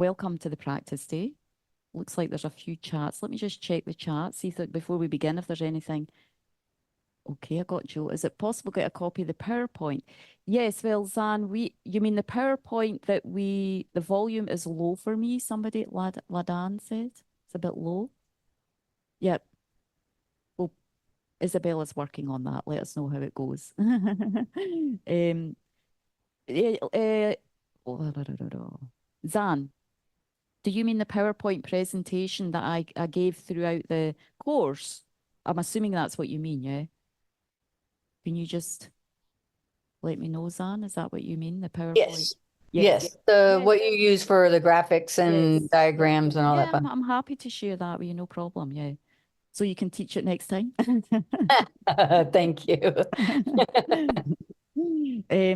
welcome to the practice day. Looks like there's a few chats. Let me just check the chat, see if before we begin, if there's anything. Okay, I got Joe. Is it possible to get a copy of the PowerPoint? Yes, well, Zan, you mean the PowerPoint that the volume is low for me, somebody, Ladan said? It's a bit low. Yep. Well, Isabella's working on that. Let us know how it goes. eh, eh, Zan, do you mean the PowerPoint presentation that I gave throughout the course? I'm assuming that's what you mean, yeah? Can you just let me know, Zan? Is that what you mean, the PowerPoint? Yes. Yes. Yes. Yes. What you use for the graphics and Yes. diagrams and all Yeah, that fun. I'm happy to share that with you, no problem. Yeah. So you can teach it next time. Thank you.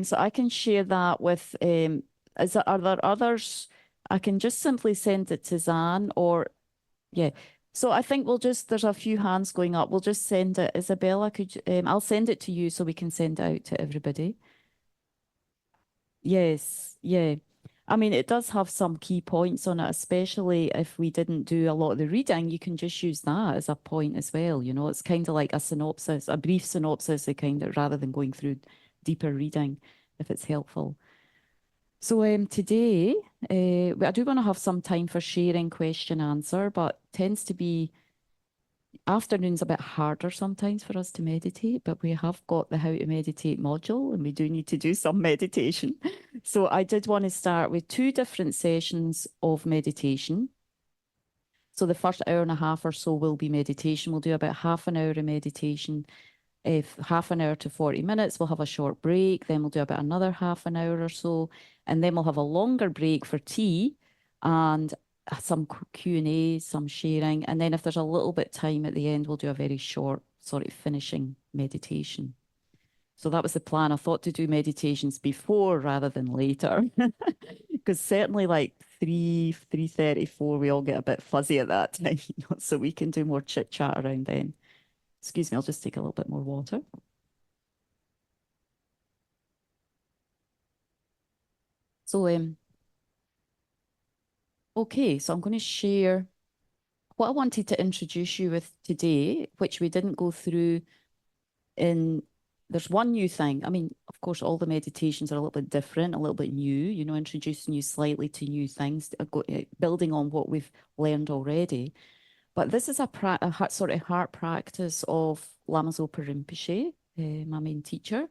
So I can share that with are there others? I can just simply send it to Zan or yeah. So I think there's a few hands going up. We'll just send it. Isabella, I'll send it to you so we can send it out to everybody. Yes, yeah. I mean, it does have some key points on it, especially if we didn't do a lot of the reading. You can just use that as a point as well. It's kind of like a synopsis, a brief synopsis, rather than going through deeper reading, if it's helpful. So today, I do want to have some time for sharing, question, answer, but tends to be afternoon's a bit harder sometimes for us to meditate, but we have got the How to Meditate module and we do need to do some meditation. So I did want to start with two different sessions of meditation. So the first hour and a half or so will be meditation. We'll do about half an hour of meditation. If half an hour to 40 minutes, we'll have a short break. Then we'll do about another half an hour or so. And then we'll have a longer break for tea and some Q&A, some sharing. And then if there's a little bit time at the end, we'll do a very short sort of finishing meditation. So that was the plan. I thought to do meditations before rather than later. Because certainly like 3:34, we all get a bit fuzzy at that time, so we can do more chit chat around then. Excuse me, I'll just take a little bit more water. So, okay, so I'm going to share what I wanted to introduce you with today, which we didn't go through there's one new thing. I mean, of course, all the meditations are a little bit different, a little bit new, introducing you slightly to new things, building on what we've learned already. But this is a sort of heart practice of Lama Zopa Rinpoche, my main teacher,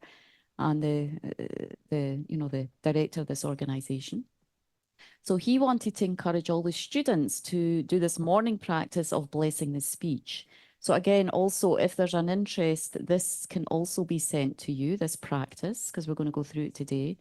and the director of this organization. So he wanted to encourage all the students to do this morning practice of blessing the speech. So again, also, if there's an interest, this can also be sent to you, this practice, because we're going to go through it today.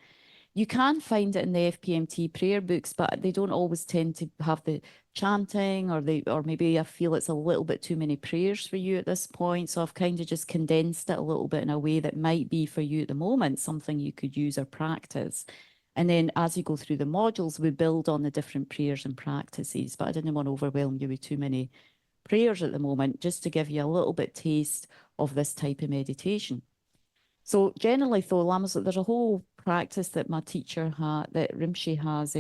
You can find it in the FPMT prayer books, but they don't always tend to have the chanting, or maybe I feel it's a little bit too many prayers for you at this point. So I've kind of just condensed it a little bit in a way that might be for you at the moment, something you could use or practice. And then as you go through the modules, we build on the different prayers and practices. But I didn't want to overwhelm you with too many prayers at the moment, just to give you a little bit taste of this type of meditation. So generally, though, there's a whole practice that my teacher that Rinpoche has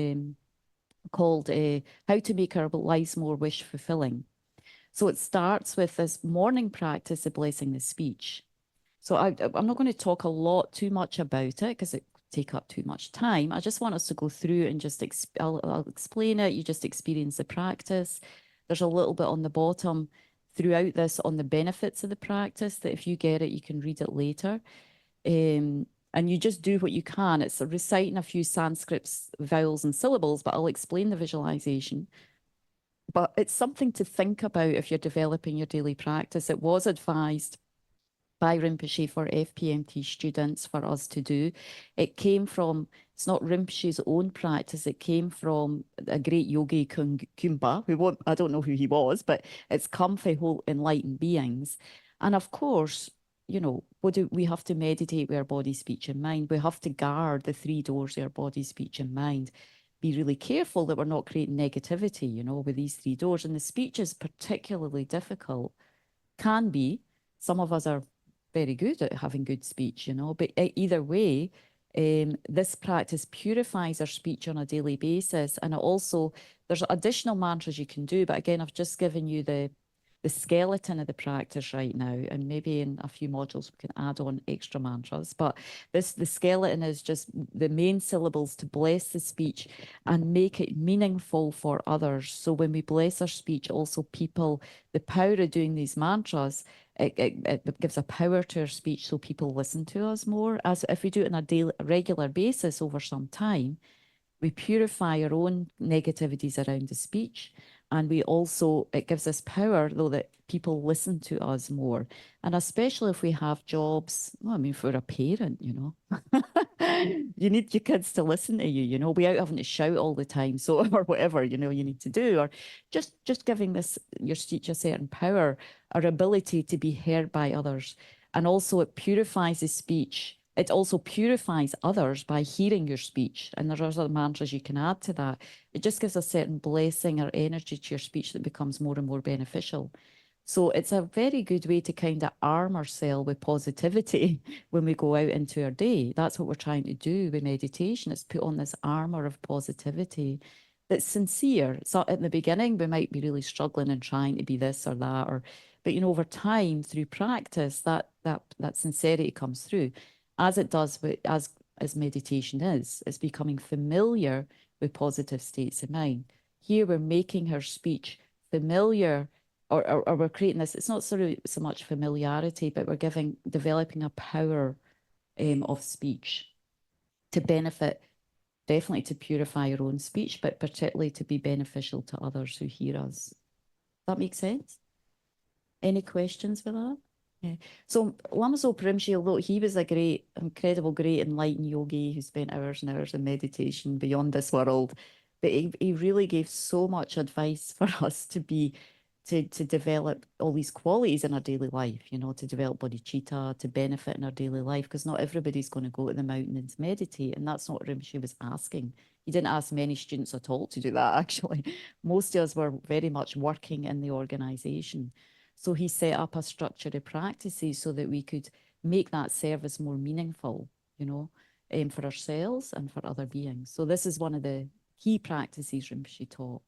called How to Make Our Lives More Wish Fulfilling. So it starts with this morning practice of blessing the speech. So I'm not going to talk too much about it because it take up too much time. I just want us to go through and just I'll explain it. You just experience the practice. There's a little bit on the bottom throughout this on the benefits of the practice that if you get it, you can read it later. And you just do what you can. It's reciting a few Sanskrit vowels and syllables, but I'll explain the visualization. But it's something to think about if you're developing your daily practice. It was advised by Rinpoche for FPMT students for us to do. It's not Rinpoche's own practice, it came from a great yogi, Kumba, I don't know who he was, but it's come from whole enlightened beings. And of course, we have to meditate with our body, speech, and mind. We have to guard the three doors of our body, speech, and mind. Be really careful that we're not creating negativity, with these three doors. And the speech is particularly difficult, can be. Some of us are very good at having good speech, but either way, This practice purifies our speech on a daily basis. And it also, there's additional mantras you can do, but again, I've just given you the skeleton of the practice right now, and maybe in a few modules we can add on extra mantras. But the skeleton is just the main syllables to bless the speech and make it meaningful for others. So when we bless our speech, also people, the power of doing these mantras, it gives a power to our speech, so people listen to us more. As if we do it on a daily, regular basis over some time, we purify our own negativities around the speech. And we also, it gives us power, though, that people listen to us more. And especially if we have jobs, well, I mean, for a parent, you need your kids to listen to you, without having to shout all the time. So, or whatever, you need to do, or just giving your speech a certain power, or ability to be heard by others. And also it purifies the speech. It also purifies others by hearing your speech. And there are other mantras you can add to that. It just gives a certain blessing or energy to your speech that becomes more and more beneficial. So it's a very good way to kind of arm ourselves with positivity when we go out into our day. That's what we're trying to do with meditation. It's put on this armor of positivity that's sincere. So in the beginning, we might be really struggling and trying to be this or that, but over time, through practice, that sincerity comes through, as it does with as meditation is. It's becoming familiar with positive states of mind. Here we're making her speech familiar, or we're creating this. It's not sort of so much familiarity, but we're developing a power of speech to benefit, definitely to purify your own speech, but particularly to be beneficial to others who hear us. That makes sense? Any questions for that? Yeah. So Lama Zopa Rinpoche, although he was a great enlightened yogi who spent hours and hours in meditation beyond this world, but he really gave so much advice for us to develop all these qualities in our daily life, to develop bodhicitta, to benefit in our daily life, because not everybody's going to go to the mountain and meditate, and that's not what Rinpoche was asking. He didn't ask many students at all to do that, actually. Most of us were very much working in the organization. So he set up a structure of practices so that we could make that service more meaningful, for ourselves and for other beings. So this is one of the key practices Rinpoche taught.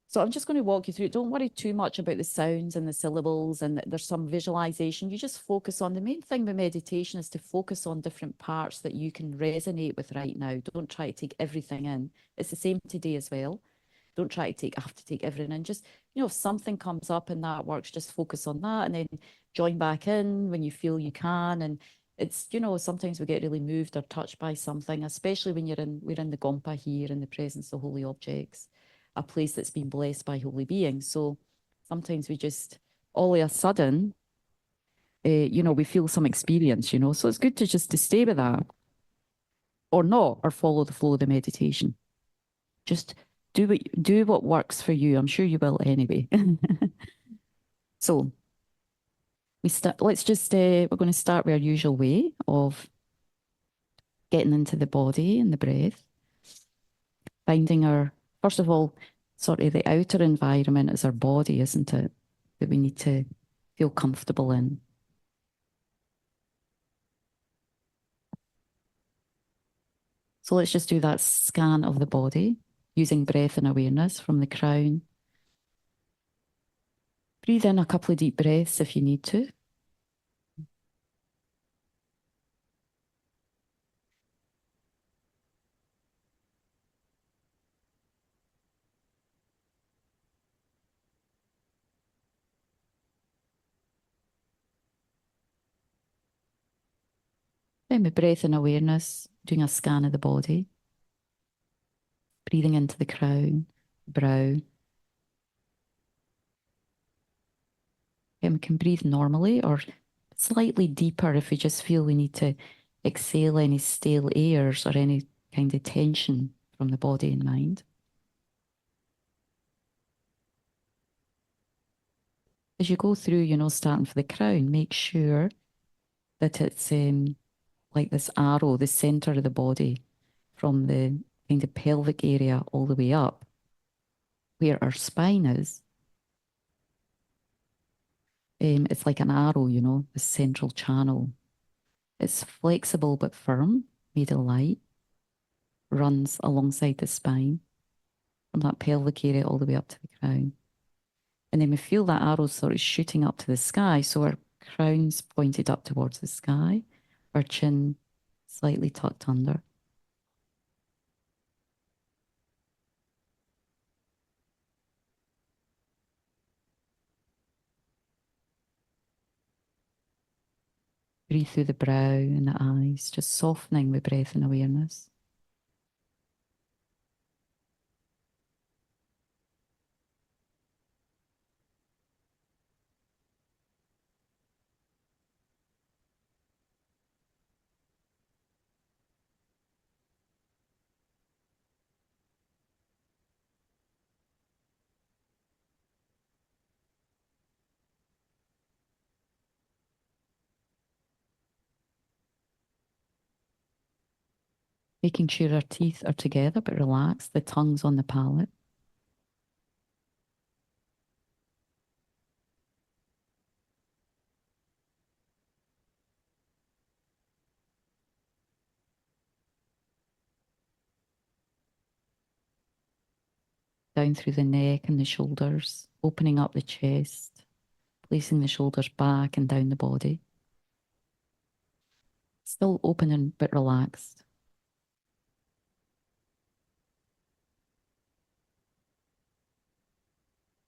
So I'm just going to walk you through it. Don't worry too much about the sounds and the syllables, and there's some visualization. You just focus on, the main thing with meditation is to focus on different parts that you can resonate with right now. Don't try to take everything in. It's the same today as well. Don't try to have to take everything in. Just, if something comes up and that works, just focus on that and then join back in when you feel you can. And it's, sometimes we get really moved or touched by something, especially when we're in the Gompa here in the presence of holy objects, a place that's been blessed by holy beings. So sometimes we just, all of a sudden, we feel some experience, So it's good to stay with that, or not, or follow the flow of the meditation. Just do what works for you. I'm sure you will anyway. So let's just we're going to start with our usual way of getting into the body and the breath. Finding first of all, sort of the outer environment is our body, isn't it? That we need to feel comfortable in. So let's just do that scan of the body using breath and awareness from the crown. Breathe in a couple of deep breaths if you need to. Then with breath and awareness, doing a scan of the body. Breathing into the crown, brow. And we can breathe normally or slightly deeper if we just feel we need to exhale any stale airs or any kind of tension from the body and mind. As you go through, starting for the crown, make sure that it's like this arrow, the center of the body, from the kind of pelvic area all the way up, where our spine is. It's like an arrow, the central channel. It's flexible but firm, made of light, runs alongside the spine from that pelvic area all the way up to the crown. And then we feel that arrow sort of shooting up to the sky. So our crown's pointed up towards the sky, our chin slightly tucked under. Breathe through the brow and the eyes, just softening with breath and awareness. Making sure our teeth are together but relaxed, the tongue's on the palate. Down through the neck and the shoulders, opening up the chest, placing the shoulders back and down the body. Still open and but relaxed.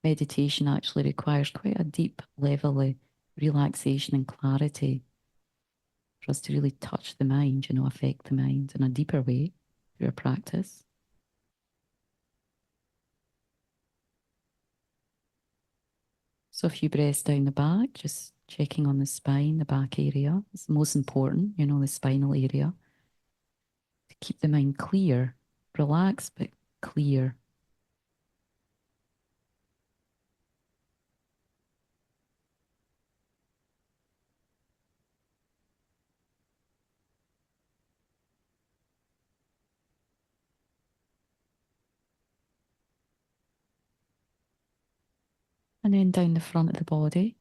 Meditation actually requires quite a deep level of relaxation and clarity for us to really touch the mind, affect the mind in a deeper way through our practice. So a few breaths down the back, just checking on the spine, the back area. It's the most important, the spinal area. To keep the mind clear, relaxed but clear. And then down the front of the body,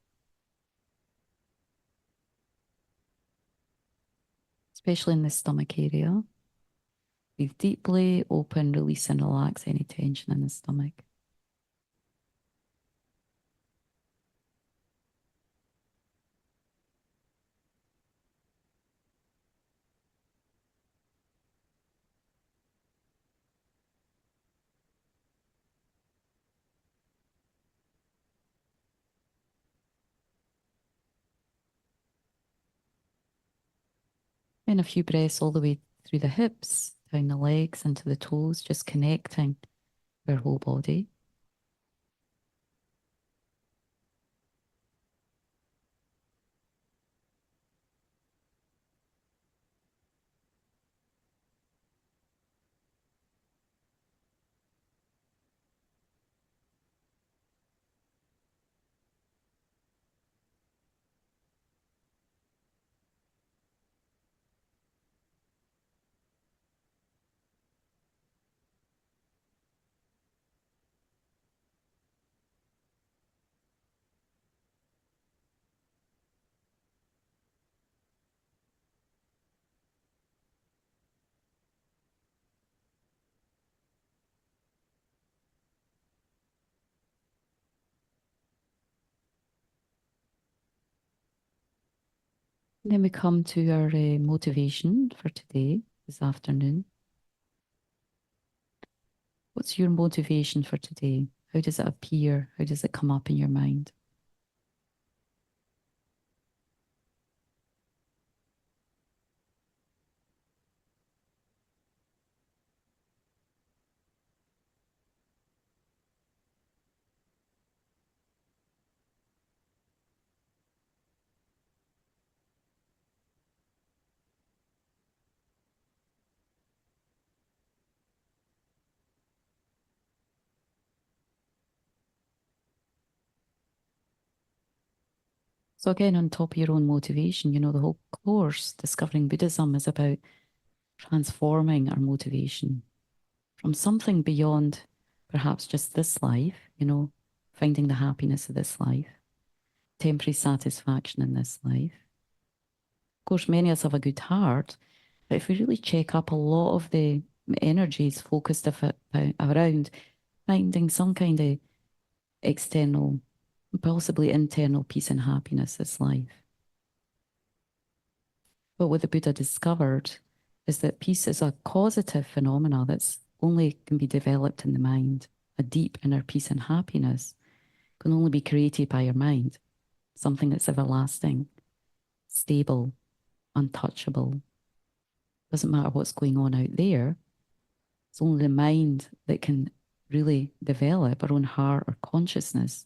especially in the stomach area. Breathe deeply, open, release and relax any tension in the stomach. Then a few breaths all the way through the hips, down the legs, into the toes, just connecting our whole body. And then we come to our motivation for today, this afternoon. What's your motivation for today? How does it appear? How does it come up in your mind? So again, on top of your own motivation, the whole course, Discovering Buddhism, is about transforming our motivation from something beyond perhaps just this life, finding the happiness of this life, temporary satisfaction in this life. Of course, many of us have a good heart, But if we really check up, a lot of the energy is focused around finding some kind of external, possibly internal peace and happiness is life. But what the Buddha discovered is that peace is a causative phenomena that's only can be developed in the mind. A deep inner peace and happiness can only be created by your mind, something that's everlasting, stable, untouchable. Doesn't matter what's going on out there. It's only the mind that can really develop, our own heart or consciousness,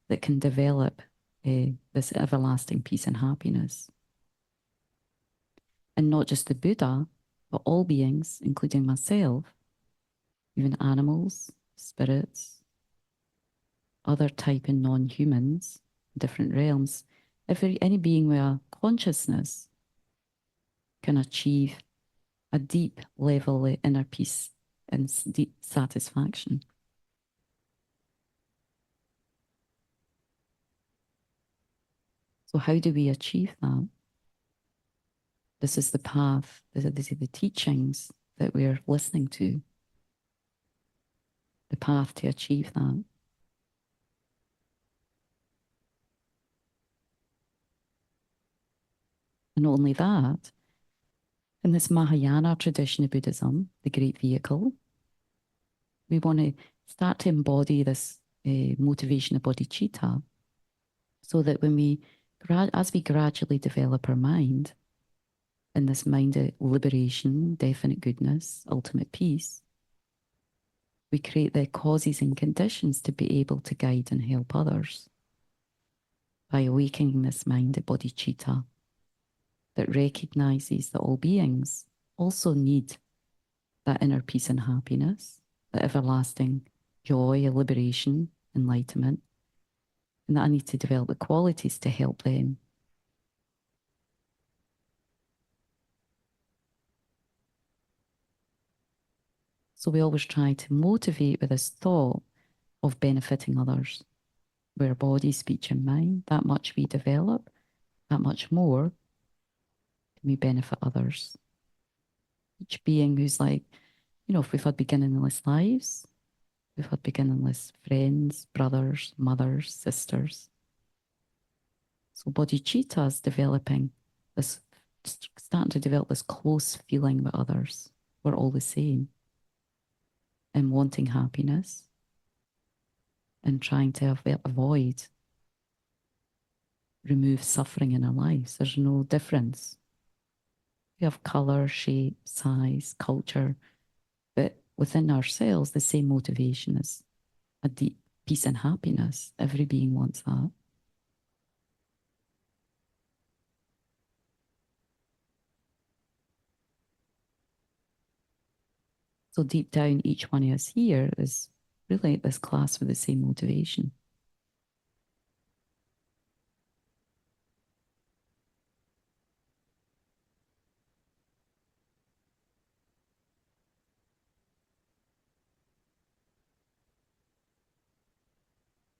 that can develop this everlasting peace and happiness. And not just the Buddha, but all beings, including myself, even animals, spirits, other type and non-humans, different realms. Any being with a consciousness can achieve a deep level of inner peace and deep satisfaction. So how do we achieve that? This is the path, these are the teachings that we're listening to, the path to achieve that. And not only that, in this Mahayana tradition of Buddhism, the great vehicle, we want to start to embody this motivation of bodhicitta, so that when as we gradually develop our mind, in this mind of liberation, definite goodness, ultimate peace, we create the causes and conditions to be able to guide and help others by awakening this mind of bodhicitta that recognizes that all beings also need that inner peace and happiness, that everlasting joy, liberation, enlightenment, and that I need to develop the qualities to help them. So we always try to motivate with this thought of benefiting others. Where body, speech, and mind, that much we develop, that much more can we benefit others. Each being who's like, if we've had beginningless lives, we've had beginningless friends, brothers, mothers, sisters. So bodhicitta is developing this, starting to develop this close feeling with others. We're all the same. And wanting happiness and trying to remove suffering in our lives. There's no difference. We have colour, shape, size, culture, but within ourselves, the same motivation is a deep peace and happiness. Every being wants that. So deep down, each one of us here is really at this class with the same motivation.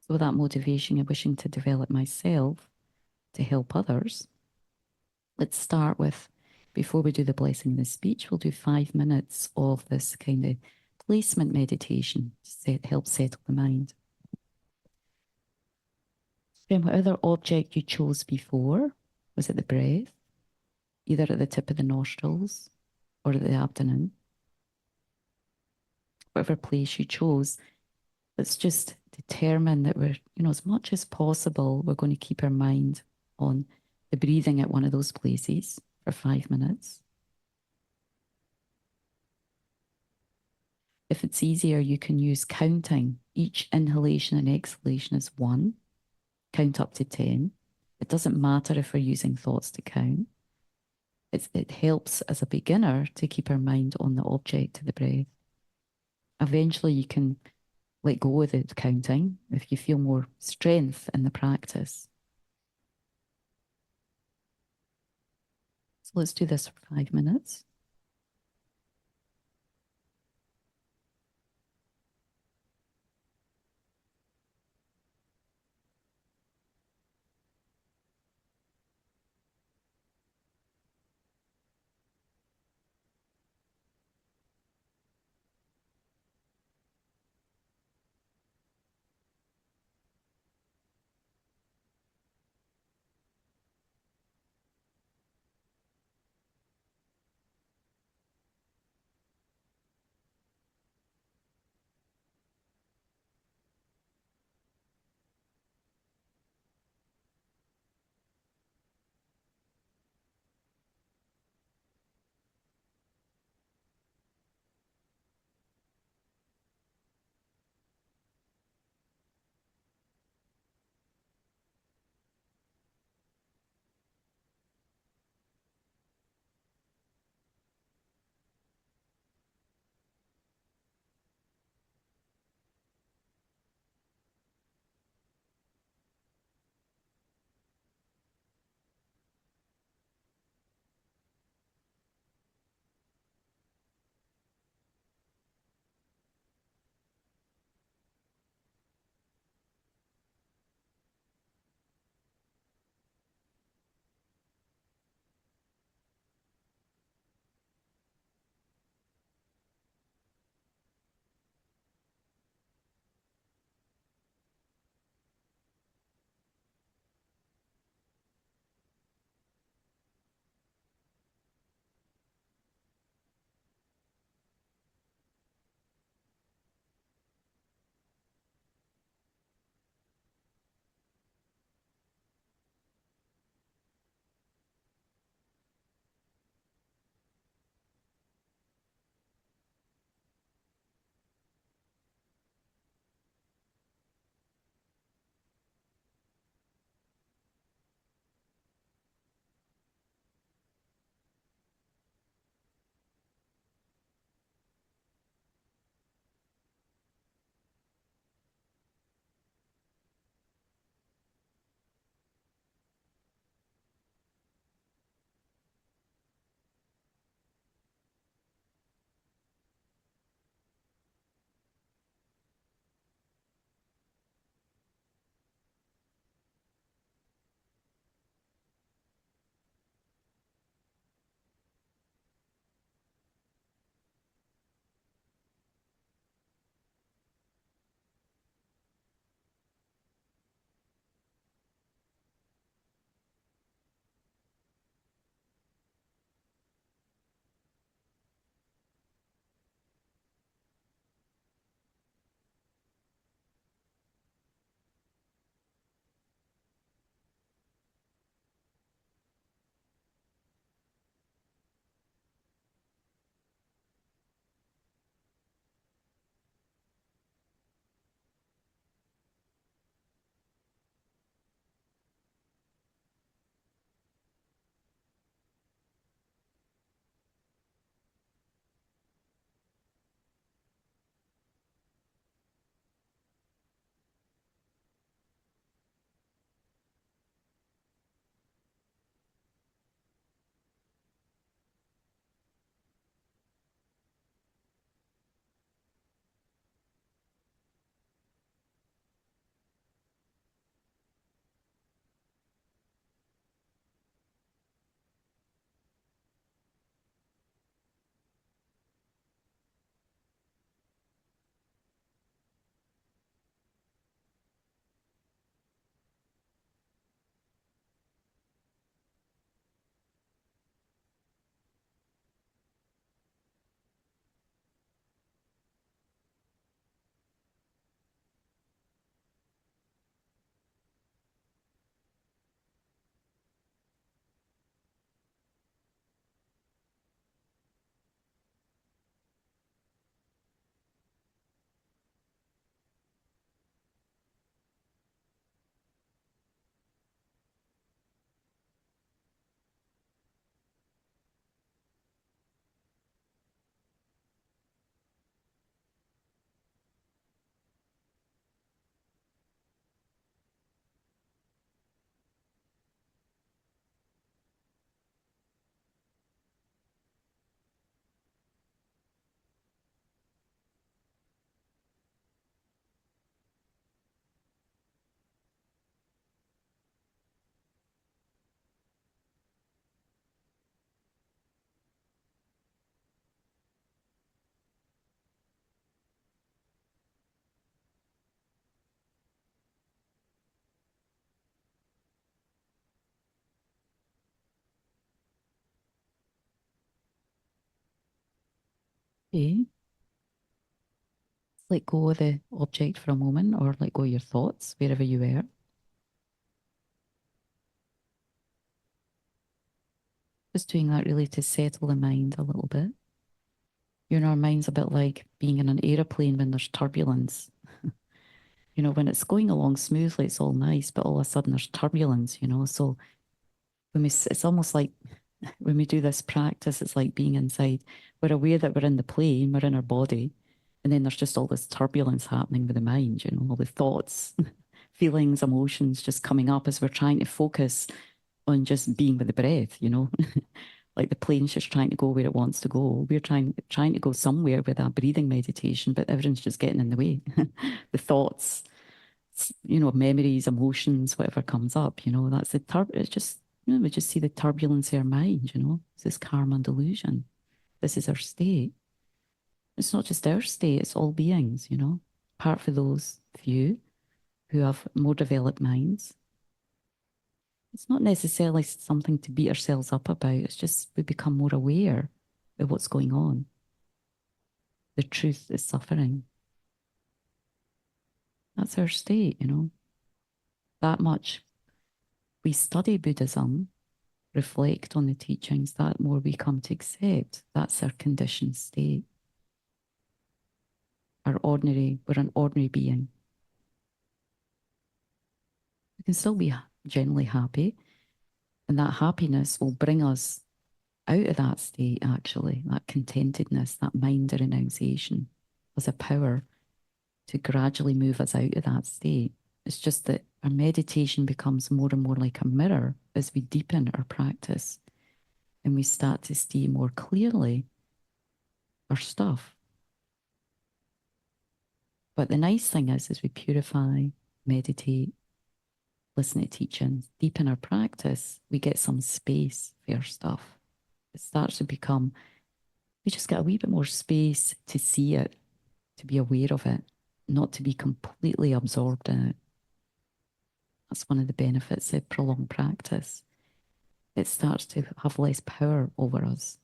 So with that motivation of wishing to develop myself to help others, let's start with, before we do the blessing and the speech, we'll do 5 minutes of this kind of placement meditation to help settle the mind. Then whatever object you chose before, was it the breath, either at the tip of the nostrils or at the abdomen? Whatever place you chose, let's just determine that we're, as much as possible, we're going to keep our mind on the breathing at one of those places for 5 minutes. If it's easier, you can use counting. Each inhalation and exhalation is 1. Count up to 10. It doesn't matter if we're using thoughts to count. It helps as a beginner to keep our mind on the object of the breath. Eventually, you can let go of the counting if you feel more strength in the practice. So let's do this for 5 minutes. maybe let go of the object for a moment or let go of your thoughts wherever you were. Just doing that really to settle the mind a little bit. You know, our mind's a bit like being in an aeroplane when there's turbulence. You know, when it's going along smoothly, it's all nice, but all of a sudden there's turbulence, you know. So it's almost like when we do this practice, it's like being inside. We're aware that we're in the plane, we're in our body, and then there's just all this turbulence happening with the mind, you know, all the thoughts, feelings, emotions just coming up as we're trying to focus on just being with the breath, you know. Like the plane's just trying to go where it wants to go. We're trying to go somewhere with our breathing meditation, but everything's just getting in the way. The thoughts, you know, memories, emotions, whatever comes up, you know, that's it's just, you know, we just see the turbulence of our mind, you know, it's this karma and delusion. This is our state. It's not just our state, it's all beings, you know, apart for those few who have more developed minds. It's not necessarily something to beat ourselves up about. It's just we become more aware of what's going on. The truth is suffering. That's our state, you know. That much we study Buddhism, reflect on the teachings, that more we come to accept. That's our conditioned state. We're an ordinary being. We can still be generally happy, and that happiness will bring us out of that state, actually, that contentedness, that mind of renunciation as a power to gradually move us out of that state. It's just that our meditation becomes more and more like a mirror as we deepen our practice and we start to see more clearly our stuff. But the nice thing is, as we purify, meditate, listen to teachings, deepen our practice, we get some space for our stuff. It starts to become, we just get a wee bit more space to see it, to be aware of it, not to be completely absorbed in it. That's one of the benefits of prolonged practice. It starts to have less power over us.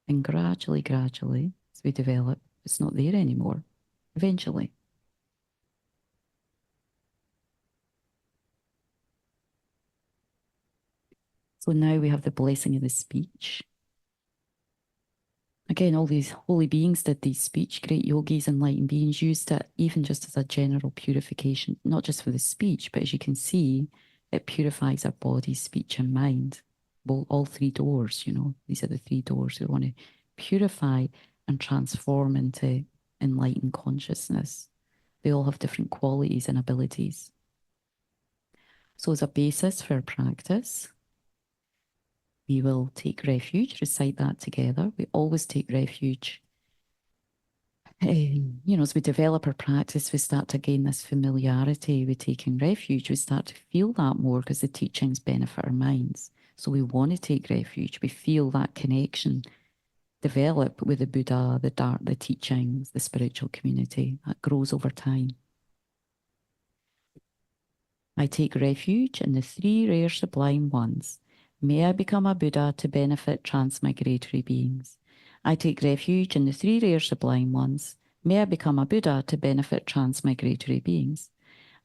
And gradually, as we develop, it's not there anymore, eventually. So now we have the blessing of the speech. Again, all these holy beings did these speech, great yogis, enlightened beings used it even just as a general purification, not just for the speech, but as you can see, it purifies our body, speech, and mind. Well, all three doors, you know, these are the three doors we want to purify and transform into enlightened consciousness. They all have different qualities and abilities. So as a basis for our practice, we will take refuge, recite that together. We always take refuge. You know, as we develop our practice, we start to gain this familiarity with taking refuge. We start to feel that more because the teachings benefit our minds. So we want to take refuge. We feel that connection develop with the Buddha, the teachings, the spiritual community. That grows over time. I take refuge in the three rare sublime ones. May I become a Buddha to benefit transmigratory beings. I take refuge in the three rare sublime ones. May I become a Buddha to benefit transmigratory beings.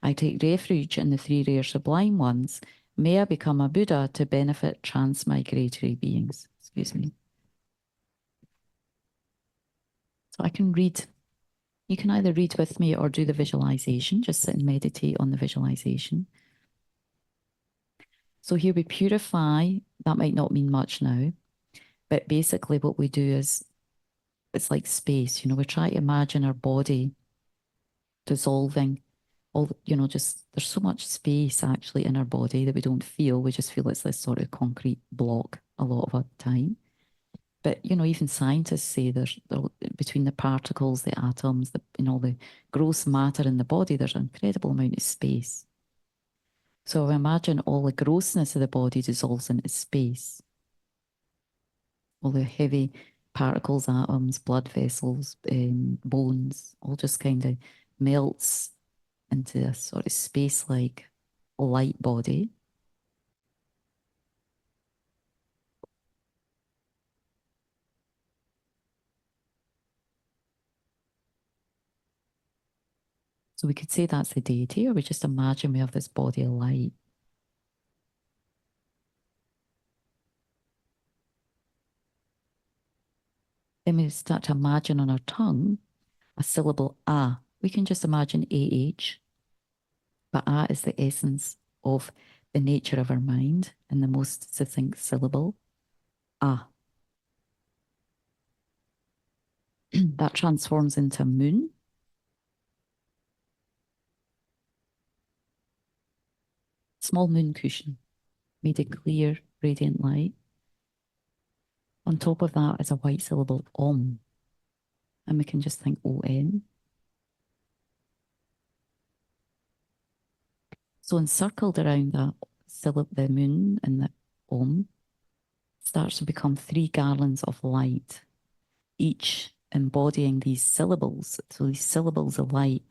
I take refuge in the three rare sublime ones. May I become a Buddha to benefit transmigratory beings. Excuse me. So I can read. You can either read with me or do the visualization. Just sit and meditate on the visualization. So here we purify. That might not mean much now, but basically what we do is it's like space. You know, we try to imagine our body dissolving. All, you know, just there's so much space actually in our body that we don't feel. We just feel it's this sort of concrete block a lot of the time. But, you know, even scientists say there's between the particles, the atoms, you know, the gross matter in the body, there's an incredible amount of space. So imagine all the grossness of the body dissolves into space. All the heavy particles, atoms, blood vessels, bones, all just kind of melts into a sort of space-like light body. So we could say that's the deity, or we just imagine we have this body of light. Then we start to imagine on our tongue a syllable ah. We can just imagine AH, but ah is the essence of the nature of our mind and the most succinct syllable. Ah. That transforms into a moon. Small moon cushion made of clear, radiant light. On top of that is a white syllable om. And we can just think OM. So encircled around that syllable, the moon and the om, starts to become 3 garlands of light, each embodying these syllables. So these syllables of light.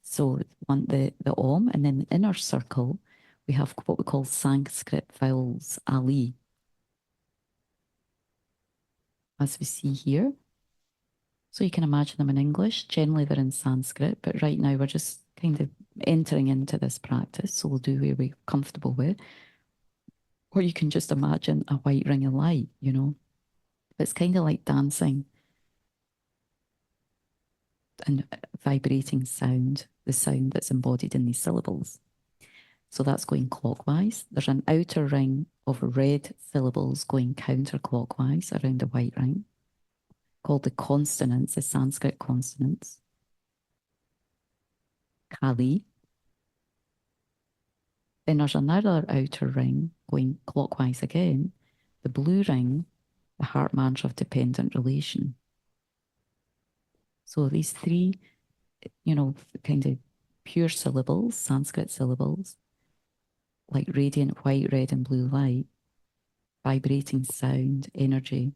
So one the om, and then the inner circle, we have what we call Sanskrit vowels, Ali, as we see here. So you can imagine them in English. Generally, they're in Sanskrit, but right now we're just kind of entering into this practice. So we'll do where we're comfortable with. Or you can just imagine a white ring of light, you know. It's kind of like dancing and vibrating sound, the sound that's embodied in these syllables. So that's going clockwise. There's an outer ring of red syllables going counterclockwise around the white ring, called the consonants, the Sanskrit consonants. Kali. Then there's another outer ring going clockwise again, the blue ring, the heart mantra of dependent relation. So these 3, you know, kind of pure syllables, Sanskrit syllables, like radiant white, red, and blue light, vibrating sound, energy.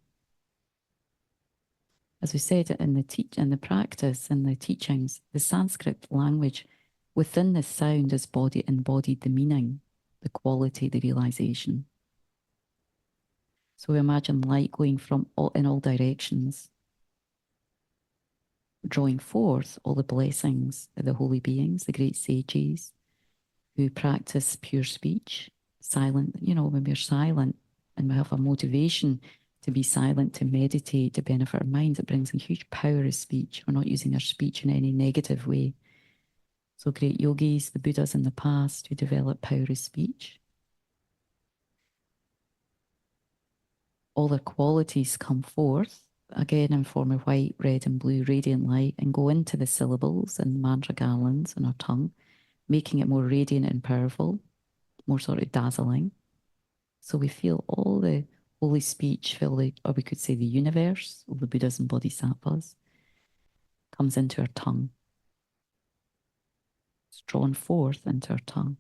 As we said in the practice and the teachings, the Sanskrit language within the sound is embodied the meaning, the quality, the realization. So we imagine light going in all directions, drawing forth all the blessings of the holy beings, the great sages who practice pure speech, silent, you know, when we're silent and we have a motivation to be silent, to meditate, to benefit our minds, it brings a huge power of speech. We're not using our speech in any negative way. So great yogis, the Buddhas in the past who developed power of speech, all their qualities come forth, again in form of white, red, and blue radiant light, and go into the syllables and mantra garlands in our tongue, making it more radiant and powerful, more sort of dazzling. So we feel all the holy speech, or we could say the universe, all the Buddhas and Bodhisattvas, comes into our tongue. It's drawn forth into our tongue.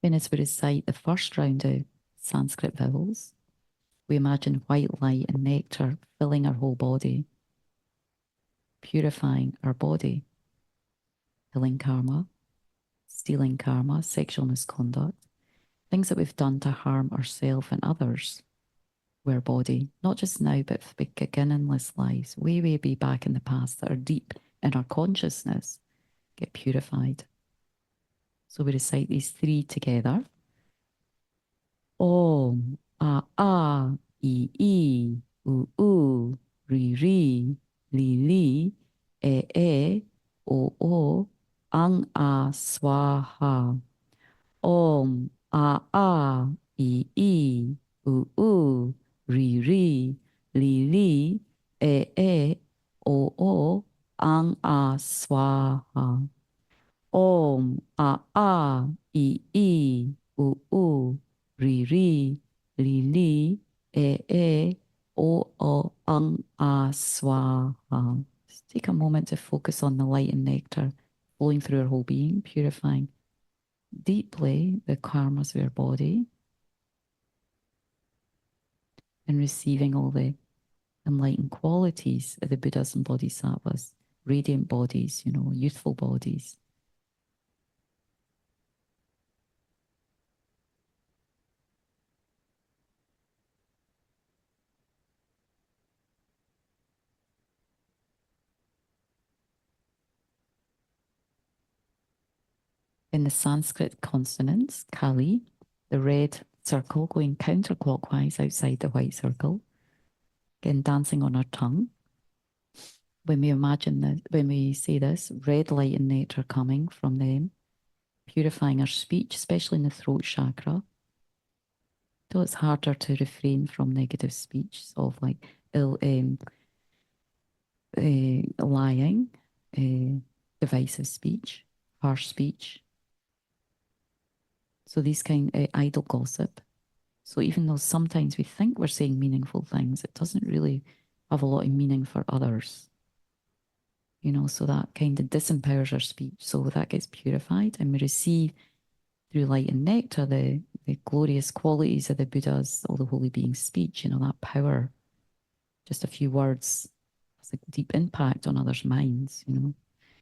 Then as we recite the first round of Sanskrit vowels, we imagine white light and nectar filling our whole body, purifying our body, healing karma, stealing karma, sexual misconduct, things that we've done to harm ourselves and others. Our body, not just now, but for beginningless lives, way, way back in the past that are deep in our consciousness, get purified. So we recite these 3 together. Om, ah, ah, I, u, ri, li, o, ang, a, swaha. Om, ah, ah, I, u, ri, li, o, ang, a, swaha. Om, ah, ah, I, u, ri, li, o, ang, a, swaha. Just take a moment to focus on the light and nectar flowing through our whole being, purifying deeply the karmas of our body and receiving all the enlightened qualities of the Buddhas and Bodhisattvas, radiant bodies, you know, youthful bodies. In the Sanskrit consonants, Kali, the red circle going counterclockwise outside the white circle, again dancing on our tongue. When we imagine that, when we say this, red light and nectar coming from them, purifying our speech, especially in the throat chakra. So it's harder to refrain from negative speech, sort of like lying, divisive speech, harsh speech. So these idle gossip. So even though sometimes we think we're saying meaningful things, it doesn't really have a lot of meaning for others. So that kind of disempowers our speech. So that gets purified and we receive through light and nectar the glorious qualities of the Buddha's, all the holy beings' speech, that power. Just a few words has a deep impact on others' minds.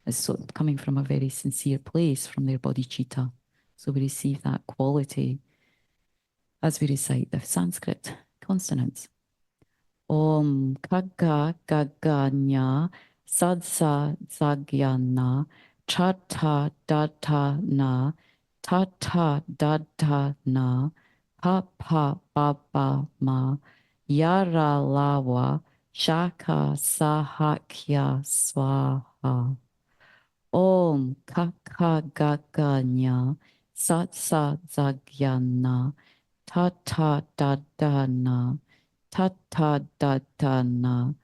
It's sort of coming from a very sincere place from their bodhicitta. So we receive that quality as we recite the Sanskrit consonants. Om Kagga Gagganya Sadsa Zagyana Chata Data Na Tata Data Na Papa Baba Ma Yara Lawa Shaka Sahakya Swaha. Om Kakagaganya Satsa Zagyana Tata Dadana Tata Dadana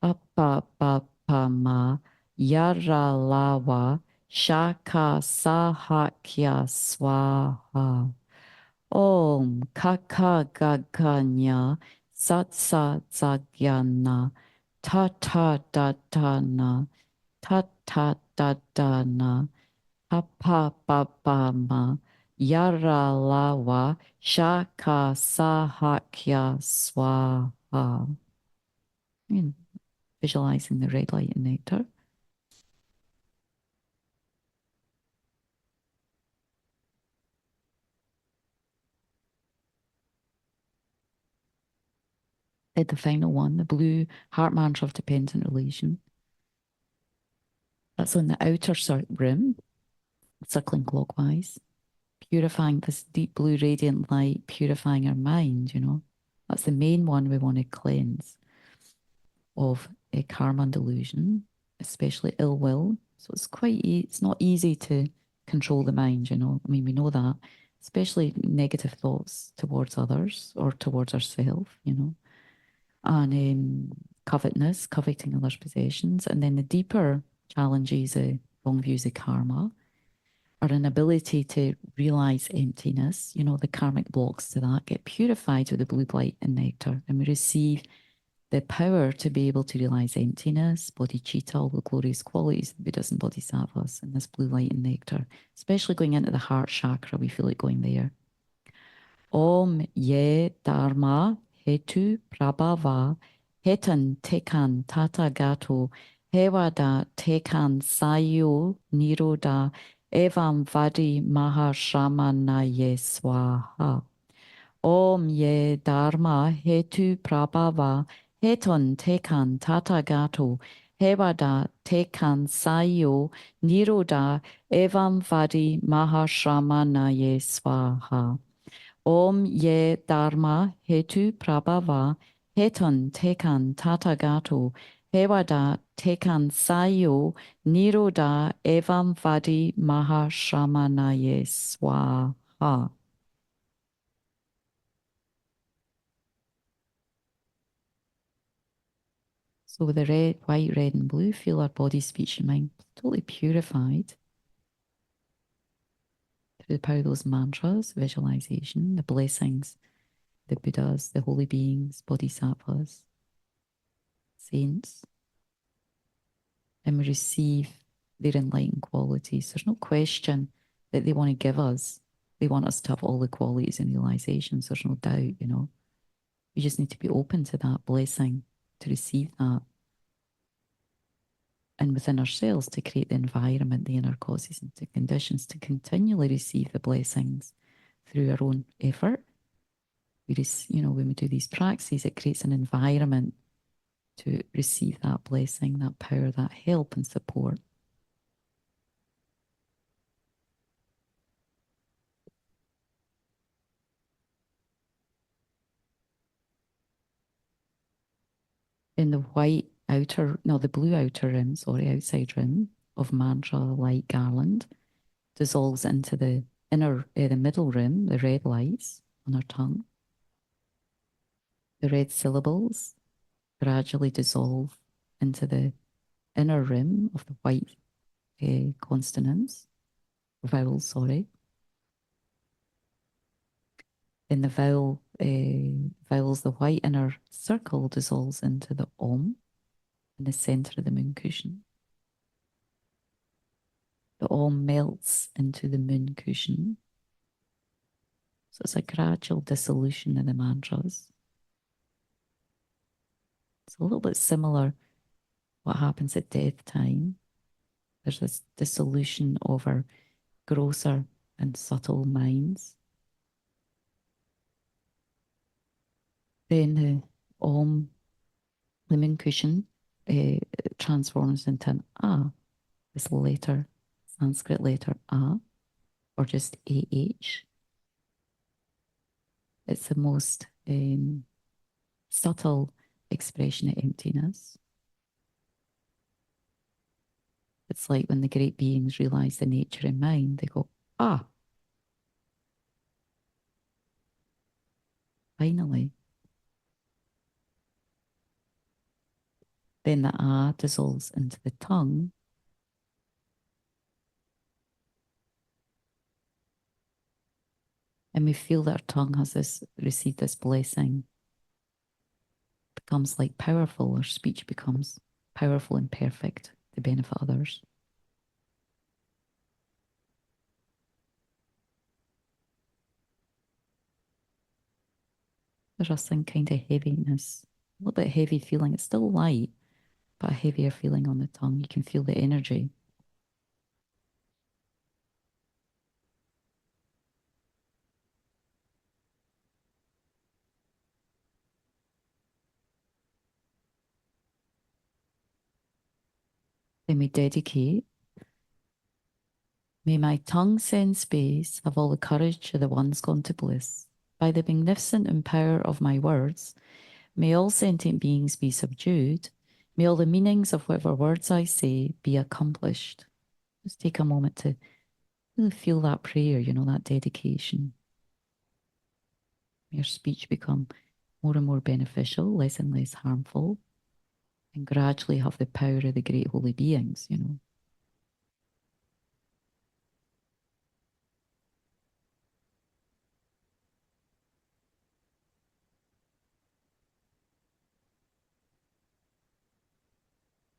Papa Papa Ma Yara Lawa Shaka Sahakya Swaha. Om Kakagaganya Satsa Zagyana Tata Dadana Tata Dadana Papa Baba Ma Yara Lawa Shaka Sahakya Swaha. And visualizing the red light and nectar. Then the final one, the blue heart mantra of dependent relation. That's on the outer rim, circling clockwise, purifying this deep blue radiant light, purifying our mind. That's the main one we want to cleanse of a karma and delusion, especially ill will. So it's not easy to control the mind. I mean, we know that, especially negative thoughts towards others or towards ourselves. And covetousness, coveting others' possessions. And then the deeper challenges, wrong views of karma, our inability to realize emptiness, the karmic blocks to that get purified with the blue light and nectar. And we receive the power to be able to realize emptiness, bodhicitta, all the glorious qualities of the Buddhas and Bodhisattvas, and this blue light and nectar, especially going into the heart chakra, we feel it going there. Om Ye Dharma Hetu Prabhava Hetan Tekan Tatagato Hewada Tekan Sayo Niroda Evam Vadi Mahashamanaye Swaha. Om Ye Dharma Hetu Prabhava Heton Tekan Tatagato Hewada Tekan Sayo Niroda Evam Vadi Mahashamanaye Swaha. Om Ye Dharma Hetu Prabhava Heton Tekan Tatagato Hewada Tekan Sayo Niroda Evam Vadi Mahashamanaye Swaha. So with the red, white, red, and blue, feel our body, speech, and mind totally purified through the power of those mantras, visualization, the blessings, the Buddhas, the holy beings, bodhisattvas, saints. And we receive their enlightened qualities. There's no question that they want to give us. They want us to have all the qualities and realizations. There's no doubt. We just need to be open to that blessing, to receive that. And within ourselves to create the environment, the inner causes and the conditions to continually receive the blessings through our own effort. When we do these practices, it creates an environment to receive that blessing, that power, that help and support. In the white outer, no, the blue outer rim, sorry, outside rim of mantra light garland dissolves into the the middle rim, the red lights on our tongue. The red syllables gradually dissolve into the inner rim of the white consonants, vowels, sorry. In the vowels, the white inner circle dissolves into the Om in the center of the moon cushion. The Om melts into the moon cushion. So it's a gradual dissolution in the mantras. It's a little bit similar what happens at death time. There's this dissolution of our grosser and subtle minds. Then the Om, the moon cushion, transforms into an A, this letter, Sanskrit letter A, or just AH. It's the most subtle expression of emptiness. It's like when the great beings realize the nature in mind, they go, ah, finally. Then the ah dissolves into the tongue. And we feel that our tongue has received this blessing. It becomes like powerful, our speech becomes powerful and perfect to benefit others. There's a some kind of heaviness, a little bit heavy feeling. It's still light, but a heavier feeling on the tongue. You can feel the energy. Then we dedicate. May my tongue send space, have all the courage of the ones gone to bliss. By the magnificent and power of my words, may all sentient beings be subdued. May all the meanings of whatever words I say be accomplished. Just take a moment to really feel that prayer, you know, that dedication. May your speech become more and more beneficial, less and less harmful, and gradually have the power of the great holy beings, you know.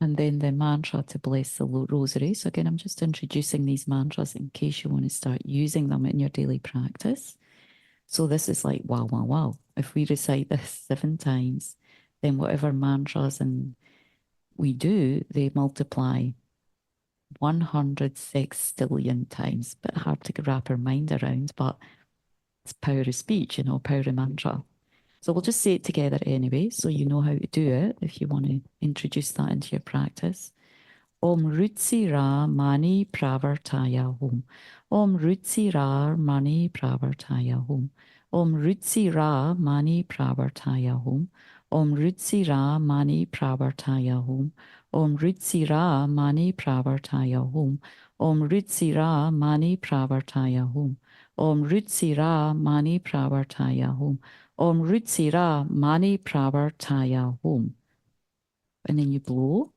And then the mantra to bless the rosary. So again, I'm just introducing these mantras in case you want to start using them in your daily practice. So this is like, wow, wow, wow. If we recite this 7 times, then whatever mantras and we do, they multiply 100 sextillion times. Bit hard to wrap our mind around, but it's power of speech, you know, power of mantra. So we'll just say it together anyway, so you know how to do it if you want to introduce that into your practice. Om Rutsi Ra Mani Pravartaya Hum. Om Rutsi Ra Mani Pravartaya Hum. Om Rutsi Ra Mani Pravartaya Hum. Om Rutsi Ra Mani Pravartaya Hum. Om Rutsi Ra Mani Pravartaya Hum. Om Rutsi Ra Mani Pravartaya Hum. Om Rutsi Ra Mani Pravartaya Hum. Om Rutsi Ra Mani Pravartaya Hum. And then you blow.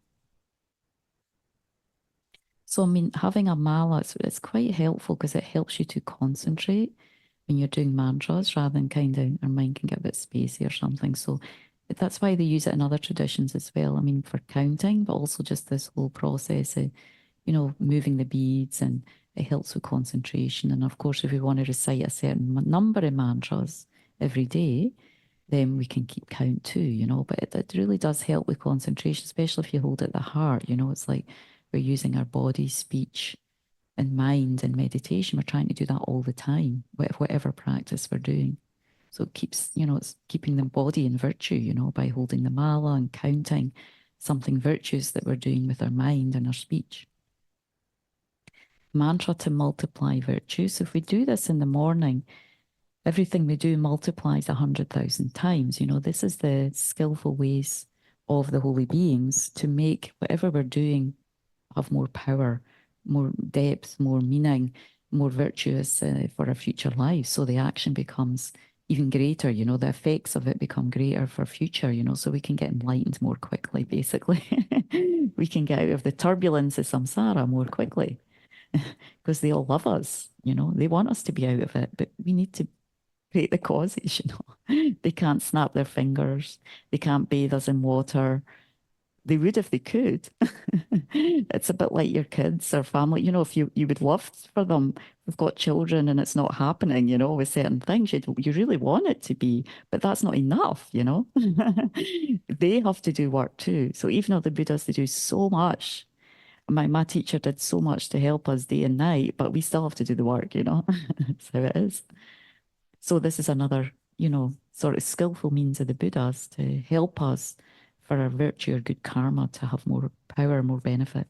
So, I mean, having a mala, it's quite helpful because it helps you to concentrate when you're doing mantras rather than kind of, our mind can get a bit spacey or something. So that's why they use it in other traditions as well. I mean, for counting, but also just this whole process of, you know, moving the beads, and it helps with concentration. And of course, if we want to recite a certain number of mantras every day, then we can keep count too, you know, but it really does help with concentration, especially if you hold it at the heart, you know, it's like we're using our body, speech, and mind in meditation. We're trying to do that all the time, whatever practice we're doing. So it keeps, you know, it's keeping the body in virtue, you know, by holding the mala and counting something virtuous that we're doing with our mind and our speech. Mantra to multiply virtue. So if we do this in the morning, everything we do multiplies 100,000 times. You know, this is the skillful ways of the holy beings to make whatever we're doing have more power, more depth, more meaning, more virtuous for our future lives. So the action becomes even greater, the effects of it become greater for future, so we can get enlightened more quickly, basically. We can get out of the turbulence of samsara more quickly because they all love us, they want us to be out of it, but we need to create the causes, They can't snap their fingers, they can't bathe us in water. They would if they could. It's a bit like your kids or family. If you would love for them, we've got children and it's not happening, with certain things, you really want it to be, but that's not enough, They have to do work too. So even though the Buddhas, they do so much. My teacher did so much to help us day and night, but we still have to do the work, That's how it is. So this is another, sort of skillful means of the Buddhas to help us for our virtue or good karma to have more power, more benefit.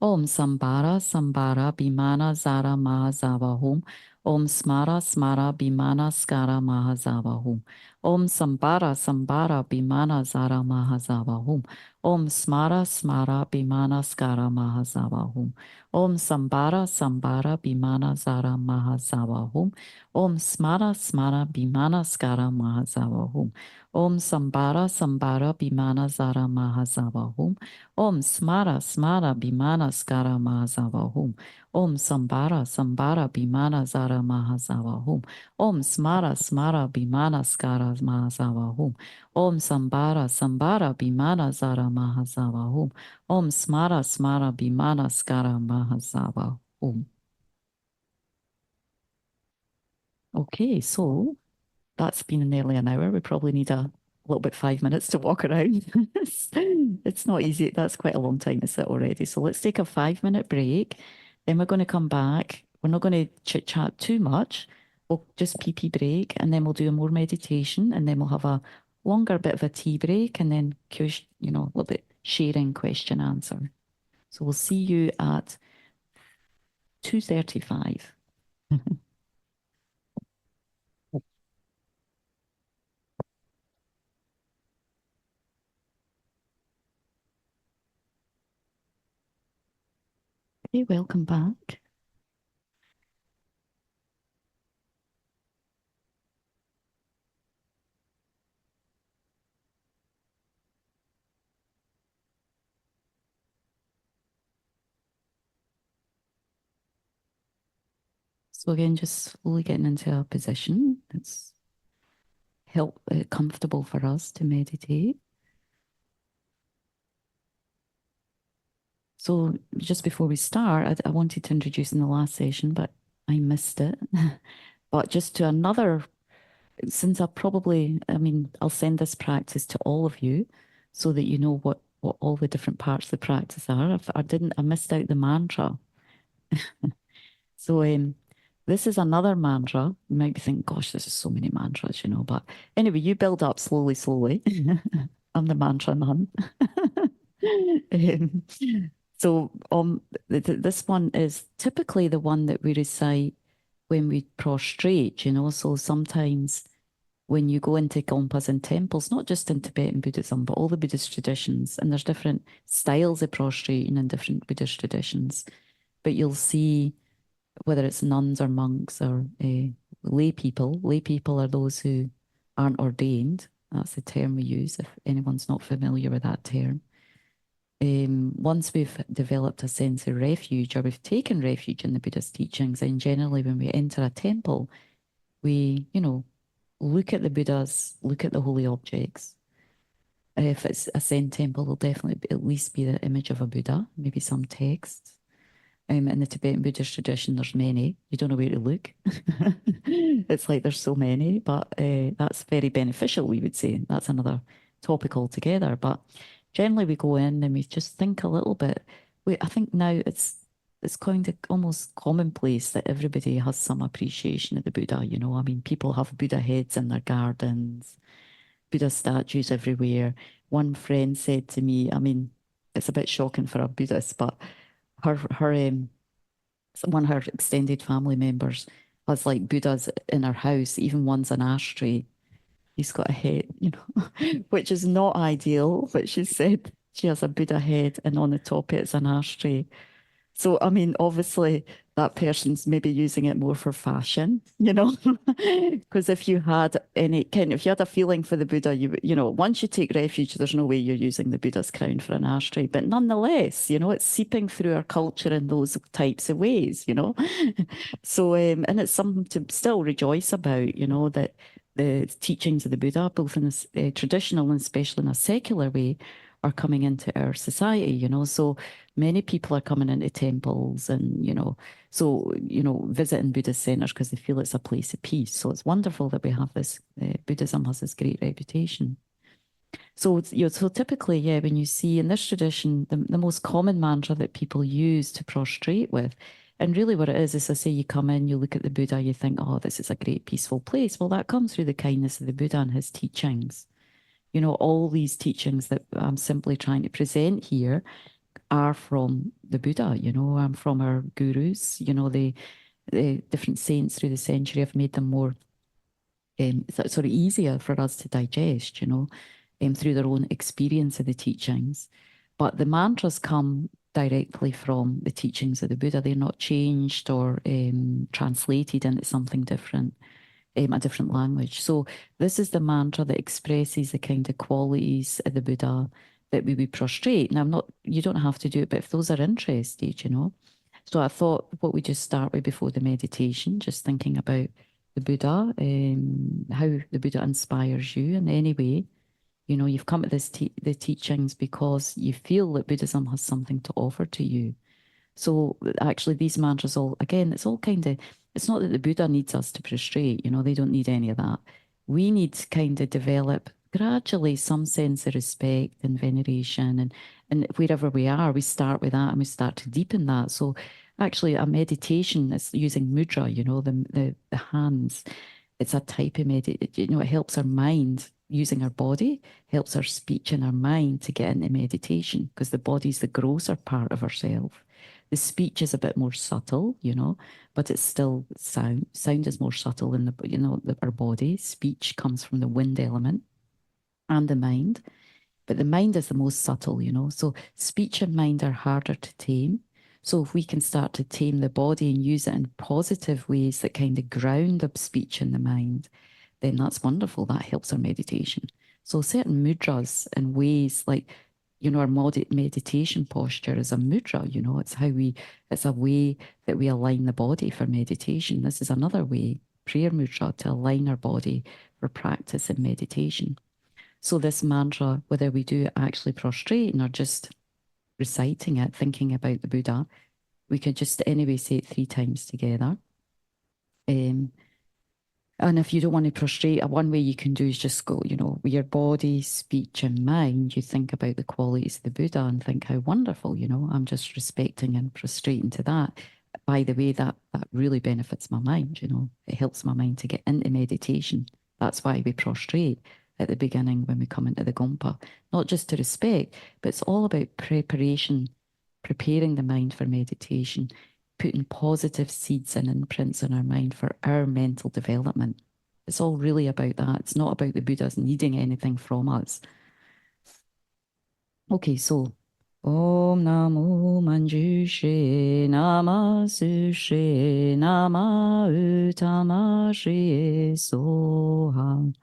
Om Sambara Sambara Bhimana Zara Mahazava Hum. Om Smara Smara Bhimana Skara Mahazava Hum. Om Sambara Sambara Bhimana Zara Mahazava Hum. Om Smara Smara Bhimana Skara Mahazava Hum. Om Sambara Sambara Bhimana Zara Mahazava Hum. Om Smara Smara Bhimana Skara Mahazava Hum. Om Sambara Sambara Bhimana Zara Mahazava Hum. Om Smara Smara Bhimana Skara Mahazava Hum. Om Sambara Sambara Bhimana Zara Mahazava Hum. Om Smara Smara Bhimana Skara Mahazava Hum. Om Sambara Sambara Bhimana Zara Mahazava Hum. Om Smara Smara Bhimana Skara Mahazava Hum. Okay, so that's been nearly an hour. We probably need a little bit 5 minutes to walk around. It's not easy. That's quite a long time to sit already. So let's take a 5 minute break. Then we're going to come back. We're not going to chit chat too much. We'll just pee break and then we'll do a more meditation and then we'll have a longer bit of a tea break and then, a little bit sharing question answer. So we'll see you at 2:35. Okay, welcome back. So again, just slowly getting into a position that's comfortable for us to meditate. So just before we start, I wanted to introduce in the last session, but I missed it. But just to another, since I'll send this practice to all of you so that you know what all the different parts of the practice are. If I missed out the mantra. So this is another mantra. You might be thinking, gosh, there's so many mantras, but anyway, you build up slowly, slowly. I'm the mantra nun. Um, so this one is typically the one that we recite when we prostrate, So sometimes when you go into gompas and temples, not just in Tibetan Buddhism, but all the Buddhist traditions, and there's different styles of prostrating in different Buddhist traditions, but you'll see whether it's nuns or monks or lay people. Lay people are those who aren't ordained. That's the term we use if anyone's not familiar with that term. Once we've developed a sense of refuge or we've taken refuge in the Buddhist teachings, then generally when we enter a temple, we, look at the Buddhas, look at the holy objects. If it's a Zen temple, there'll definitely at least be the image of a Buddha, maybe some text. In the Tibetan Buddhist tradition, there's many. You don't know where to look. It's like there's so many, but that's very beneficial, we would say. That's another topic altogether. But generally, we go in and we just think a little bit. I think now it's kind of almost commonplace that everybody has some appreciation of the Buddha. People have Buddha heads in their gardens, Buddha statues everywhere. One friend said to me, it's a bit shocking for a Buddhist, but one of her extended family members has like Buddhas in her house, even one's an ashtray. He's got a head, which is not ideal, but she said she has a Buddha head and on the top it's an ashtray. So, I mean, obviously, that person's maybe using it more for fashion, because if you had if you had a feeling for the Buddha, once you take refuge, there's no way you're using the Buddha's crown for an ashtray. But nonetheless, it's seeping through our culture in those types of ways. So, and it's something to still rejoice about, that the teachings of the Buddha, both in a traditional and especially in a secular way, are coming into our society. So many people are coming into temples and, visiting Buddhist centers because they feel it's a place of peace. So it's wonderful that we have this, Buddhism has this great reputation. So, so typically, yeah, when you see in this tradition, the most common mantra that people use to prostrate with, and really what it is I say you come in, you look at the Buddha, you think, oh, this is a great peaceful place. Well, that comes through the kindness of the Buddha and his teachings. All these teachings that I'm simply trying to present here are from the Buddha, from our gurus, the different saints through the century have made them more sort of easier for us to digest, through their own experience of the teachings. But the mantras come directly from the teachings of the Buddha. They're not changed or translated into something different, a different language. So this is the mantra that expresses the kind of qualities of the Buddha that we would prostrate. Now, you don't have to do it, but if those are interested. So I thought what we just start with before the meditation, just thinking about the Buddha, how the Buddha inspires you in any way. You've come to the teachings because you feel that Buddhism has something to offer to you. So actually, these mantras again, it's not that the Buddha needs us to prostrate, they don't need any of that. We need to kind of develop gradually some sense of respect and veneration. And wherever we are, we start with that and we start to deepen that. So actually, a meditation is using mudra, the hands. It's a type of meditation, it helps our mind using our body, helps our speech and our mind to get into meditation because the body's the grosser part of ourself. The speech is a bit more subtle, but it's still sound. Sound is more subtle in our body. Speech comes from the wind element and the mind, but the mind is the most subtle. So speech and mind are harder to tame. So if we can start to tame the body and use it in positive ways that kind of ground the speech and the mind, then that's wonderful. That helps our meditation. So certain mudras and ways like, our meditation posture is a mudra, it's a way that we align the body for meditation. This is another way, prayer mudra, to align our body for practice and meditation. So this mantra, whether we do it actually prostrating or just reciting it, thinking about the Buddha, we could just anyway say it 3 times together. And if you don't want to prostrate, one way you can do is just go, with your body, speech, and mind, you think about the qualities of the Buddha and think how wonderful, I'm just respecting and prostrating to that. By the way, that really benefits my mind, it helps my mind to get into meditation. That's why we prostrate at the beginning when we come into the Gompa, not just to respect, but it's all about preparation, preparing the mind for meditation, putting positive seeds and imprints in our mind for our mental development. It's all really about that. It's not about the Buddhas needing anything from us. Okay, so Om Namo Manjushri Namasushe Nama Uttamashri Soham.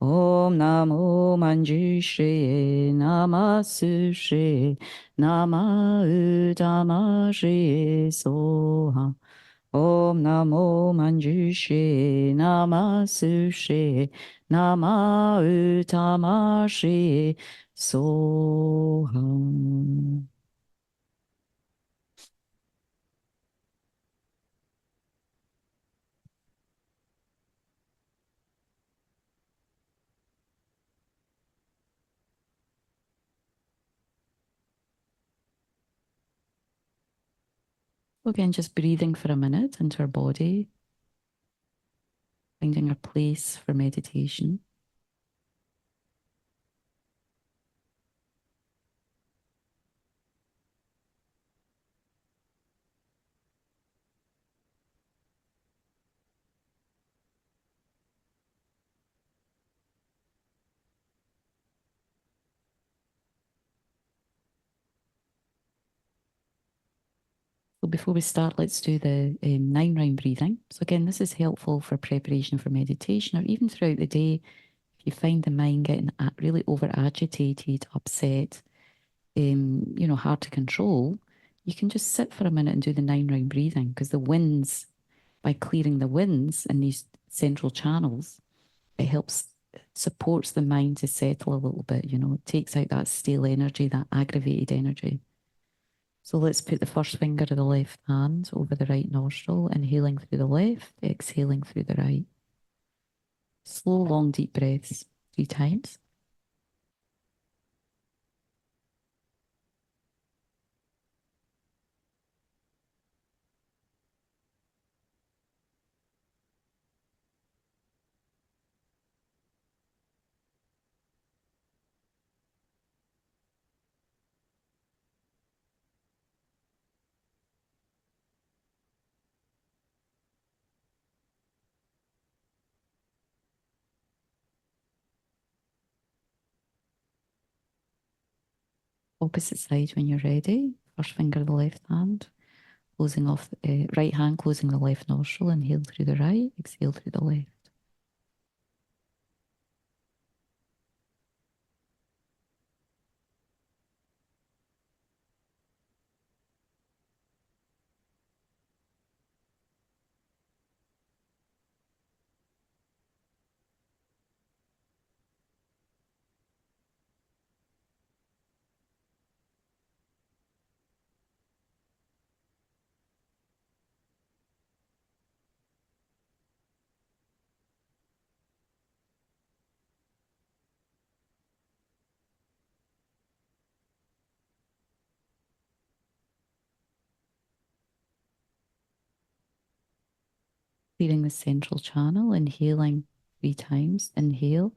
Om Namo Manjushri Namasushe Nama Uttamashri Soham. Om Namo Manjushri Namasushe Nama Uttamashri Soham. Again, just breathing for a minute into our body, finding our place for meditation. So before we start, let's do the 9 round breathing. So again, this is helpful for preparation for meditation or even throughout the day. If you find the mind getting really over agitated, upset, hard to control, you can just sit for a minute and do the 9 round breathing because the winds, by clearing the winds in these central channels, it helps, supports the mind to settle a little bit, it takes out that stale energy, that aggravated energy. So let's put the first finger of the left hand over the right nostril, inhaling through the left, exhaling through the right. Slow, long, deep breaths 3 times. Opposite side when you're ready. First finger of the left hand, closing off the right hand, closing the left nostril. Inhale through the right, exhale through the left. Clearing the central channel, inhaling 3 times. Inhale.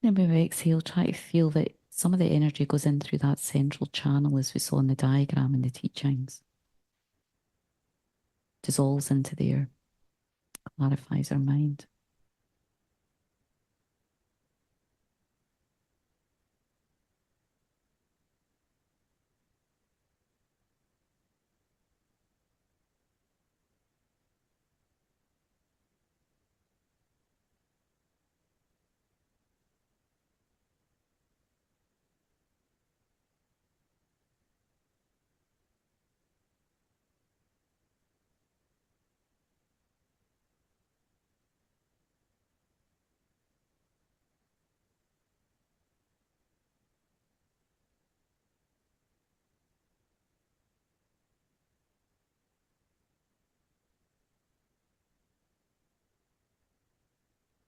Then when we exhale, try to feel that some of the energy goes in through that central channel as we saw in the diagram in the teachings. Dissolves into there, clarifies our mind.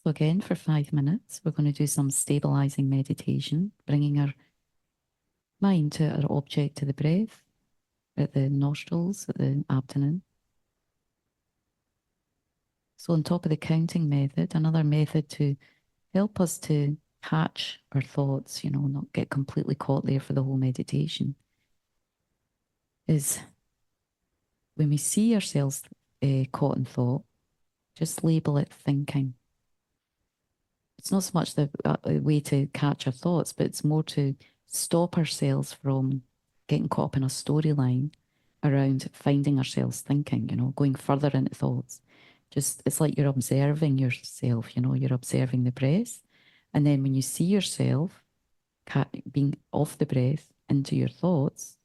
So again, for 5 minutes, we're going to do some stabilizing meditation, bringing our mind to our object, to the breath, at the nostrils, at the abdomen. So on top of the counting method, another method to help us to catch our thoughts, not get completely caught there for the whole meditation, is when we see ourselves caught in thought, just label it thinking. It's not so much the way to catch our thoughts, but it's more to stop ourselves from getting caught up in a storyline around finding ourselves thinking, going further into thoughts. Just, it's like you're observing yourself, you're observing the breath. And then when you see yourself being off the breath into your thoughts,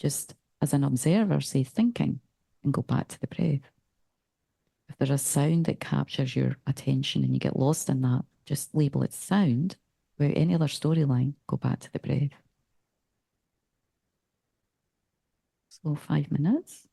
just as an observer, say thinking and go back to the breath. If there's a sound that captures your attention and you get lost in that, just label it sound without any other storyline, go back to the breath. So 5 minutes.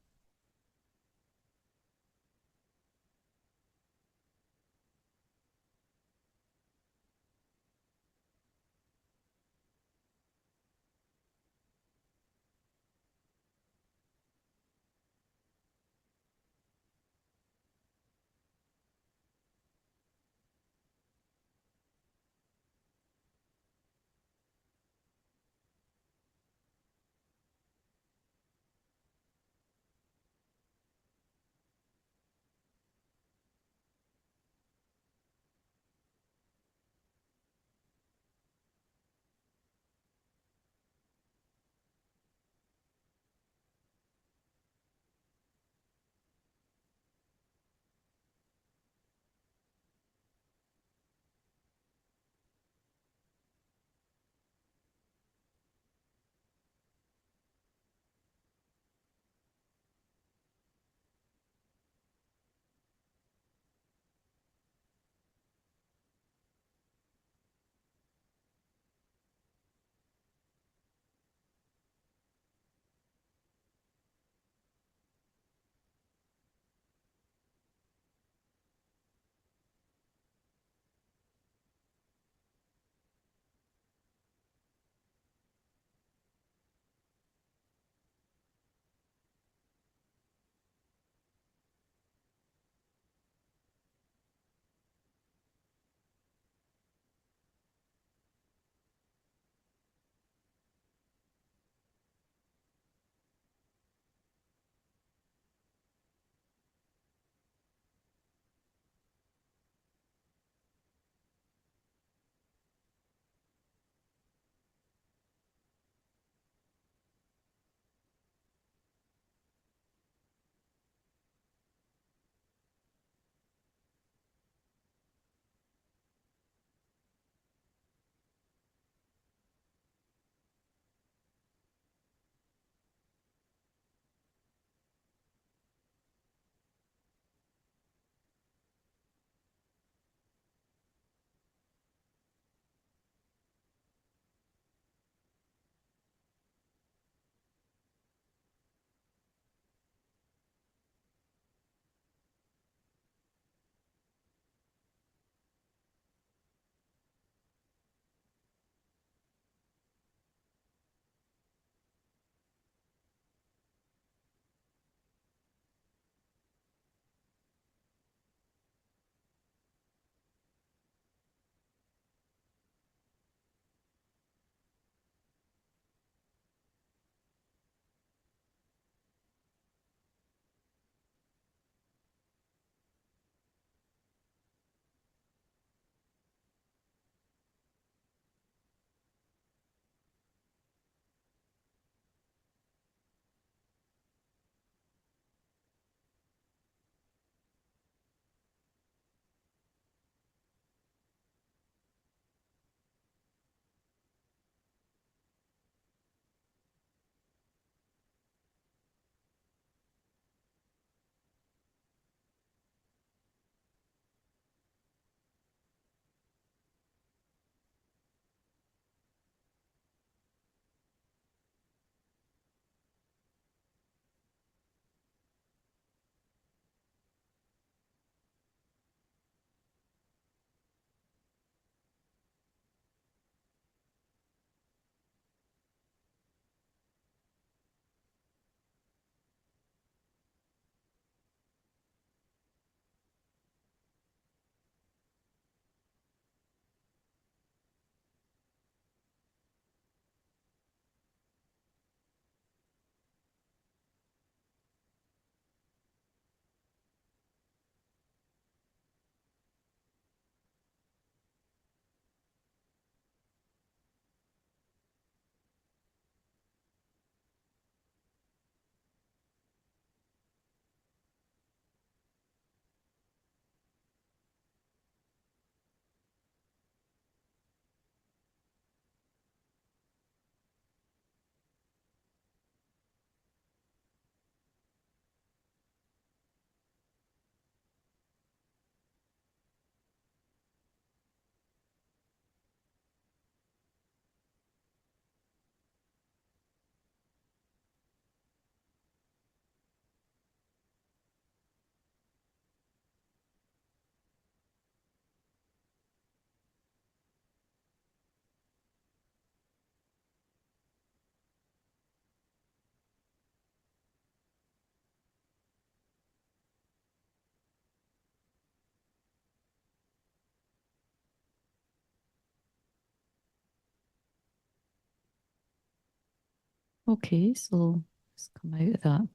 Okay, so let's come out of that.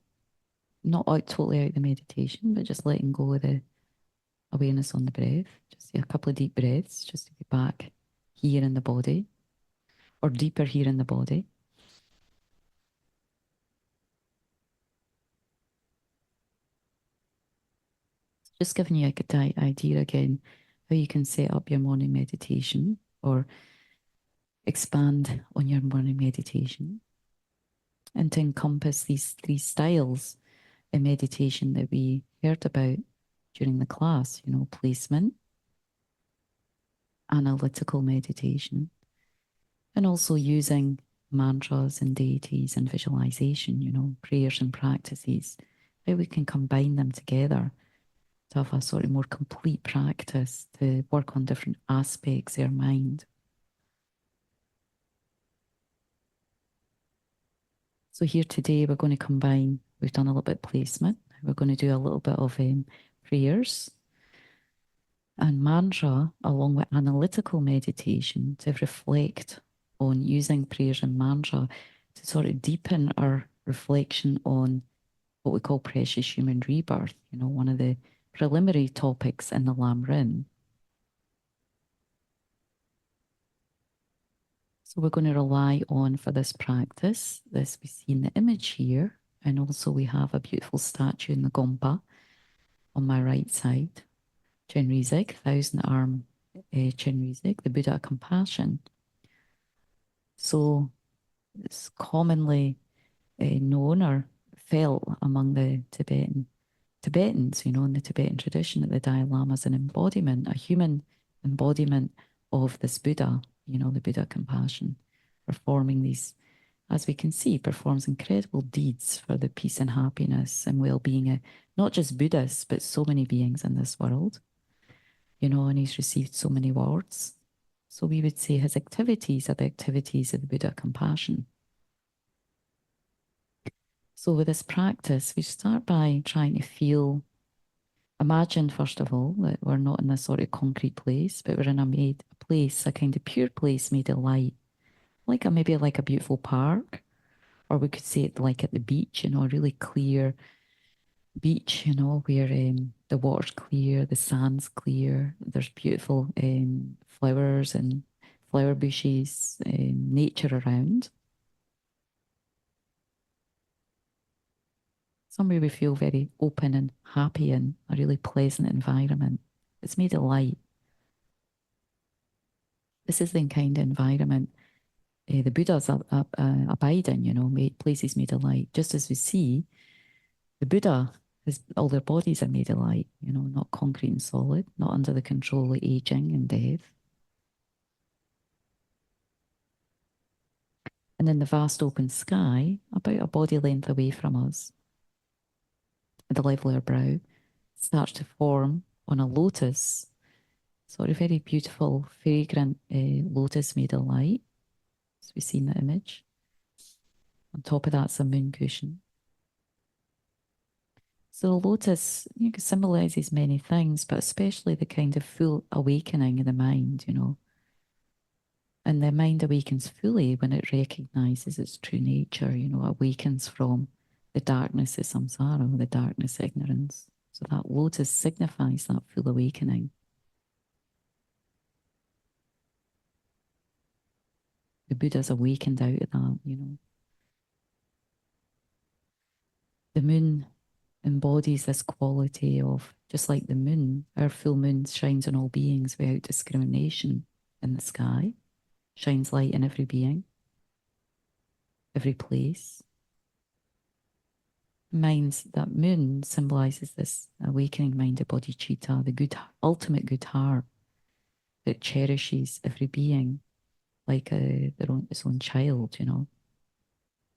Not out totally out of the meditation, but just letting go of the awareness on the breath. Just a couple of deep breaths, just to be back here in the body, or deeper here in the body. Just giving you a good idea again how you can set up your morning meditation or expand on your morning meditation, and to encompass these three styles in meditation that we heard about during the class, placement, analytical meditation, and also using mantras and deities and visualization, prayers and practices, how we can combine them together to have a sort of more complete practice to work on different aspects of our mind. So here today we're going to combine, we've done a little bit of placement, we're going to do a little bit of prayers and mantra along with analytical meditation to reflect on using prayers and mantra to sort of deepen our reflection on what we call precious human rebirth, one of the preliminary topics in the Lam Rin. So we're going to rely on, for this practice, this we see in the image here, and also we have a beautiful statue in the Gompa on my right side. Chenrezig, thousand arm Chenrezig, the Buddha of compassion. So it's commonly known or felt among the Tibetans, in the Tibetan tradition, that the Dalai Lama is an embodiment, a human embodiment of this Buddha, the Buddha of compassion, performing these, as we can see, performs incredible deeds for the peace and happiness and well-being of not just Buddhists, but so many beings in this world, and he's received so many awards. So we would say his activities are the activities of the Buddha of compassion. So with this practice, we start by trying to imagine first of all that we're not in this sort of concrete place, but we're in a place, a kind of pure place made of light, maybe like a beautiful park, or we could say it like at the beach, a really clear beach, where the water's clear, the sand's clear, there's beautiful flowers and flower bushes, nature around. Somewhere we feel very open and happy in a really pleasant environment. It's made of light. This is the kind of environment the Buddhas abide in, places made of light. Just as we see, the Buddha, all their bodies are made of light, not concrete and solid, not under the control of aging and death. And in the vast open sky, about a body length away from us, at the level of our brow, starts to form on a lotus, sort of very beautiful, fragrant lotus made of light, as we see in the image. On top of that's a moon cushion. So the lotus symbolizes many things, but especially the kind of full awakening of the mind, And the mind awakens fully when it recognizes its true nature, awakens from the darkness of samsara, the darkness of ignorance. So that lotus signifies that full awakening. The Buddha's awakened out of that, The moon embodies this quality of, just like the moon, our full moon shines on all beings without discrimination in the sky, shines light in every being, every place. Minds, that moon symbolizes this awakening mind of bodhicitta, the good, ultimate good heart that cherishes every being like its own child,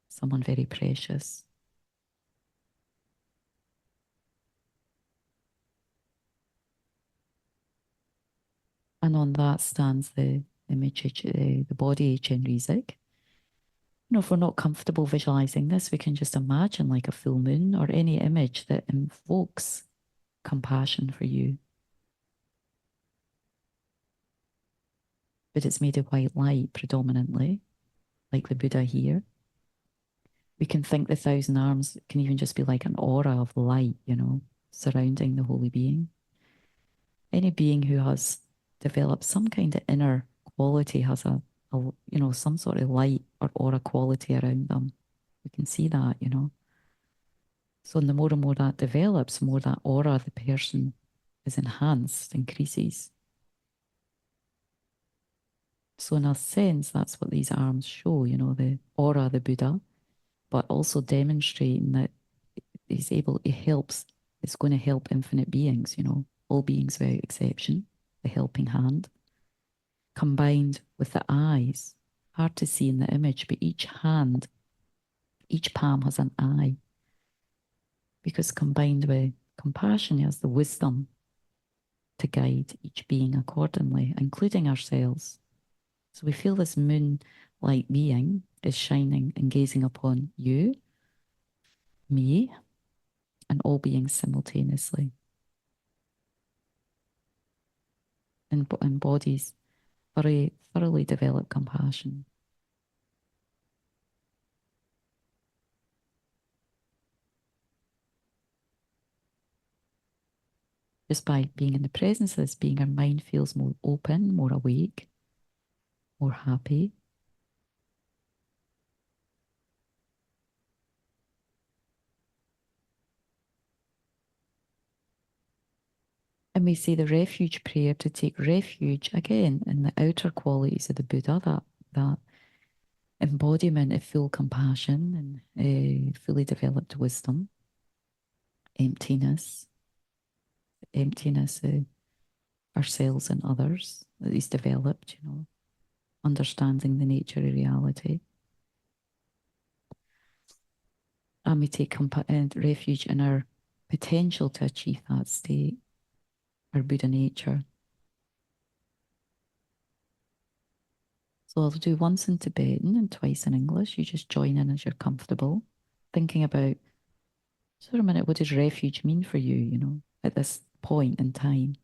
someone very precious. And on that stands the image, the body, Chenrezig. If we're not comfortable visualizing this, we can just imagine like a full moon or any image that invokes compassion for you. But it's made of white light predominantly, like the Buddha here. We can think the thousand arms can even just be like an aura of light, surrounding the holy being. Any being who has developed some kind of inner quality has some sort of light or aura quality around them. We can see that. So the more and more that develops, the more that aura of the person is enhanced, increases. So in a sense, that's what these arms show, the aura of the Buddha, but also demonstrating that it's going to help infinite beings, all beings without exception, the helping hand, combined with the eyes. Hard to see in the image, but each palm has an eye, because combined with compassion has the wisdom to guide each being accordingly, including ourselves. So we feel this moon-like being is shining and gazing upon you, me, and all beings simultaneously, and embodies thoroughly developed compassion. Just by being in the presence of this being, our mind feels more open, more awake, more happy. And we say the refuge prayer to take refuge again in the outer qualities of the Buddha, that embodiment of full compassion and fully developed wisdom, emptiness of ourselves and others that is developed, understanding the nature of reality. And we take refuge in our potential to achieve that state, our Buddha nature. So I'll do once in Tibetan and twice in English. You just join in as you're comfortable, thinking about, so a minute, what does refuge mean for you, at this point in time?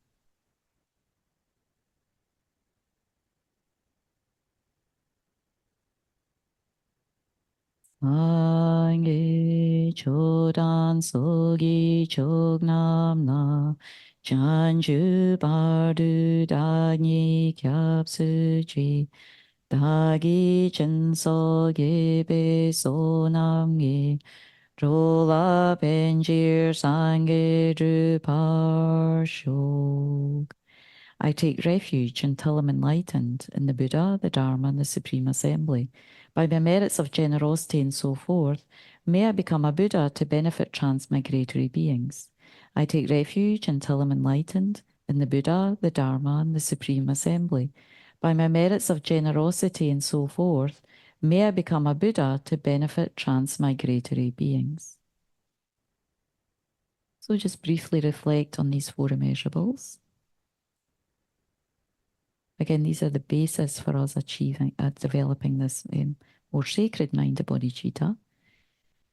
Angie chodan sogi chognamna chanju bardu dagni kyapsuji dagi chensogi be sonamgi rola benjir sange druparshog. I take refuge until I'm enlightened in the Buddha, the Dharma, and the Supreme Assembly. By the merits of generosity and so forth, may I become a Buddha to benefit transmigratory beings. I take refuge until I'm enlightened in the Buddha, the Dharma, and the Supreme Assembly. By my merits of generosity and so forth, may I become a Buddha to benefit transmigratory beings. So just briefly reflect on these four immeasurables. Again, these are the basis for us developing this more sacred mind of bodhicitta.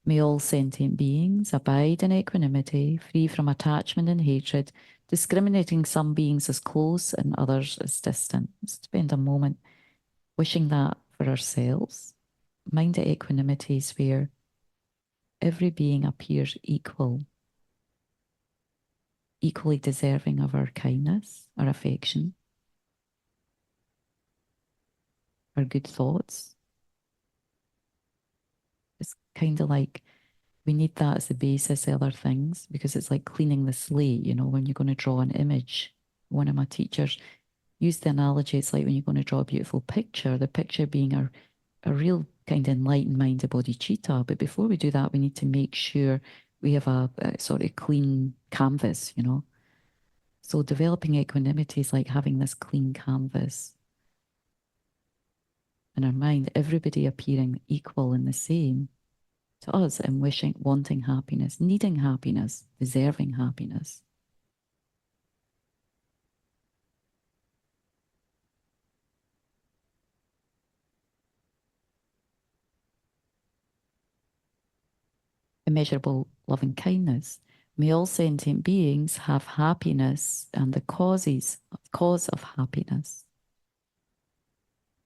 May all sentient beings abide in equanimity, free from attachment and hatred, discriminating some beings as close and others as distant. Let's spend a moment wishing that for ourselves. Mind of equanimity is where every being appears equally deserving of our kindness, our affection, our good thoughts. It's kind of like we need that as the basis of other things, because it's like cleaning the slate, when you're going to draw an image. One of my teachers used the analogy, it's like when you're going to draw a beautiful picture, the picture being a real kind of enlightened mind of bodhicitta. But before we do that, we need to make sure we have a sort of clean canvas, So developing equanimity is like having this clean canvas in our mind, everybody appearing equal and the same to us, and wanting happiness, needing happiness, deserving happiness. Immeasurable loving kindness. May all sentient beings have happiness and the cause of happiness.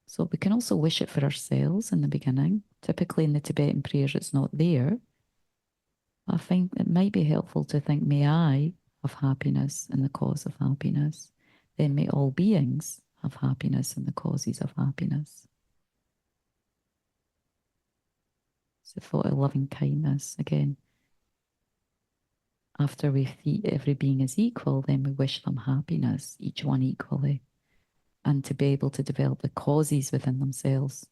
So we can also wish it for ourselves in the beginning. Typically in the Tibetan prayers, it's not there. I think it might be helpful to think, may I have happiness in the cause of happiness. Then may all beings have happiness in the causes of happiness. It's the thought of loving kindness again. After we see every being is equal, then we wish them happiness, each one equally, and to be able to develop the causes within themselves,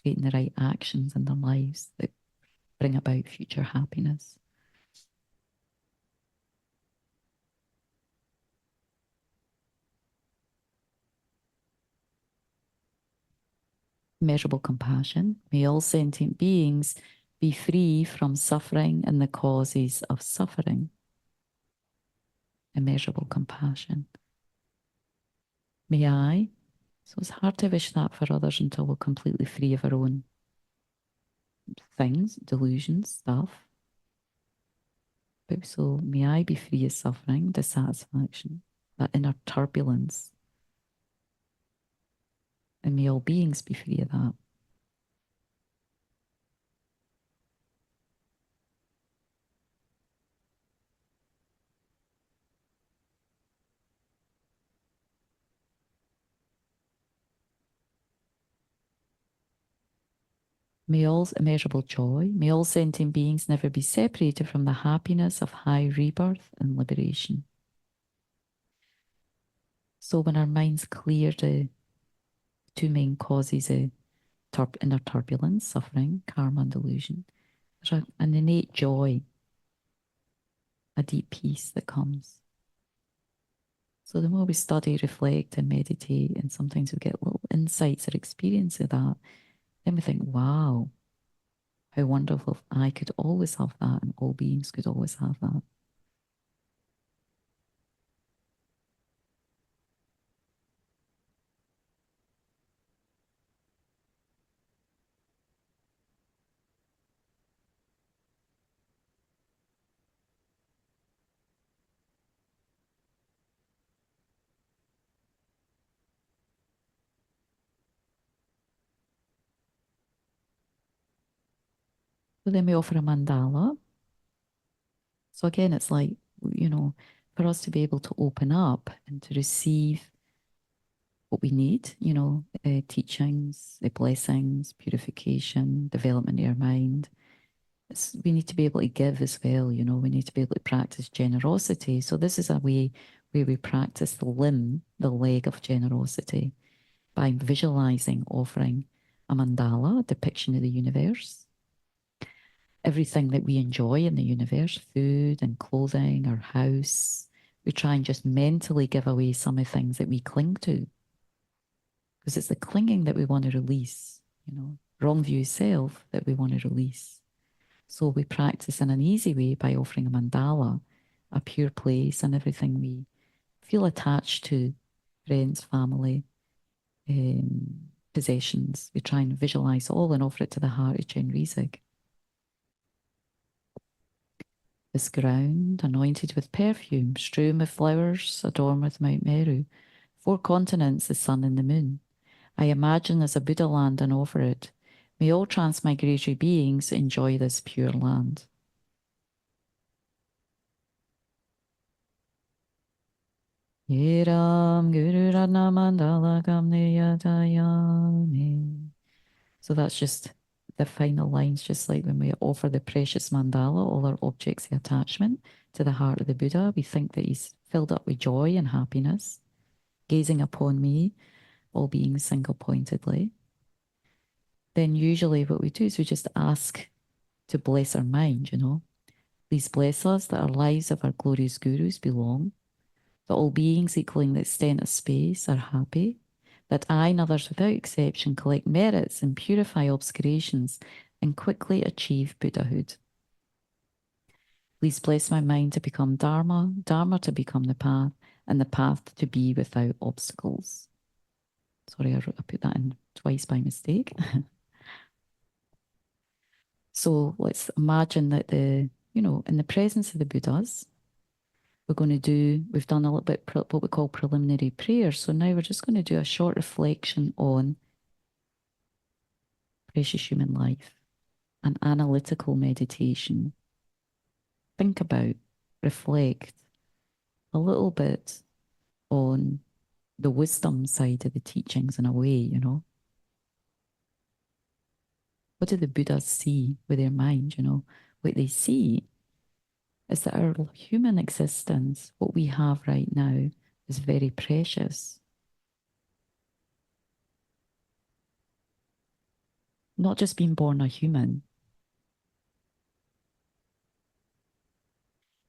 creating the right actions in their lives that bring about future happiness. Immeasurable compassion. May all sentient beings be free from suffering and the causes of suffering. Immeasurable compassion. May I? So it's hard to wish that for others until we're completely free of our own things, delusions, stuff. But so may I be free of suffering, dissatisfaction, that inner turbulence. And may all beings be free of that. May all immeasurable joy, may all sentient beings never be separated from the happiness of high rebirth and liberation. So when our minds clear the two main causes of inner turbulence, suffering, karma and delusion, there's an innate joy, a deep peace that comes. So the more we study, reflect and meditate, and sometimes we get little insights or experience of that, then we think, wow, how wonderful if I could always have that and all beings could always have that. So then we offer a mandala. So again, it's like, for us to be able to open up and to receive what we need, teachings, the blessings, purification, development of our mind. We need to be able to give as well, we need to be able to practice generosity. So this is a way where we practice the leg of generosity by visualizing, offering a mandala, a depiction of the universe, everything that we enjoy in the universe, food and clothing, our house. We try and just mentally give away some of the things that we cling to. Because it's the clinging that we want to release, wrong view self that we want to release. So we practice in an easy way by offering a mandala, a pure place, and everything we feel attached to, friends, family, possessions. We try and visualize all and offer it to the heart of Jen Riesig. This ground, anointed with perfume, strewn with flowers, adorned with Mount Meru, 4 continents, the sun and the moon. I imagine as a Buddha land and offer it. May all transmigratory beings enjoy this pure land. Yeram Guru Radna Mandala Kamneyatayame. So that's just the final lines, just like when we offer the precious mandala, all our objects of attachment, to the heart of the Buddha. We think that he's filled up with joy and happiness, gazing upon me, all being single-pointedly. Then usually what we do is we just ask to bless our mind, Please bless us that our lives of our glorious gurus belong, that all beings equaling the extent of space are happy, that I and others without exception collect merits and purify obscurations and quickly achieve Buddhahood. Please bless my mind to become Dharma, Dharma to become the path, and the path to be without obstacles. Sorry, I put that in twice by mistake. So let's imagine that in the presence of the Buddhas, we've done a little bit what we call preliminary prayer. So now we're just going to do a short reflection on precious human life, an analytical meditation. Think about, reflect a little bit on the wisdom side of the teachings in a way, you know. What do the Buddhas see with their mind, you know? What they see is that our human existence, what we have right now, is very precious. Not just being born a human,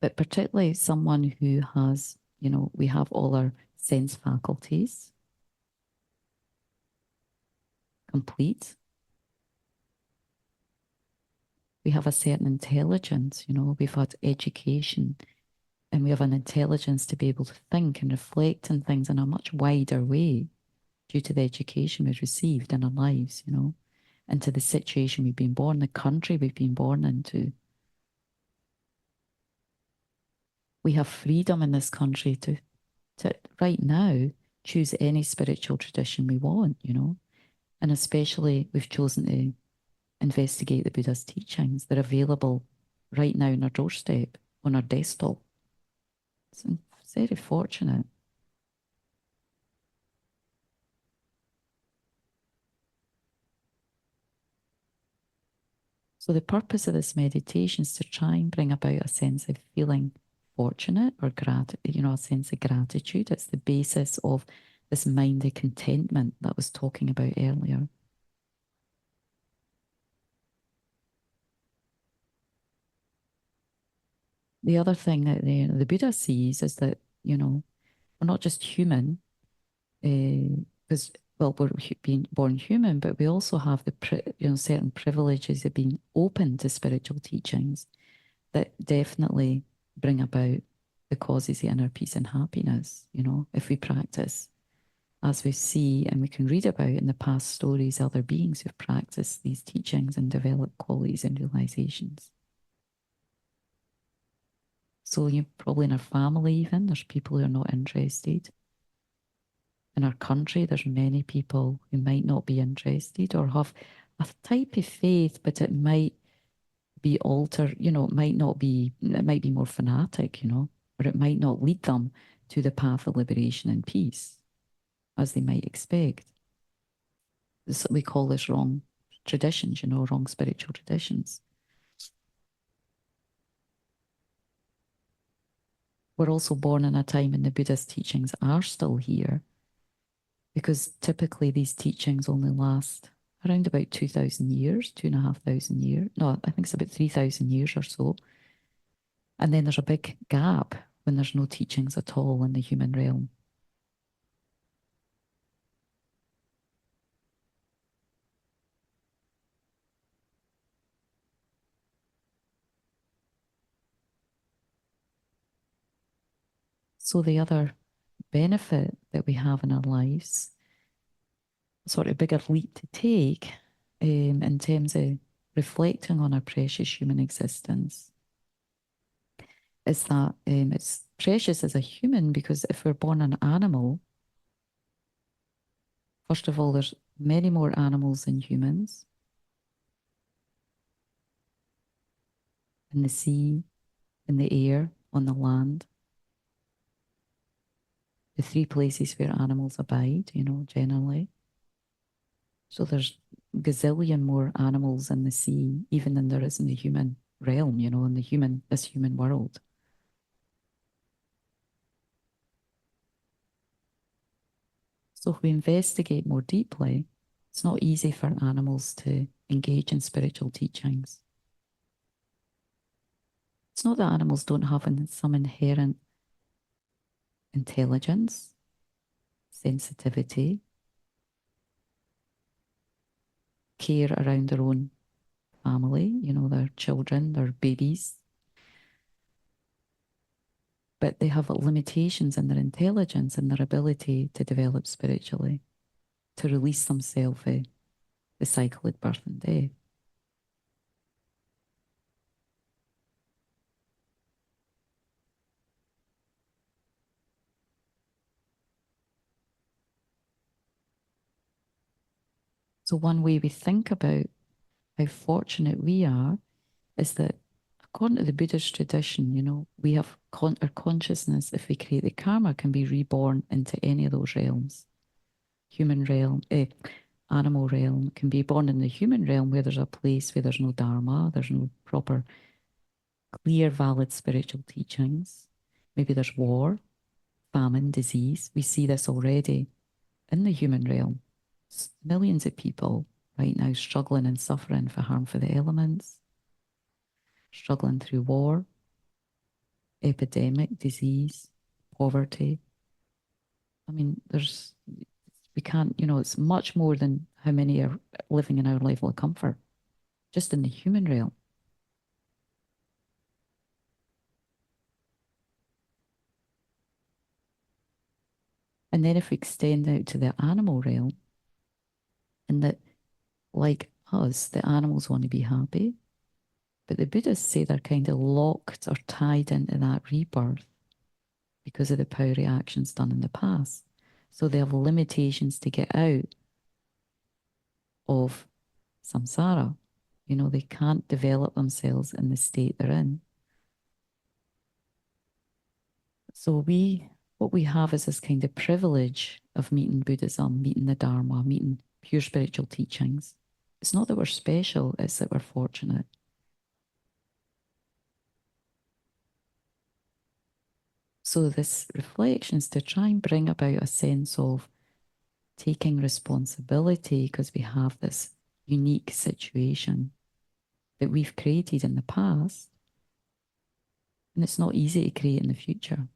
but particularly someone who has, you know, we have all our sense faculties complete. We have a certain intelligence, you know, we've had education and we have an intelligence to be able to think and reflect on things in a much wider way due to the education we've received in our lives, you know, into the situation we've been born, the country we've been born into. We have freedom in this country to right now choose any spiritual tradition we want, you know, and especially we've chosen to investigate the Buddha's teachings. They're available right now on our doorstep, on our desktop. It's very fortunate. So the purpose of this meditation is to try and bring about a sense of feeling fortunate or you know, a sense of gratitude. It's the basis of this mind of contentment that I was talking about earlier. The other thing that the Buddha sees is that, you know, we're not just human, because well, we're being born human, but we also have you know, certain privileges of being open to spiritual teachings that definitely bring about the causes of inner peace and happiness, you know, if we practice as we see and we can read about in the past stories, other beings who've practiced these teachings and developed qualities and realizations. So you probably in our family even, there's people who are not interested. In our country, there's many people who might not be interested or have a type of faith, but it might be altered, you know, it might be more fanatic, you know, or it might not lead them to the path of liberation and peace as they might expect. We call this wrong traditions, you know, wrong spiritual traditions. We're also born in a time when the Buddhist teachings are still here, because typically these teachings only last around about 2,000 years, 2,500 years. No, I think it's about 3,000 years or so. And then there's a big gap when there's no teachings at all in the human realm. So the other benefit that we have in our lives, sort of bigger leap to take in terms of reflecting on our precious human existence, is that it's precious as a human, because if we're born an animal, first of all, there's many more animals than humans in the sea, in the air, on the land. The three places where animals abide, you know, generally. So there's gazillion more animals in the sea, even than there is in the human realm, you know, in this human world. So if we investigate more deeply, it's not easy for animals to engage in spiritual teachings. It's not that animals don't have some inherent intelligence, sensitivity, care around their own family, you know, their children, their babies. But they have limitations in their intelligence and their ability to develop spiritually, to release themselves of the cycle of birth and death. So one way we think about how fortunate we are is that according to the Buddhist tradition, we have our consciousness, if we create the karma, can be reborn into any of those realms. Human realm, animal realm, can be born in the human realm where there's a place where there's no dharma, there's no proper, clear, valid spiritual teachings. Maybe there's war, famine, disease. We see this already in the human realm. Millions of people right now struggling and suffering for harm for the elements, struggling through war, epidemic, disease, poverty. I mean, we can't, it's much more than how many are living in our level of comfort, just in the human realm. And then if we extend out to the animal realm, and that, like us, the animals want to be happy, but the Buddhists say they're kind of locked or tied into that rebirth because of the power actions done in the past. So they have limitations to get out of samsara. They can't develop themselves in the state they're in. So what we have is this kind of privilege of meeting Buddhism, meeting the Dharma, meeting pure spiritual teachings. It's not that we're special, it's that we're fortunate. So this reflection is to try and bring about a sense of taking responsibility because we have this unique situation that we've created in the past, and it's not easy to create in the future.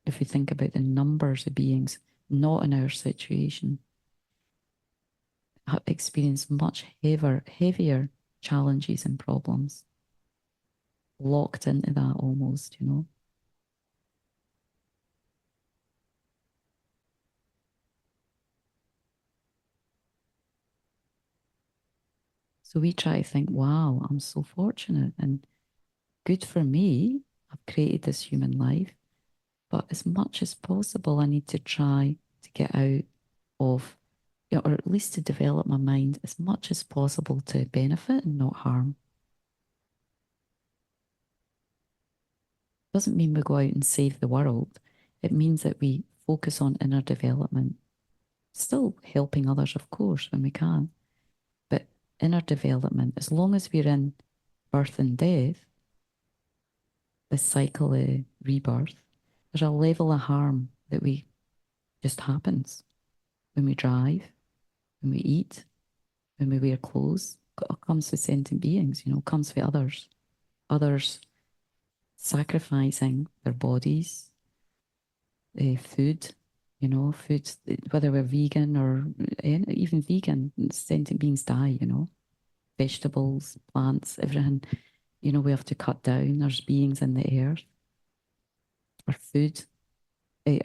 If we think about the numbers of beings not in our situation, have experienced much heavier challenges and problems, locked into that almost. So we try to think, wow, I'm so fortunate and good for me. I've created this human life, but as much as possible, I need to try to get out of, or at least to develop my mind as much as possible to benefit and not harm. Doesn't mean we go out and save the world. It means that we focus on inner development, still helping others, of course, when we can, but inner development, as long as we're in birth and death, the cycle of rebirth, there's a level of harm that we just happens when we drive, when we eat, when we wear clothes. It comes with sentient beings, comes with others sacrificing their bodies, food, food, whether we're vegan or even vegan, sentient beings die. Vegetables, plants, everything, we have to cut down. There's beings in the earth. Our food,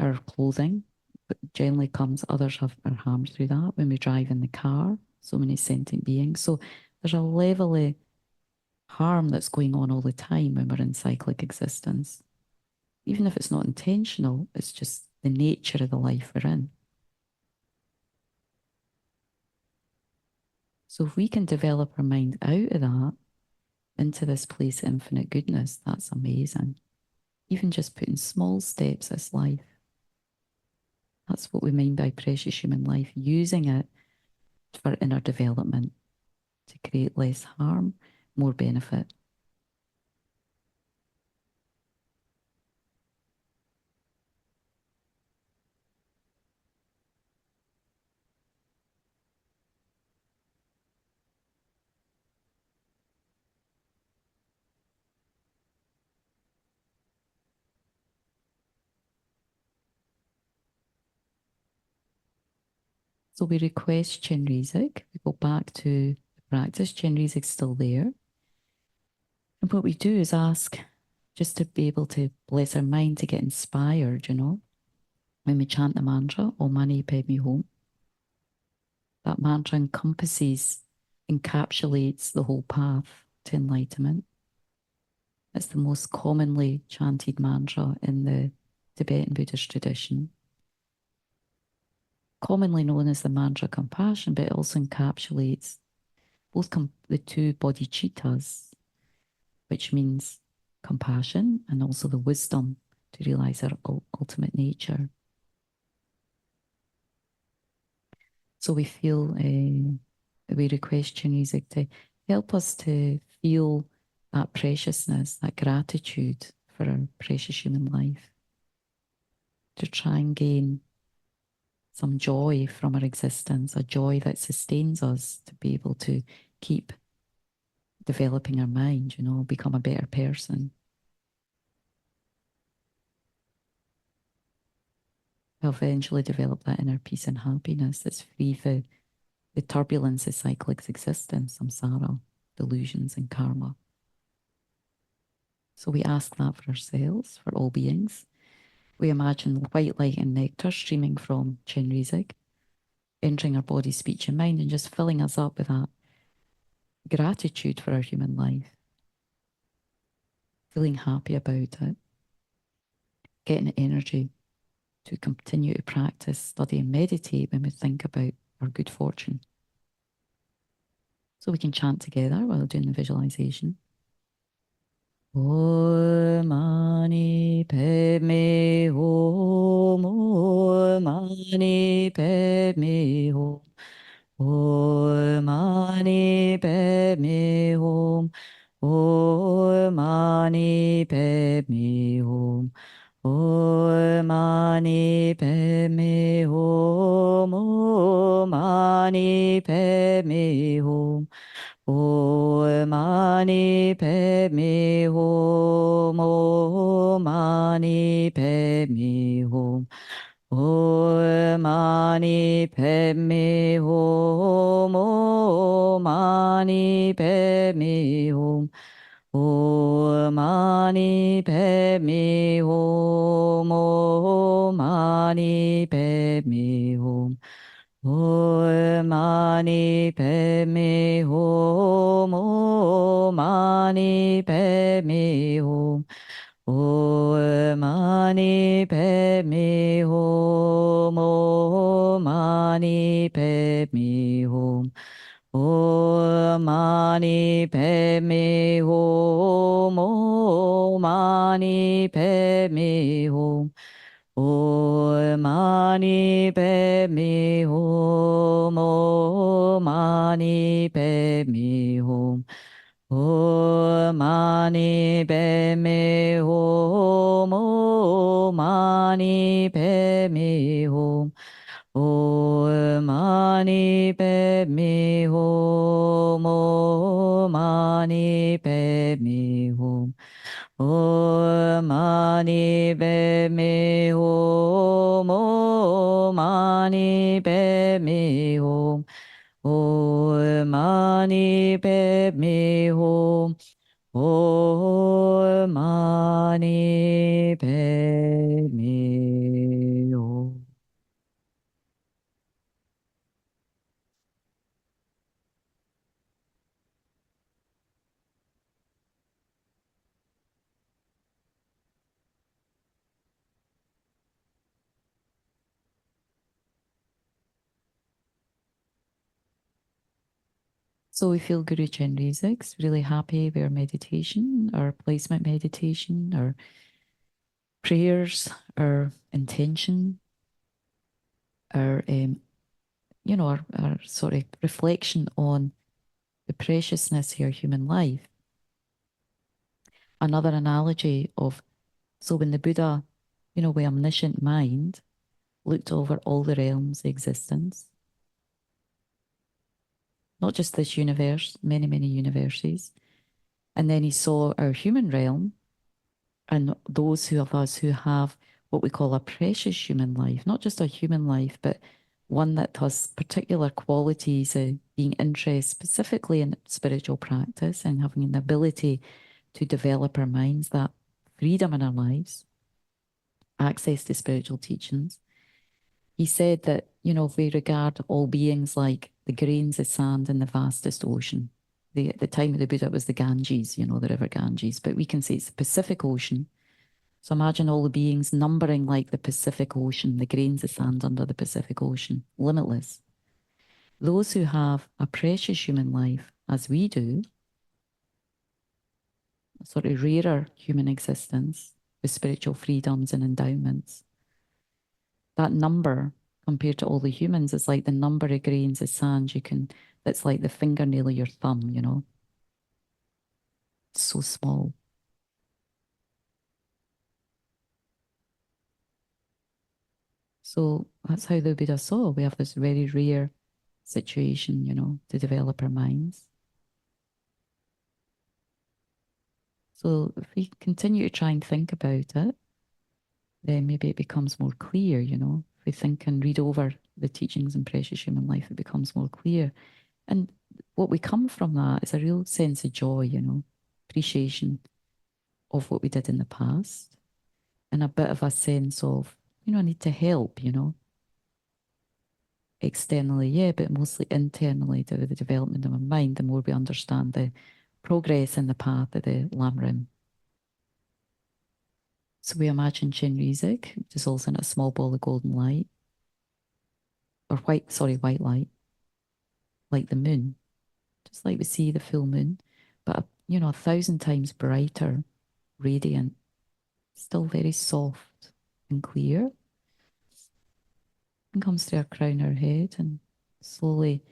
our clothing, but generally comes, others are harmed through that. When we drive in the car, so many sentient beings. So there's a level of harm that's going on all the time when we're in cyclic existence. Even if it's not intentional, it's just the nature of the life we're in. So if we can develop our mind out of that into this place of infinite goodness, that's amazing. Even just putting small steps as life. That's what we mean by precious human life, using it for inner development to create less harm, more benefit. So we request Chenrezig. We go back to the practice. Chenrezig's still there. And what we do is ask just to be able to bless our mind, to get inspired, when we chant the mantra, Om Mani Padme Hum. That mantra encapsulates the whole path to enlightenment. It's the most commonly chanted mantra in the Tibetan Buddhist tradition. Commonly known as the mantra compassion, but it also encapsulates both the two bodhicittas, which means compassion and also the wisdom to realize our ultimate nature. So we feel, we request you, music, to help us to feel that preciousness, that gratitude for our precious human life, to try and gain some joy from our existence, a joy that sustains us to be able to keep developing our mind, you know, become a better person. Eventually develop that inner peace and happiness that's free for the turbulence of cyclic existence, samsara, delusions and karma. So we ask that for ourselves, for all beings. We imagine white light and nectar streaming from Chenrezig, entering our body, speech and mind and just filling us up with that gratitude for our human life, feeling happy about it, getting energy to continue to practice, study and meditate when we think about our good fortune. So we can chant together while doing the visualization. Om Mani Padme Hum, Om Mani Padme Hum, Om Mani Padme Hum, Om Mani Padme Hum, Om Mani Padme Hum, Om Mani Padme Hum. Om Mani Padme Hum, Om Mani Padme Hum, Om Mani Padme Hum, Om Mani Padme Hum, Om Mani Padme Hum, Om Mani Padme Hum. Om Mani Padme Hum, Om Mani Padme Hum, Om Mani Padme Hum, Om Mani Padme Hum, Om Mani Padme Hum, Om Mani Padme Hum. Om Mani Padme Hum, Om Mani Padme Hum, Om Mani Padme Hum, Om Mani Padme Hum, Om Mani Padme Hum, Om Mani Padme Hum. Om Mani Padme Hum, Om Mani Padme Hum, Om Mani Padme Hum, Om Mani Padme Hum. So we feel Guru Chenrezig's really happy with our meditation, our placement meditation, our prayers, our intention, our you know, our sort of reflection on the preciousness of our human life. Another analogy of, so when the Buddha, you know, with omniscient mind, looked over all the realms of existence, not just this universe, many, many universes, and then he saw our human realm and those of us who have what we call a precious human life, not just a human life, but one that has particular qualities of being interested specifically in spiritual practice and having an ability to develop our minds, that freedom in our lives, access to spiritual teachings. He said that, you know, if we regard all beings like the grains of sand in the vastest ocean, at the time of the Buddha, it was the Ganges, you know, the river Ganges, but we can say it's the Pacific Ocean. So imagine all the beings numbering like the Pacific Ocean, the grains of sand under the Pacific Ocean, limitless. Those who have a precious human life as we do, a sort of rarer human existence with spiritual freedoms and endowments, that number compared to all the humans is like the number of grains of sand you can, that's like the fingernail of your thumb, you know, it's so small. So that's how the Buddha saw. We have this very rare situation, you know, to develop our minds. So if we continue to try and think about it, then maybe it becomes more clear, you know. If we think and read over the teachings in Precious Human Life, it becomes more clear. And what we come from that is a real sense of joy, you know, appreciation of what we did in the past, and a bit of a sense of, you know, I need to help, you know, externally, yeah, but mostly internally to the development of my mind, the more we understand the progress in the path of the Lam Rim. So we imagine Chenrezig, which is also in a small ball of golden light, or white light, like the moon, just like we see the full moon, but, you know, 1,000 times brighter, radiant, still very soft and clear, and comes to our crown, our head, and slowly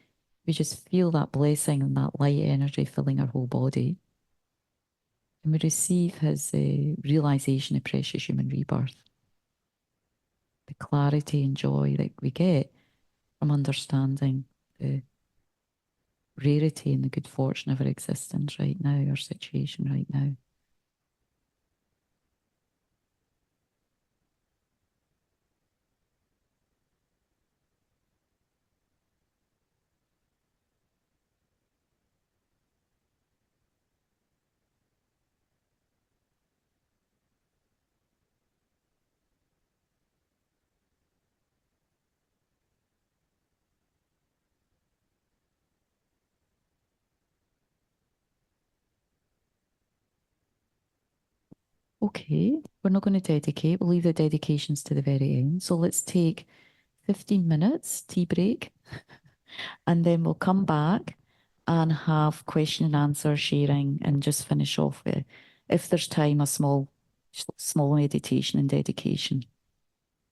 we just feel that blessing and that light energy filling our whole body. And we receive his realization of precious human rebirth, the clarity and joy that we get from understanding the rarity and the good fortune of our existence right now, our situation right now. Okay, we're not going to dedicate. We'll leave the dedications to the very end. So let's take 15 minutes tea break, and then we'll come back and have question and answer sharing and just finish off with, if there's time, a small meditation and dedication.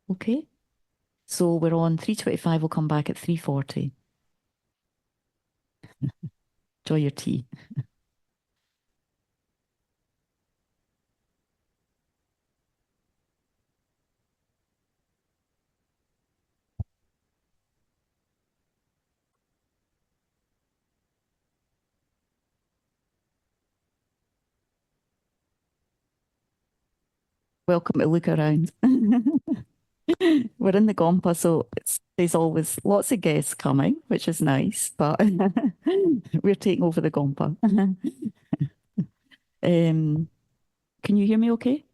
Okay? So we're on 3:25. We'll come back at 3:40. Enjoy your tea. Welcome to look around. We're in the Gompa, so there's always lots of guests coming, which is nice, but we're taking over the Gompa. Can you hear me okay?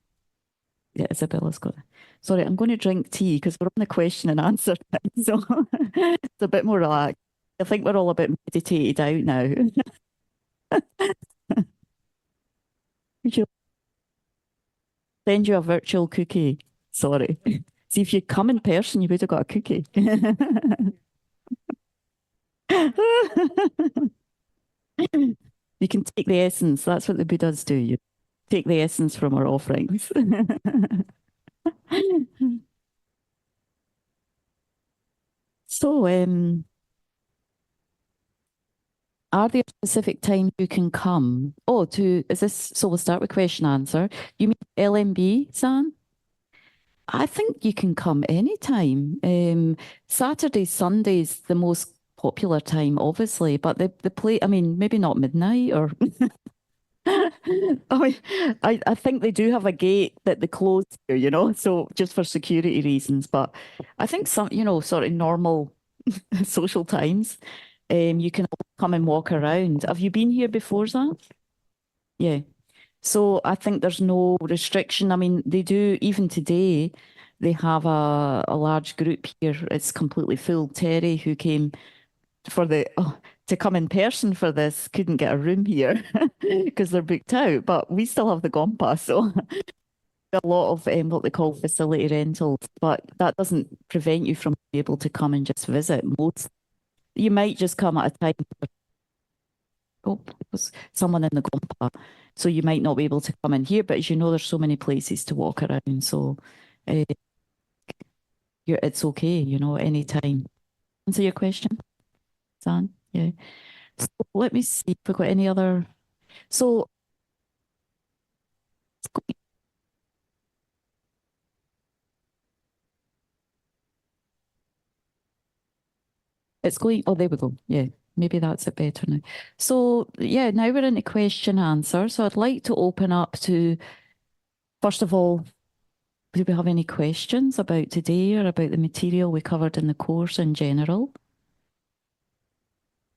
Yeah, Isabella's got it. Sorry, I'm going to drink tea because we're on the question and answer thing, so it's a bit more relaxed. I think we're all a bit meditated out now. We should send you a virtual cookie. Sorry. See, if you'd come in person, you would have got a cookie. You can take the essence. That's what the Buddhas do. You take the essence from our offerings. So, are there specific times you can come? Oh, is this, so we'll start with question answer. You mean LMB, San? I think you can come anytime. Saturday, Sunday's the most popular time, obviously, but the play, I mean, maybe not midnight or I mean, I think they do have a gate that they close here, you know, so just for security reasons. But I think some, you know, sort of normal social times, you can come and walk around. Have you been here before, Zan? Yeah. So I think there's no restriction. I mean, they do, even today, they have a large group here. It's completely full. Terry, who came for to come in person for this, couldn't get a room here because they're booked out. But we still have the Gompa, so a lot of what they call facility rentals. But that doesn't prevent you from being able to come and just visit. Most, you might just come at a time. Oh, there's someone in the compa. So you might not be able to come in here, but as you know, there's so many places to walk around. So uh, it's okay, anytime. Answer your question, Zan? Yeah. So let me see if we've got any other. So it's going, oh, there we go. Yeah, maybe that's it better now. So, yeah, now we're into question answer. So I'd like to open up to, first of all, do we have any questions about today or about the material we covered in the course in general?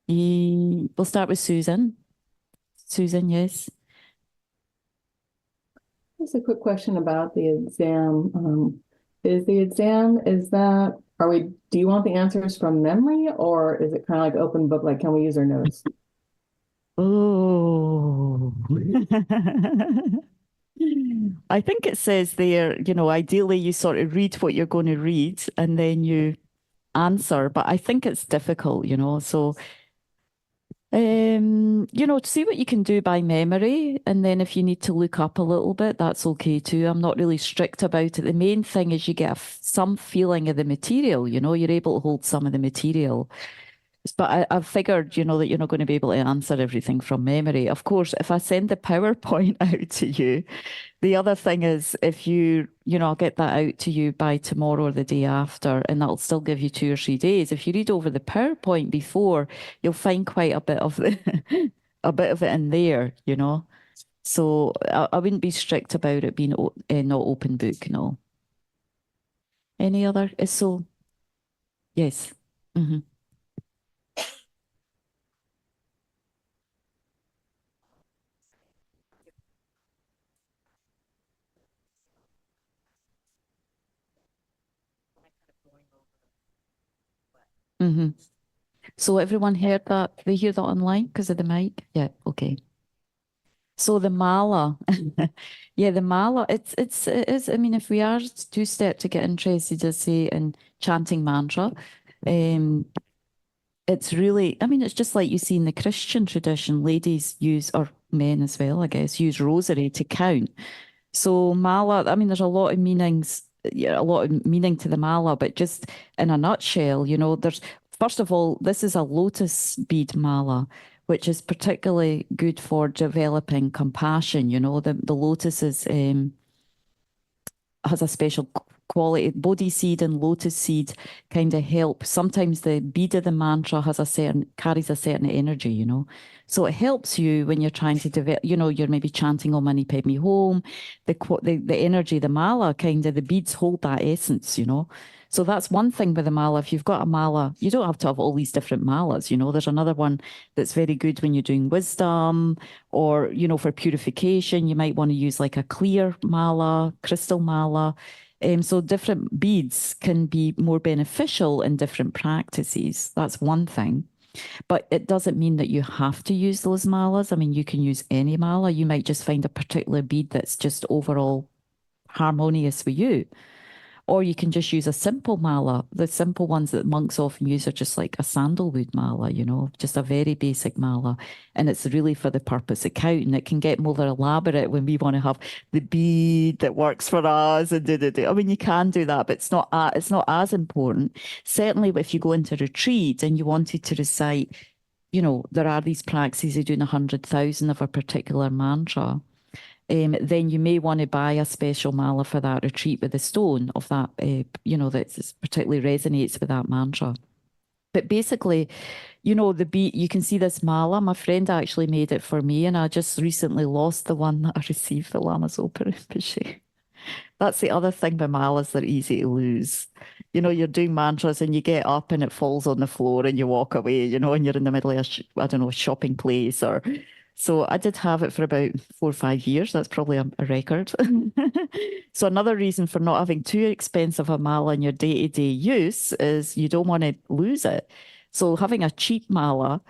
We'll start with Susan. Susan, yes. Just a quick question about the exam. Is the exam, do you want the answers from memory or is it kind of like open book, like can we use our notes? Oh, I think it says there, ideally you sort of read what you're going to read and then you answer, but I think it's difficult, so see what you can do by memory, and then if you need to look up a little bit, that's okay too. I'm not really strict about it. The main thing is you get some feeling of the material, you're able to hold some of the material. But I've figured, that you're not going to be able to answer everything from memory. Of course, if I send the PowerPoint out to you, the other thing is if I'll get that out to you by tomorrow or the day after, and that'll still give you 2 or 3 days. If you read over the PowerPoint before, you'll find quite a bit of a bit of it in there, So I wouldn't be strict about it being not open book, no. Any other? So, yes. Mm-hmm. Mm-hmm. So everyone heard that? They hear that online because of the mic? Yeah, okay. So the mala, yeah, the mala, it is, I mean, if we are to start to get interested, just say, in chanting mantra, um, it's really, I mean, it's just like you see in the Christian tradition, ladies use, or men as well, I guess, use rosary to count. So mala, I mean, there's a lot of meanings, yeah, a lot of meaning to the mala, but just in a nutshell, there's, first of all, this is a lotus bead mala, which is particularly good for developing compassion. The lotus has a special quality. Bodhi seed and lotus seed kind of help. Sometimes the bead of the mantra carries a certain energy, So it helps you when you're trying to develop, you're maybe chanting Om Mani Padme Hum, the energy, the mala the beads hold that essence, So that's one thing with the mala. If you've got a mala, you don't have to have all these different malas, There's another one that's very good when you're doing wisdom or, for purification. You might want to use like a clear mala, crystal mala. So different beads can be more beneficial in different practices. That's one thing. But it doesn't mean that you have to use those malas. I mean, you can use any mala. You might just find a particular bead that's just overall harmonious with you. Or you can just use a simple mala. The simple ones that monks often use are just like a sandalwood mala, just a very basic mala. And it's really for the purpose of counting. It can get more elaborate when we want to have the bead that works for us and I mean, you can do that, but it's not as important. Certainly, if you go into retreat and you wanted to recite, there are these practices of doing 100,000 of a particular mantra. Then you may want to buy a special mala for that retreat with a stone of that, that particularly resonates with that mantra. But basically, the beat, you can see this mala. My friend actually made it for me, and I just recently lost the one that I received for Lama's Opera in. That's the other thing with malas, they're easy to lose. You're doing mantras and you get up and it falls on the floor and you walk away, and you're in the middle of I don't know, a shopping place or so I did have it for about 4 or 5 years. That's probably a record. So another reason for not having too expensive a mala in your day-to-day use is you don't want to lose it. So having a cheap mala,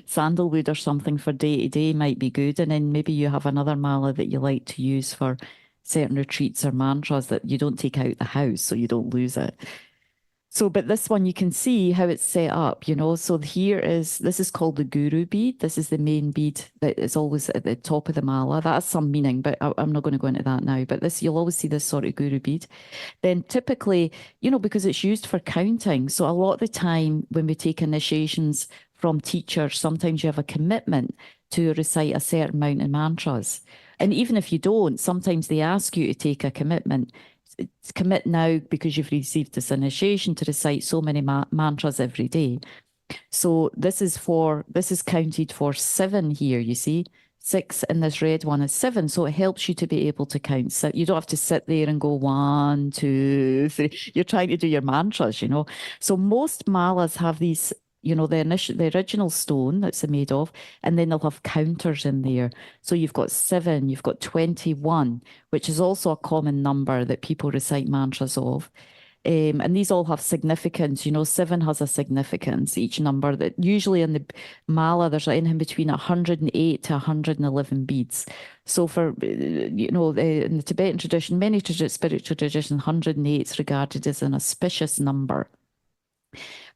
sandalwood or something for day-to-day might be good. And then maybe you have another mala that you like to use for certain retreats or mantras that you don't take out the house so you don't lose it. So, but this one, you can see how it's set up, you know. So this is called the guru bead. This is the main bead that is always at the top of the mala. That has some meaning, but I'm not going to go into that now. But this, you'll always see this sort of guru bead. Then typically, you know, because it's used for counting. So a lot of the time when we take initiations from teachers, sometimes you have a commitment to recite a certain amount of mantras. And even if you don't, sometimes they ask you to take a commitment. Commit now because you've received this initiation to recite so many mantras every day. So this is counted for 7 here, you see. 6 and this red one is 7. So it helps you to be able to count. So you don't have to sit there and go 1, 2, 3. You're trying to do your mantras, you know. So most malas have these, you know, the original stone that's made of, and then they'll have counters in there. So you've got 7, you've got 21, which is also a common number that people recite mantras of. And these all have significance. You know, 7 has a significance, each number. That usually in the mala, there's anything between 108 to 111 beads. So for, you know, in the Tibetan tradition, many spiritual traditions, 108 is regarded as an auspicious number.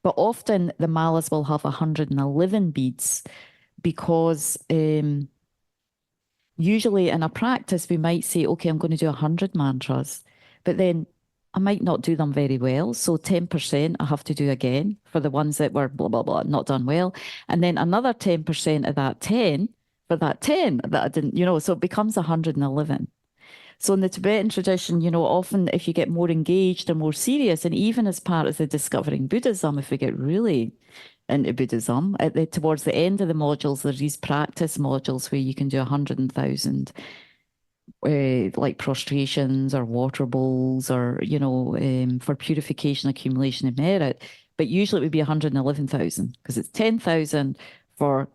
But often the malas will have 111 beads because usually in a practice, we might say, okay, I'm going to do 100 mantras, but then I might not do them very well. So 10% I have to do again for the ones that were blah, blah, blah, not done well. And then another 10% of that 10 for that 10 that I didn't, you know, so it becomes 111. So in the Tibetan tradition, you know, often if you get more engaged or more serious, and even as part of the discovering Buddhism, if we get really into Buddhism, towards the end of the modules, there's these practice modules where you can do 100,000 like prostrations or water bowls or, you know, for purification, accumulation of merit. But usually it would be 111,000 because it's 10,000 for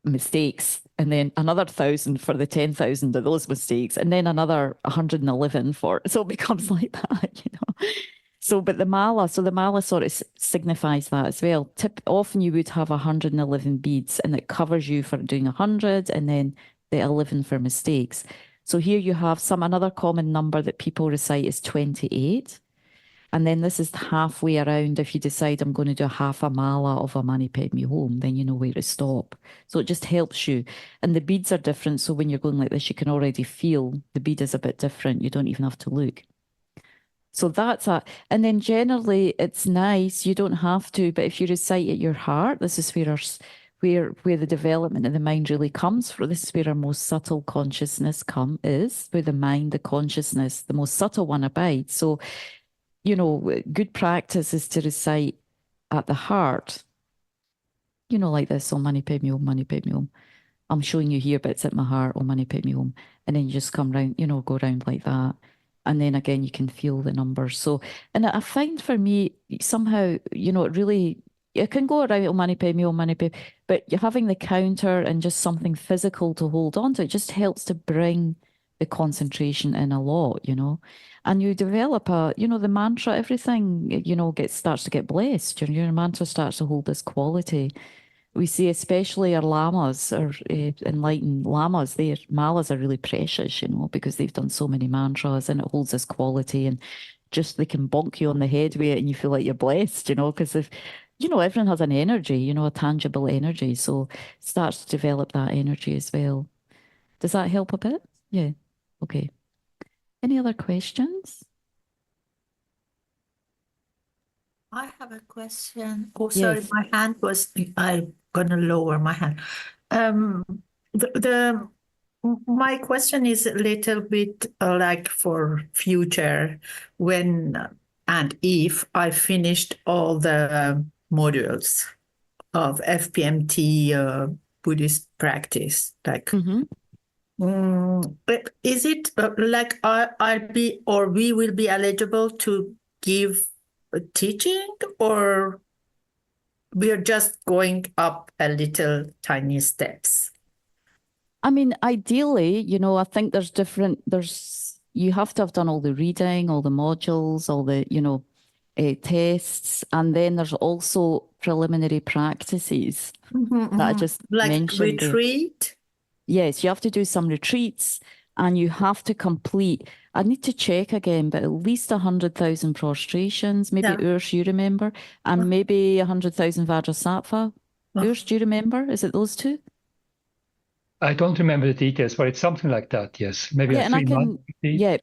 mistakes, and then another 1,000 for the 10,000 of those mistakes, and then another 111 for, so it becomes like that, you know. So, but the mala sort of signifies that as well. Often you would have 111 beads, and it covers you for doing 100, and then the 11 for mistakes. So here you have another common number that people recite is 28. And then this is halfway around. If you decide I'm going to do half a mala of a Mani Padme Hum, then you know where to stop. So it just helps you. And the beads are different. So when you're going like this, you can already feel the bead is a bit different. You don't even have to look. So that's that. And then generally it's nice. You don't have to, but if you recite at your heart, this is where the development of the mind really comes from. This is where our most subtle consciousness is, where the mind, the consciousness, the most subtle one abides. So you know, good practice is to recite at the heart, you know, like this, Om Mani Padme Hum, Mani Padme Hum. I'm showing you here, but it's at my heart, Om Mani Padme Hum. And then you just come round, you know, go round like that. And then again, you can feel the numbers. So, and I find for me, somehow, you know, it can go around Om Mani Padme Hum, Mani Padme, but you're having the counter and just something physical to hold on to, it just helps to bring the concentration in a lot, you know. And you develop the mantra, everything, you know, starts to get blessed. Your mantra starts to hold this quality. We see especially our lamas, or enlightened lamas, their malas are really precious, you know, because they've done so many mantras and it holds this quality, and just they can bonk you on the head with it and you feel like you're blessed, you know, because if, you know, everyone has an energy, you know, a tangible energy. So it starts to develop that energy as well. Does that help a bit? Yeah. Okay. Any other questions? I have a question. Oh, sorry, Yes. my hand was, I'm gonna lower my hand. My question is a little bit like for future, when and if I finished all the modules of FPMT Buddhist practice, like Mm-hmm. but is it like I'll be, or we will be eligible to give a teaching, or we are just going up a little tiny steps? I mean, ideally, you know, I think you have to have done all the reading, all the modules, all the, you know, tests, and then there's also preliminary practices that I just like mentioned there. retreat. Yes, you have to do some retreats, and you have to complete I need to check again, but at least 100,000 prostrations, maybe Yeah. Urs, you remember, and maybe 100,000 Vajrasattva. Oh. Urs, do you remember? Is it those two? I don't remember the details, but it's something like that. Yes, maybe Yeah, a and I 3 month. can, yeah.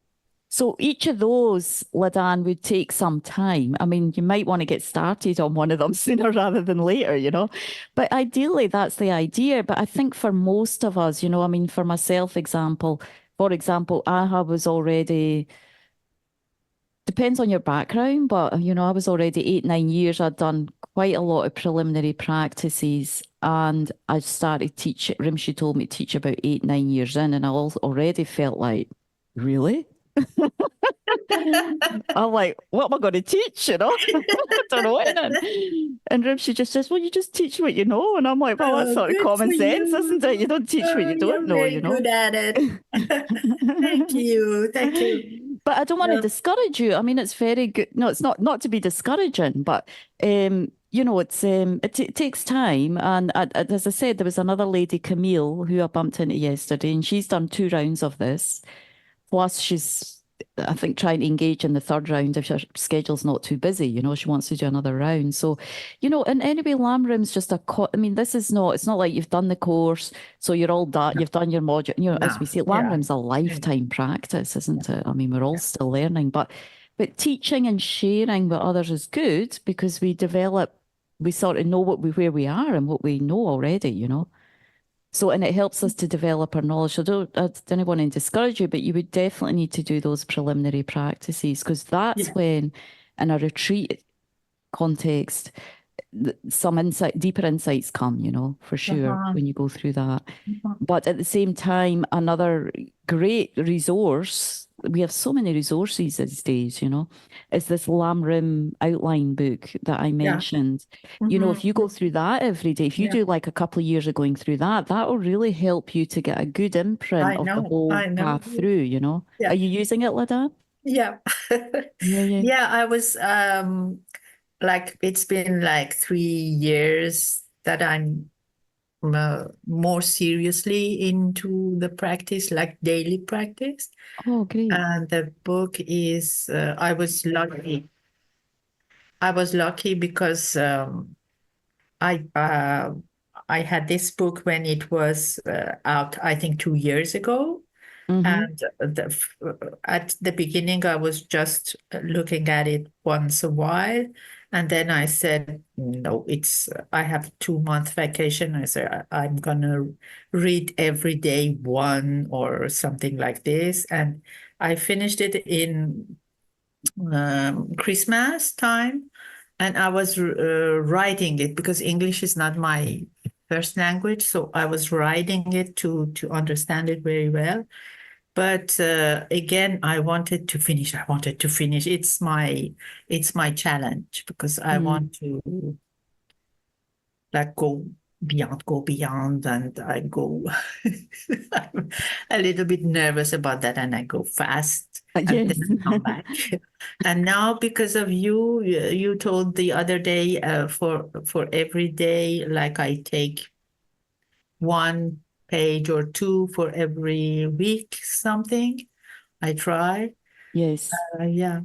So each of those, Ladan, would take some time. I mean, you might want to get started on one of them sooner rather than later, you know. But ideally, that's the idea. But I think for most of us, you know, I mean, for myself, for example, I was already, depends on your background, but, you know, I was already 8, 9 years. I'd done quite a lot of preliminary practices, and I started teaching. Rimshi told me to teach about 8, 9 years in, and I already felt like, really? I'm like, what am I going to teach? You know, I don't know what. And Rimshi just says, well, you just teach what you know. And I'm like, well, that's sort of Good common for sense, you. isn't it? You don't teach what you You're don't know, very you know. good at it. Thank you. Thank you. But I don't want to Yeah. discourage you. I mean, it's very good. No, it's not to be discouraging, but you know, it takes time. And as I said, there was another lady, Camille, who I bumped into yesterday, and she's done 2 rounds of this. Plus, she's, I think, trying to engage in the third round if her schedule's not too busy. You know, she wants to do another round. So, you know, and anyway, Lamrim's just I mean, it's not like you've done the course, so you're all done, you've done your module. You know, as No, we say, yeah. Lamrim's a lifetime practice, isn't it? I mean, we're all still learning, but teaching and sharing with others is good because we sort of know where we are and what we know already, you know. So, and it helps us to develop our knowledge. So I don't want to discourage you, but you would definitely need to do those preliminary practices because that's when, in a retreat context, some deeper insights come, you know, for sure, when you go through that. But at the same time, another great resource, we have so many resources these days, you know, is this Lamrim outline book that I mentioned. You know, if you go through that every day, if you do like a couple of years of going through that, that will really help you to get a good imprint of the whole path through, you know. Yeah. Are you using it, Lada? Yeah. Yeah, I was like, it's been like 3 years that I'm more seriously into the practice, like daily practice. Oh, great. And the book is, I was lucky. I was lucky because I had this book when it was out, I think 2 years ago. And at the beginning, I was just looking at it once a while. And then I said, no, I have 2 month vacation. I said, I'm going to read every day one or something like this. And I finished it in Christmas time. And I was writing it because English is not my first language. So I was writing it to understand it very well. But again, I wanted to finish. It's my challenge because I want to like go beyond, and I go. I'm a little bit nervous about that, and I go fast and then come back. And now, because of you, you told the other day for every day, like I take 1 page or 2 for every week, something. I try. Yes. Yeah.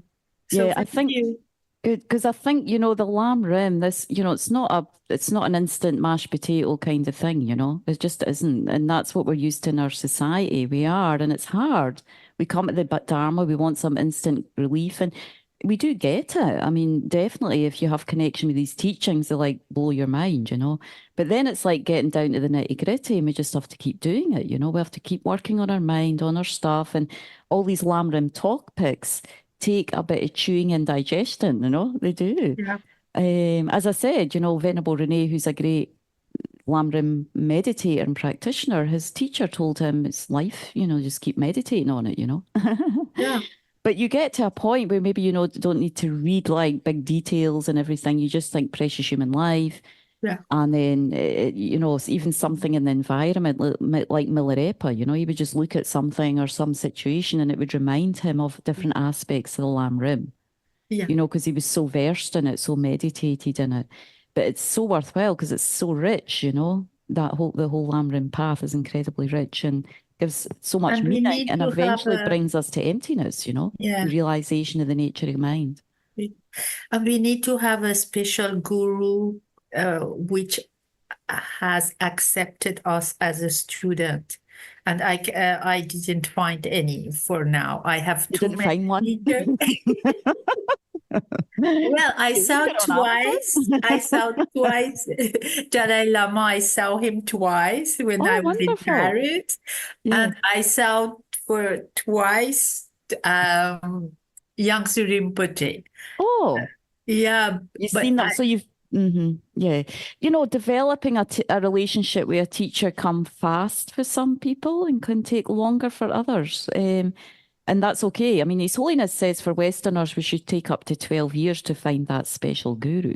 So Yeah, I think you. good because I think, you know, the lamb rim, this, you know, it's not an instant mashed potato kind of thing, you know. It just isn't. And that's what we're used to in our society. We are, and it's hard. We come at the Dharma, we want some instant relief, and we do get it. I mean, definitely if you have connection with these teachings, they like blow your mind, you know. But then it's like getting down to the nitty-gritty, and we just have to keep doing it, you know. We have to keep working on our mind, on our stuff, and all these lamb rim topics take a bit of chewing and digestion, you know, they do. Yeah. As I said, you know, Venerable Renee, who's a great Lamrim meditator and practitioner, his teacher told him it's life, you know, just keep meditating on it, you know. Yeah. But you get to a point where maybe, you know, don't need to read like big details and everything. You just think precious human life. Yeah. And then, you know, even something in the environment like Milarepa, you know, he would just look at something or some situation and it would remind him of different aspects of the Lam Rim, Yeah. you know, because he was so versed in it, so meditated in it. But it's so worthwhile because it's so rich, you know, the whole Lam Rim path is incredibly rich and gives so much And we meaning need and to have eventually a, brings us to emptiness, you know, yeah, the realization of the nature of mind. and we need to have a special guru, which has accepted us as a student. And I didn't find any for now. I have You too didn't many find one? teachers. Well, I You saw look it on twice. Amazon. I saw twice Dalai Lama. I saw him twice when Oh, I was in wonderful. Paris, Yeah. and I saw for twice Yangtze Rinpoche. Oh, Yeah, you've but seen them. So you've, yeah. You know, developing a relationship with a teacher come fast for some people and can take longer for others. And that's okay. I mean, His Holiness says for Westerners, we should take up to 12 years to find that special guru.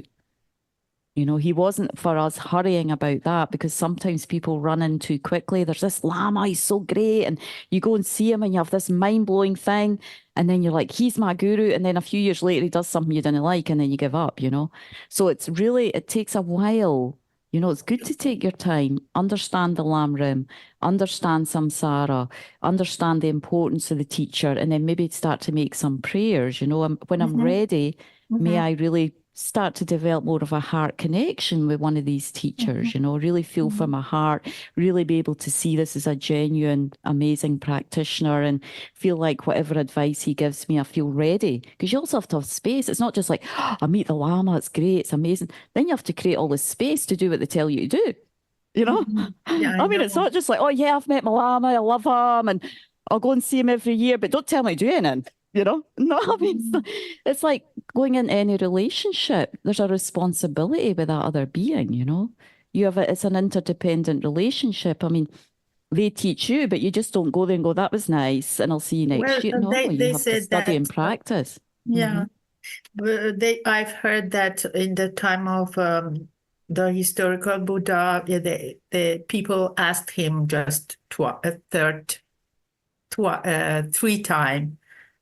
You know, he wasn't for us hurrying about that because sometimes people run in too quickly. There's this Lama, he's so great. And you go and see him and you have this mind-blowing thing. And then you're like, he's my guru. And then a few years later, he does something you didn't like and then you give up, you know? So it's really, it takes a while. You know, it's good to take your time, understand the Lamrim, understand samsara, understand the importance of the teacher, and then maybe start to make some prayers. You know, when I'm ready, may I really start to develop more of a heart connection with one of these teachers, you know, really feel from my heart, really be able to see this as a genuine, amazing practitioner and feel like whatever advice he gives me, I feel ready. Because you also have to have space. It's not just like, oh, I meet the Lama, it's great, it's amazing. Then you have to create all this space to do what they tell you to do. You know? yeah, I mean, it's not just like, oh, yeah, I've met my Lama, I love him, and I'll go and see him every year, but don't tell me to do anything, you know? No, I mean, it's like going into any relationship. There's a responsibility with that other being, you know? It's an interdependent relationship. I mean, they teach you, but you just don't go there and go, that was nice, and I'll see you next well, year. No, you they have to said study and that, practice. yeah, but I've heard that in the time of the historical Buddha, yeah, the people asked him just three times.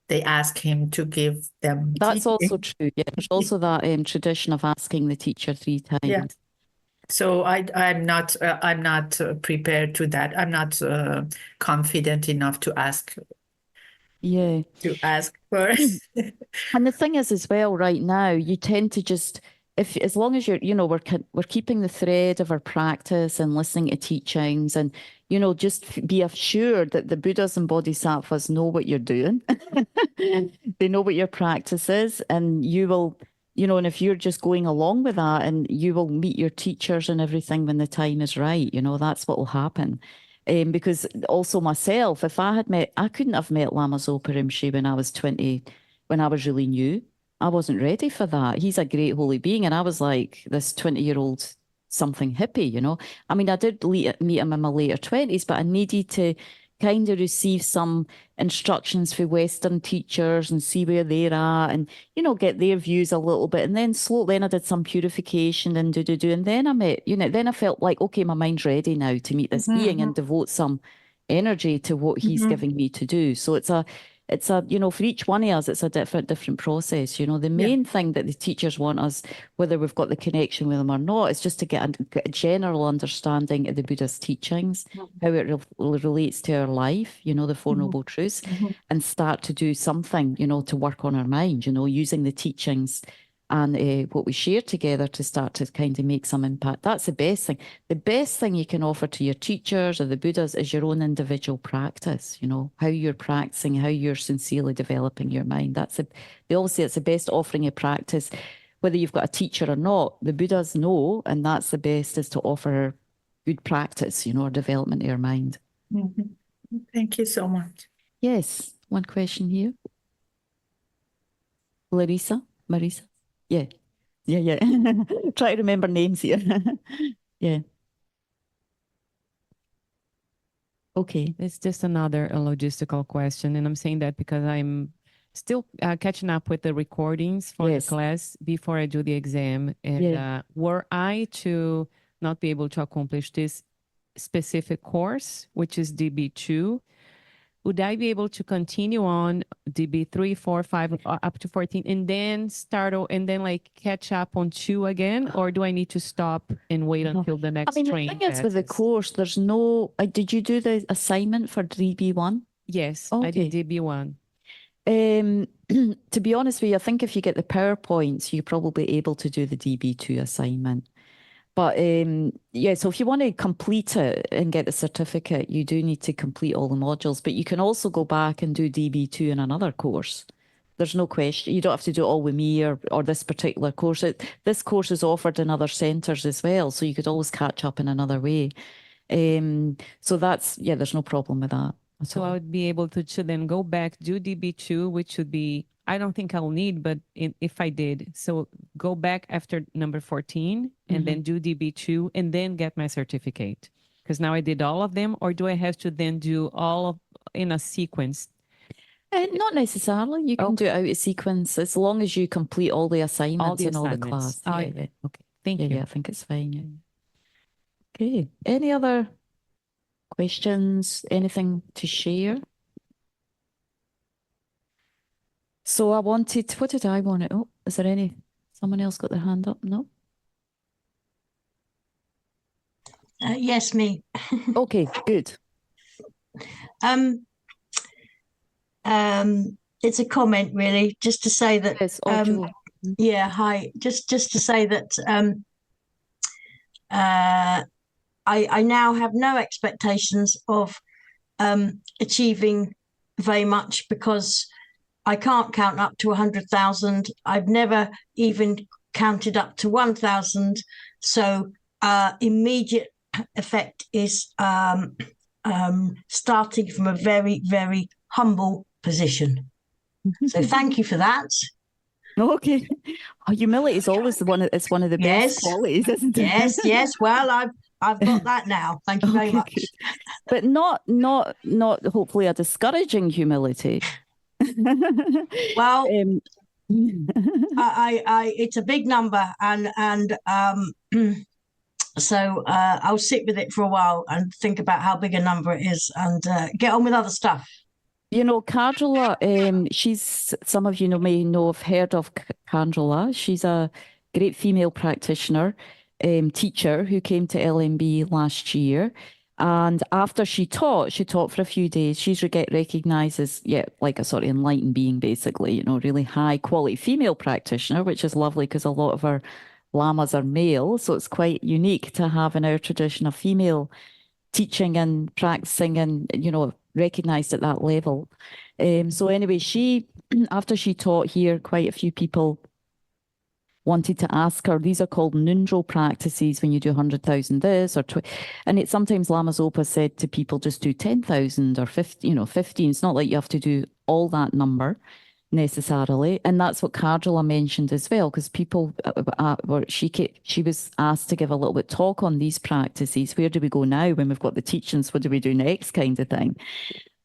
They asked him to give them That's also teaching. true. Yeah, there's also that tradition of asking the teacher 3 times. Yeah. So I'm not prepared to that. I'm not confident enough to ask Yeah. first. And the thing is, as well, right now, you tend to just, as long as you're, you know, we're keeping the thread of our practice and listening to teachings, and you know, just be assured that the Buddhas and Bodhisattvas know what you're doing. They know what your practice is, and you will, you know, and if you're just going along with that, and you will meet your teachers and everything when the time is right, you know, that's what will happen. Because also myself, if I couldn't have met Lama Zopa Rinpoche when I was 20, when I was really new. I wasn't ready for that. He's a great holy being. And I was like this 20-year-old something hippie, you know. I mean, I did meet him in my later 20s, but I needed to kind of receive some instructions for Western teachers and see where they're at and, you know, get their views a little bit. And then slowly, then I did some purification and do. And then I met, you know, then I felt like, okay, my mind's ready now to meet this being and devote some energy to what he's giving me to do. So it's a, you know, for each one of us, it's a different process. You know, the main thing that the teachers want us, whether we've got the connection with them or not, is just to get a general understanding of the Buddha's teachings, how it relates to our life, you know, the Four Noble Truths, and start to do something, you know, to work on our mind, you know, using the teachings and what we share together to start to kind of make some impact. That's the best thing. The best thing you can offer to your teachers or the Buddhas is your own individual practice, you know, how you're practicing, how you're sincerely developing your mind. They always say it's the best offering of practice, whether you've got a teacher or not. The Buddhas know, and that's the best, is to offer good practice, you know, or development of your mind. Thank you so much. Yes, one question here. Marisa? Yeah. Try to remember names here. Yeah. Okay. It's just another logistical question. And I'm saying that because I'm still catching up with the recordings for the class before I do the exam. And were I to not be able to accomplish this specific course, which is DB2, would I be able to continue on DB 3, 4, 5, up to 14, and then and then like catch up on 2 again? Or do I need to stop and wait until the I next mean, the train thing is with the passes? course, there's no, did you do the assignment for DB1? Yes, I Okay. did DB1. To be honest with you, I think if you get the PowerPoints, you're probably able to do the DB2 assignment. But yeah, so if you want to complete it and get the certificate, you do need to complete all the modules. But you can also go back and do DB2 in another course. There's no question. You don't have to do it all with me or this particular course. This course is offered in other centres as well, so you could always catch up in another way. So that's, yeah, there's no problem with that. So I would be able to then go back, do DB2, which would be, I don't think I'll need, but if I did, so go back after number 14 and then do DB2 and then get my certificate. Because now I did all of them, or do I have to then do all of in a sequence? Not necessarily. You can do it out of sequence as long as you complete all the assignments and all the class. Oh, Yeah, yeah. okay. Thank you. Yeah, I think it's fine. Yeah. Okay. Any other questions? Anything to share? So I wanted, what did I want to, oh, is there someone else got their hand up? No? Yes, me. Okay, good. It's a comment really, just to say that Yes, yeah, hi. Just to say that I now have no expectations of achieving very much because I can't count up to 100,000. I've never even counted up to 1,000. So immediate effect is starting from a very, very humble position. So thank you for that. Okay. Humility is always one of the best qualities, isn't it? Yes. Well, I've got that now. Thank you very much. Good. But not hopefully a discouraging humility. Well, I it's a big number, and so I'll sit with it for a while and think about how big a number it is, and get on with other stuff. You know, Cardrula, some of you may have heard of Cardrula. She's a great female practitioner, teacher who came to LMB last year. And after she taught for a few days. She's recognized as, like a sort of enlightened being, basically, really high quality female practitioner, which is lovely because a lot of our lamas are male. So it's quite unique to have in our tradition a female teaching and practicing and, recognized at that level. So anyway, after she taught here, quite a few people wanted to ask her, these are called Nundro practices when you do 100,000 this or and it sometimes Lama Zopa said to people, just do 10,000 or 50, 15. It's not like you have to do all that number necessarily. And that's what Cardrula mentioned as well, because people she was asked to give a little bit talk on these practices. Where do we go now when we've got the teachings? What do we do next, kind of thing?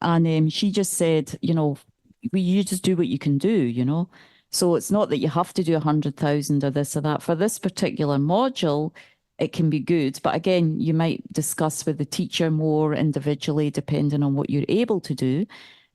And she just said, you just do what you can do, So it's not that you have to do 100,000 or this or that. For this particular module, it can be good. But again, you might discuss with the teacher more individually, depending on what you're able to do.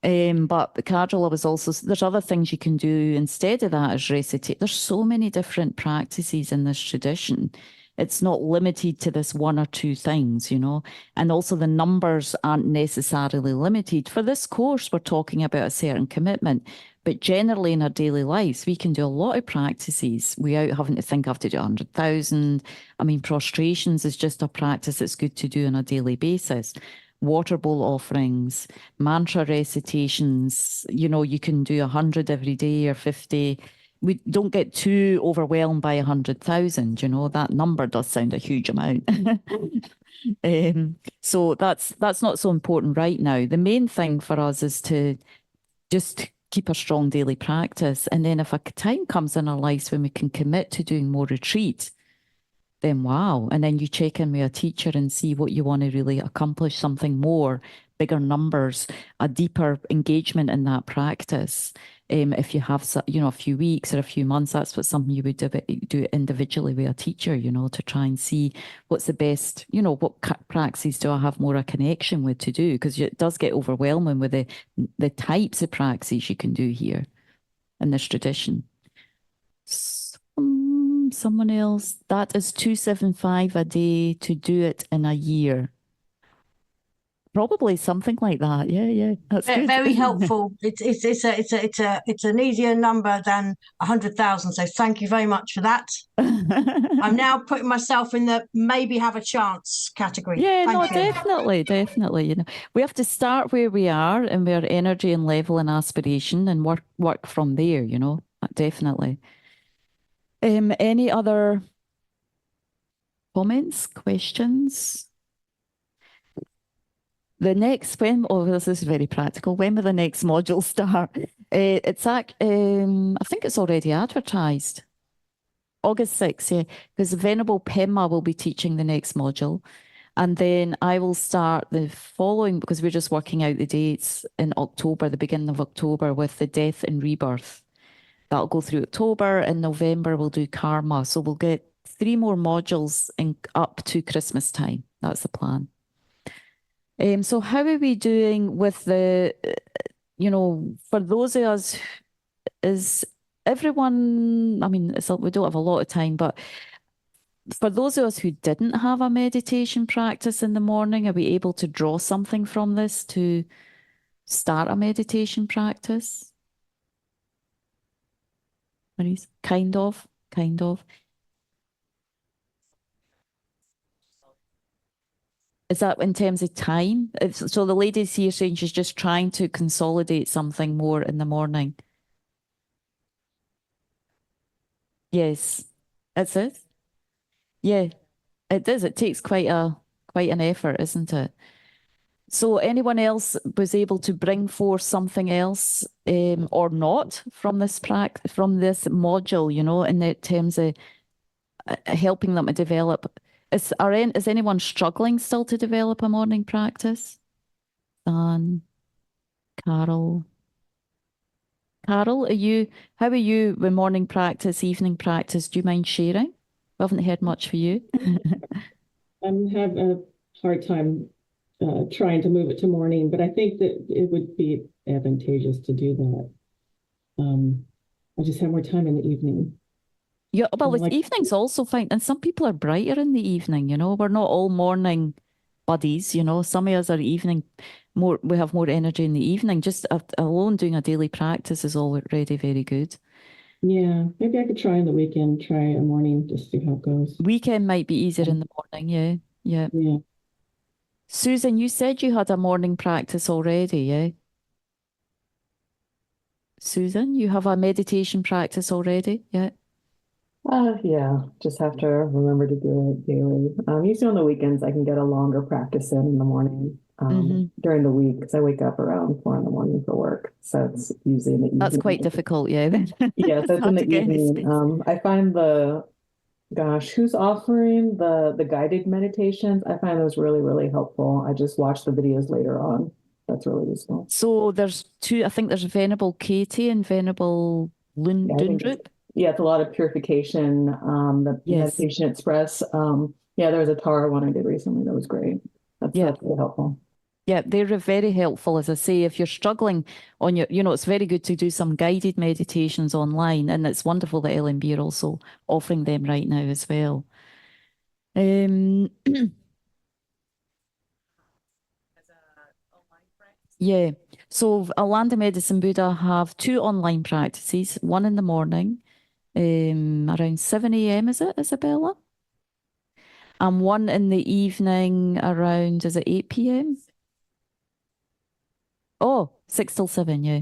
But the Cardrula was also, there's other things you can do instead of that as recitate. There's so many different practices in this tradition. It's not limited to this one or two things, and also the numbers aren't necessarily limited. For this course, we're talking about a certain commitment, but generally in our daily lives, we can do a lot of practices without having to think I have to do 100,000. I mean, prostrations is just a practice that's good to do on a daily basis. Water bowl offerings, mantra recitations, you can do 100 every day or 50. We don't get too overwhelmed by 100,000, that number does sound a huge amount. So that's not so important right now. The main thing for us is to just keep a strong daily practice. And then if a time comes in our lives when we can commit to doing more retreat, then wow. And then you check in with a teacher and see what you want to really accomplish, something more bigger numbers, a deeper engagement in that practice. If you have, a few weeks or a few months, that's what something you would do individually with a teacher, to try and see what's the best, what praxis do I have more a connection with to do? Because it does get overwhelming with the types of praxis you can do here in this tradition. Someone else, that is 275 a day to do it in a year. Probably something like that. Yeah. That's good. Very helpful. It's an easier number than 100,000. So thank you very much for that. I'm now putting myself in the maybe have a chance category. Yeah, Thank you. definitely. We have to start where we are and where energy and level and aspiration and work from there, definitely. Any other comments, questions? The next, this is very practical. When will the next module start? I think it's already advertised. August 6th, yeah, because Venerable Pema will be teaching the next module. And then I will start the following, because we're just working out the dates in October, the beginning of October, with the death and rebirth. That'll go through October. In November, we'll do karma. So we'll get 3 more modules up to Christmas time. That's the plan. So how are we doing with the, for those of us, is everyone, we don't have a lot of time, but for those of us who didn't have a meditation practice in the morning, are we able to draw something from this to start a meditation practice? Maurice? Kind of. Is that in terms of time? So the lady's here saying she's just trying to consolidate something more in the morning. Yes, that's it. Yeah, it does. It takes quite an effort, isn't it? So anyone else was able to bring forth something else, or not from this module, in the terms of helping them to develop. Is anyone struggling still to develop a morning practice? Dan, Carol, how are you with morning practice, evening practice? Do you mind sharing? We haven't heard much for you. I'm having a hard time trying to move it to morning, but I think that it would be advantageous to do that. I just have more time in the evening. Yeah, well, the evening's also fine. And some people are brighter in the evening, We're not all morning buddies, Some of us are we have more energy in the evening. Just alone doing a daily practice is already very good. Yeah, maybe I could try in the weekend, try a morning, just see how it goes. Weekend might be easier in the morning, yeah. Susan, you said you had a morning practice already, yeah? Susan, you have a meditation practice already, yeah? Yeah, just have to remember to do it daily. Usually on the weekends, I can get a longer practice in the morning. During the week, because I wake up around 4 a.m. for work. So it's usually in the evening. That's quite difficult, yeah. Yeah, so it's in the evening. I find who's offering the guided meditations? I find those really, really helpful. I just watch the videos later on. That's really useful. So there's 2, I think there's Venerable Katie and Venerable Lundrup. Yeah, it's a lot of purification, the Meditation Express. There was a Tara one I did recently that was great. That's really helpful. Yeah, they're very helpful. As I say, if you're struggling on your, it's very good to do some guided meditations online. And it's wonderful that LMB are also offering them right now as well. Yeah, so Alanda Medicine Buddha have 2 online practices, one in the morning, around 7 a.m. is it, Isabella? And one in the evening around, is it 8 p.m.? Oh, 6 till 7, yeah.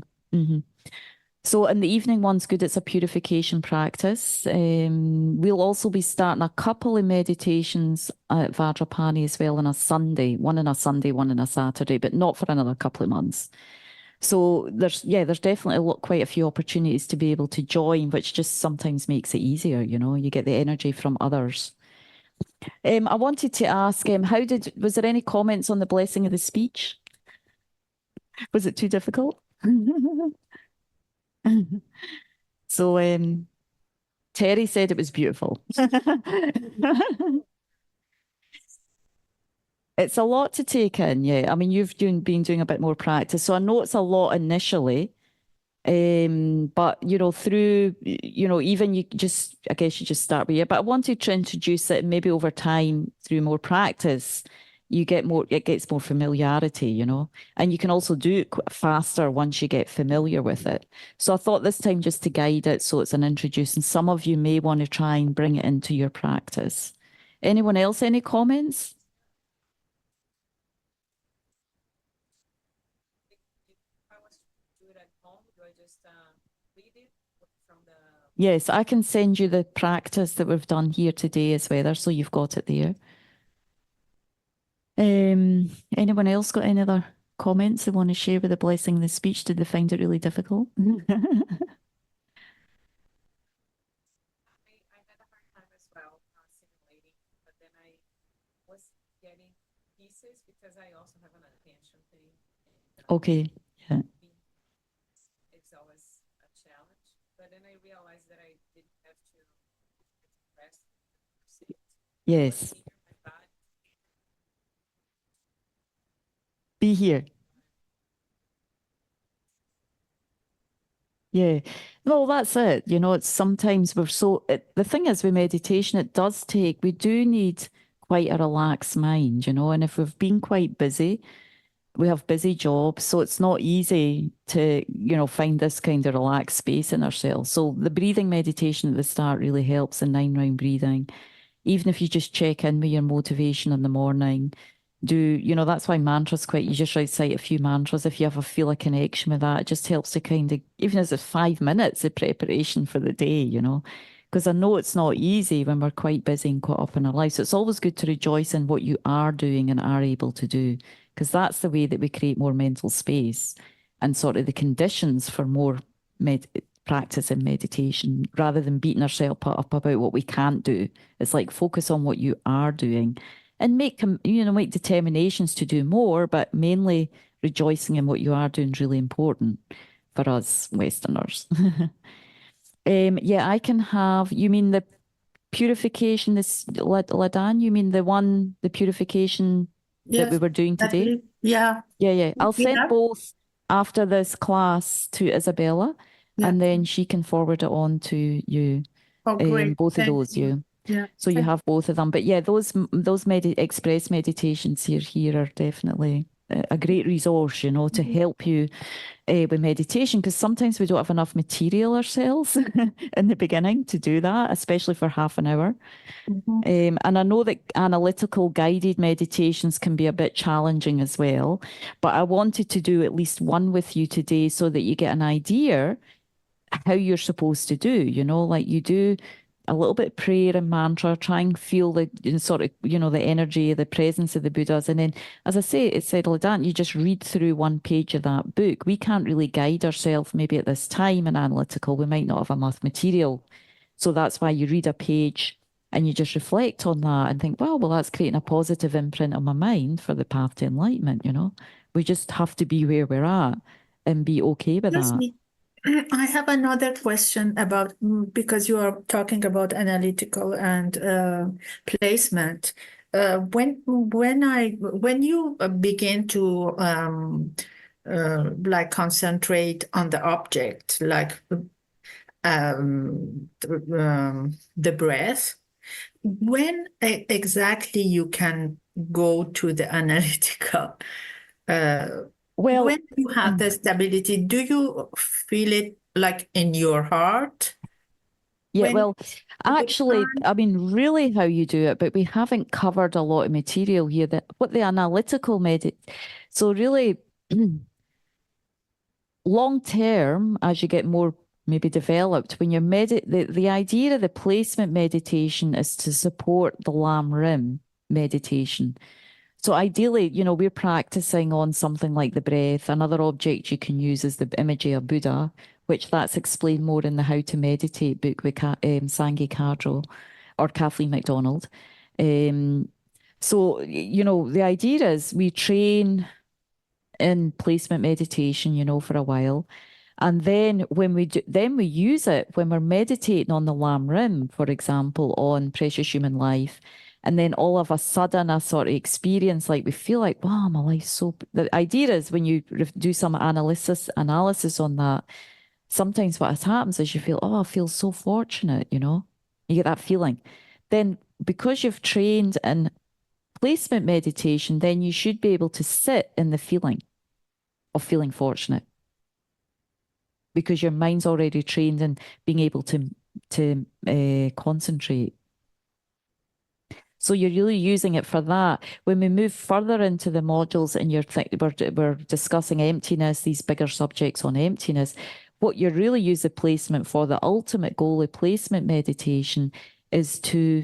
So in the evening one's good. It's a purification practice. We'll also be starting a couple of meditations at Vajrapani as well on a Sunday, one on a Sunday, one on a Saturday, but not for another couple of months. So there's definitely quite a few opportunities to be able to join, which just sometimes makes it easier, you get the energy from others. I wanted to ask, was there any comments on the blessing of the speech? Was it too difficult? So Terry said it was beautiful. It's a lot to take in, yeah. I mean, you've been doing a bit more practice, so I know it's a lot initially. But through, even you just, I guess you just start with it. But I wanted to introduce it, and maybe over time, through more practice, it gets more familiarity, and you can also do it faster once you get familiar with it. So I thought this time just to guide it, so it's an introduce, and some of you may want to try and bring it into your practice. Anyone else, any comments? Yes, I can send you the practice that we've done here today as well, so you've got it there. Anyone else got any other comments they want to share with the blessing and the speech? Did they find it really difficult? I had a hard time as well simulating, but then I was getting pieces because I also have an attention thing. Okay, yeah. It's always a challenge, but then I realized that I didn't have to rest. Yes. Be here. Yeah. Well, that's it. It's sometimes the thing is with meditation, we do need quite a relaxed mind, and if we've been quite busy, we have busy jobs, so it's not easy to, find this kind of relaxed space in ourselves. So the breathing meditation at the start really helps, the 9-round breathing. Even if you just check in with your motivation in the morning, that's why mantras you just recite a few mantras. If you ever feel a connection with that, it just helps to kind of, even as it's 5 minutes of preparation for the day, because I know it's not easy when we're quite busy and caught up in our lives. So it's always good to rejoice in what you are doing and are able to do, because that's the way that we create more mental space and sort of the conditions for more practice in meditation, rather than beating ourselves up about what we can't do. It's like focus on what you are doing. And make determinations to do more, but mainly rejoicing in what you are doing is really important for us Westerners. Yeah, I can have, you mean the purification, this Ladan, you mean the purification that we were doing today? Yeah. Yeah. I'll send both after this class to Isabella, and then she can forward it on to you. Oh, great. Both of those, Yeah. So you have both of them. But yeah, those express meditations here are definitely a great resource, to help you with meditation, because sometimes we don't have enough material ourselves in the beginning to do that, especially for half an hour. And I know that analytical guided meditations can be a bit challenging as well, but I wanted to do at least one with you today so that you get an idea how you're supposed to do, like you do a little bit of prayer and mantra, try and feel the sort of, the energy, the presence of the Buddhas. And then, as I say, it said, Ladant, you just read through one page of that book. We can't really guide ourselves maybe at this time in analytical. We might not have enough material. So that's why you read a page and you just reflect on that and think, well, that's creating a positive imprint on my mind for the path to enlightenment, We just have to be where we're at and be okay with that. I have another question about, because you are talking about analytical and placement. When you begin to like concentrate on the object, like the breath, when exactly you can go to the analytical? Well, when you have the stability, do you feel it like in your heart? Yeah, well, actually, I mean, really how you do it, but we haven't covered a lot of material here. What the analytical so really long term, as you get more maybe developed, when you're the idea of the placement meditation is to support the Lam Rim meditation. So ideally, we're practicing on something like the breath. Another object you can use is the imagery of Buddha, which that's explained more in the How to Meditate book with Sangi Cadro or Kathleen MacDonald. So, the idea is we train in placement meditation, you know, for a while. And then when we do, then we use it when we're meditating on the Lam Rim, for example, on Precious Human Life. And then all of a sudden, a sort of experience, like we feel like, wow, my life's so. The idea is when you do some analysis on that, sometimes what happens is you feel, oh, I feel so fortunate, you know, you get that feeling. Then because you've trained in placement meditation, then you should be able to sit in the feeling of feeling fortunate, because your mind's already trained in being able to concentrate. So you're really using it for that. When we move further into the modules and we're discussing emptiness, these bigger subjects on emptiness, what you really use the placement for, the ultimate goal of placement meditation is to,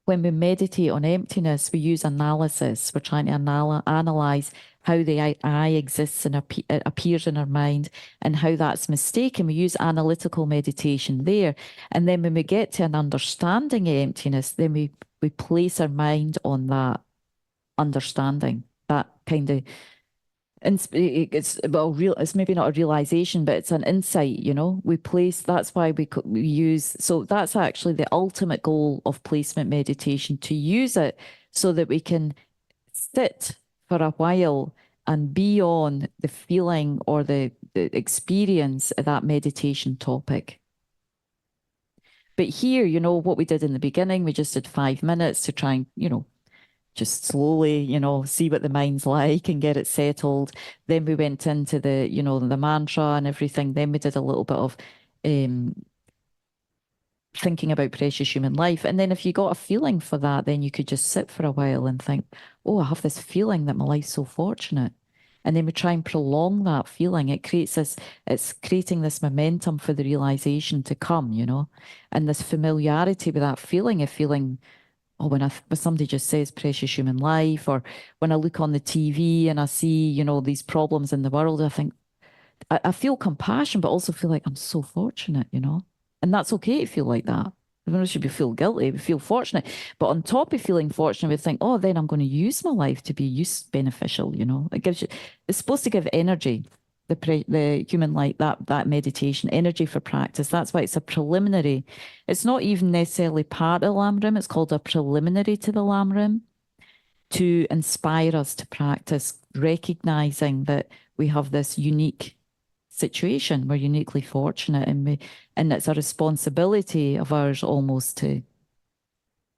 when we meditate on emptiness, we use analysis. We're trying to analyze how the I exists and appears in our mind and how that's mistaken. We use analytical meditation there. And then when we get to an understanding of emptiness, then we place our mind on that understanding, that kind of, it's maybe not a realization, but it's an insight, you know, that's why we use, so that's actually the ultimate goal of placement meditation, to use it so that we can sit for a while and be on the feeling or the experience of that meditation topic. But here, you know, what we did in the beginning, we just did 5 minutes to try and, you know, just slowly, you know, see what the mind's like and get it settled. Then we went into the, you know, the mantra and everything. Then we did a little bit of thinking about precious human life. And then if you got a feeling for that, then you could just sit for a while and think, oh, I have this feeling that my life's so fortunate. And then we try and prolong that feeling. It's creating this momentum for the realization to come, you know, and this familiarity with that feeling of feeling, oh, when somebody just says precious human life, or when I look on the TV and I see, you know, these problems in the world, I think, I feel compassion, but also feel like I'm so fortunate, you know, and that's okay to feel like that. We don't should feel guilty, we feel fortunate. But on top of feeling fortunate, we think, oh, then I'm going to use my life to be beneficial, you know. It gives you, it's supposed to give energy, the human life, that meditation, energy for practice. That's why it's a preliminary. It's not even necessarily part of the Lam Rim. It's called a preliminary to the Lam Rim, to inspire us to practice, recognizing that we have this unique situation. We're uniquely fortunate, and it's a responsibility of ours almost to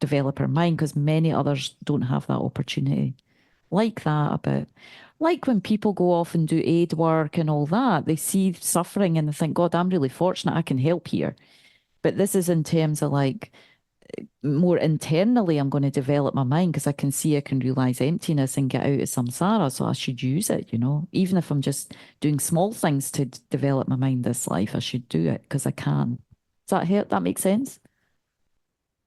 develop our mind, because many others don't have that opportunity. Like that about, like when people go off and do aid work and all that, they see suffering and they think, God, I'm really fortunate, I can help here. But this is in terms of like, more internally, I'm going to develop my mind because I can see I can realize emptiness and get out of samsara. So I should use it, you know, even if I'm just doing small things to develop my mind this life, I should do it because I can. Does that make sense?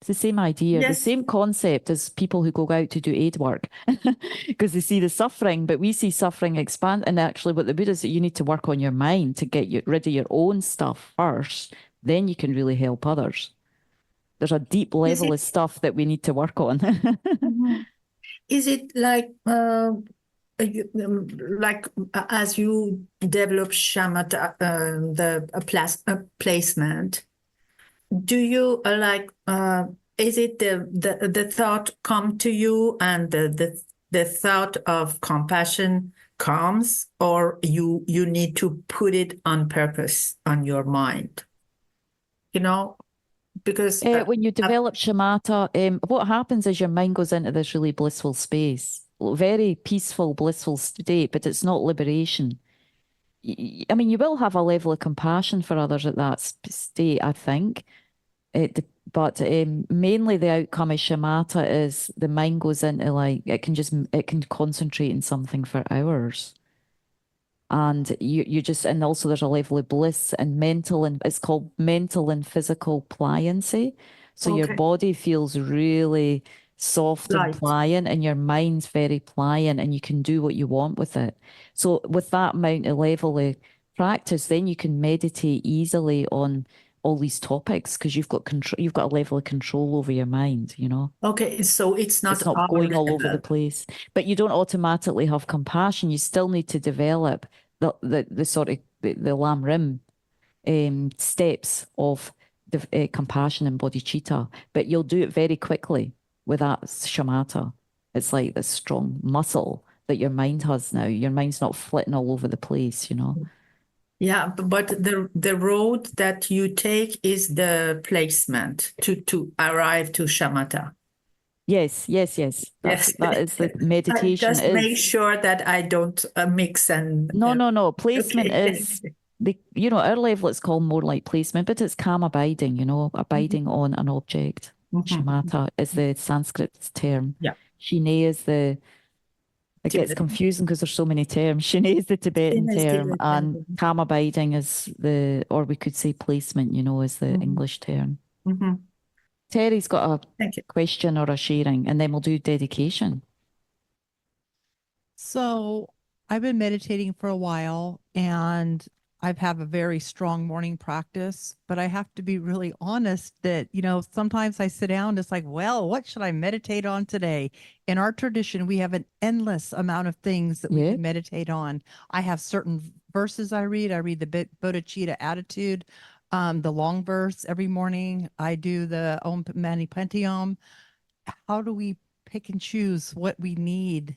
It's the same idea, the same concept as people who go out to do aid work because they see the suffering, but we see suffering expand. And actually what the Buddha said, you need to work on your mind to get rid of your own stuff first. Then you can really help others. There's a deep level of stuff that we need to work on. Is it like as you develop shamatha, the placement, do you is it the thought come to you and the thought of compassion comes, or you need to put it on purpose on your mind, you know? Because when you develop shamatha, what happens is your mind goes into this really blissful space, very peaceful, blissful state, but it's not liberation. I mean, you will have a level of compassion for others at that state, I think. But mainly the outcome of shamatha is the mind goes into like, it can concentrate on something for hours. And and also there's a level of bliss and mental, and it's called mental and physical pliancy. So your body feels really soft and pliant, and your mind's very pliant, and you can do what you want with it. So with that amount of level of practice, then you can meditate easily on all these topics because you've got control, you've got a level of control over your mind, you know. Okay, so it's not It's not going all over the place, but you don't automatically have compassion. You still need to develop the sort of the lam rim steps of the compassion and bodhicitta, but you'll do it very quickly with that shamatha. It's like this strong muscle that your mind has now. Your mind's not flitting all over the place, you know. Yeah, but the road that you take is the placement to arrive to shamatha. Yes. Yes. That is the meditation. Just make sure that I don't mix and No. Placement okay. is you know, our level it's called more like placement, but it's calm abiding, you know, abiding on an object. Shamatha is the Sanskrit term. Yeah. Shine is it gets confusing because there's so many terms. Shine is the Tibetan term, and calm abiding is or we could say placement, you know, is the English term. Terry's got a question or a sharing, and then we'll do dedication. So I've been meditating for a while, and I've have a very strong morning practice, but I have to be really honest that, you know, sometimes I sit down and it's like, well, what should I meditate on today? In our tradition, we have an endless amount of things that we can meditate on. I have certain verses I read. I read the Bodhicitta Attitude, the long verse every morning. I do the Om Mani Padme Hum. How do we pick and choose what we need?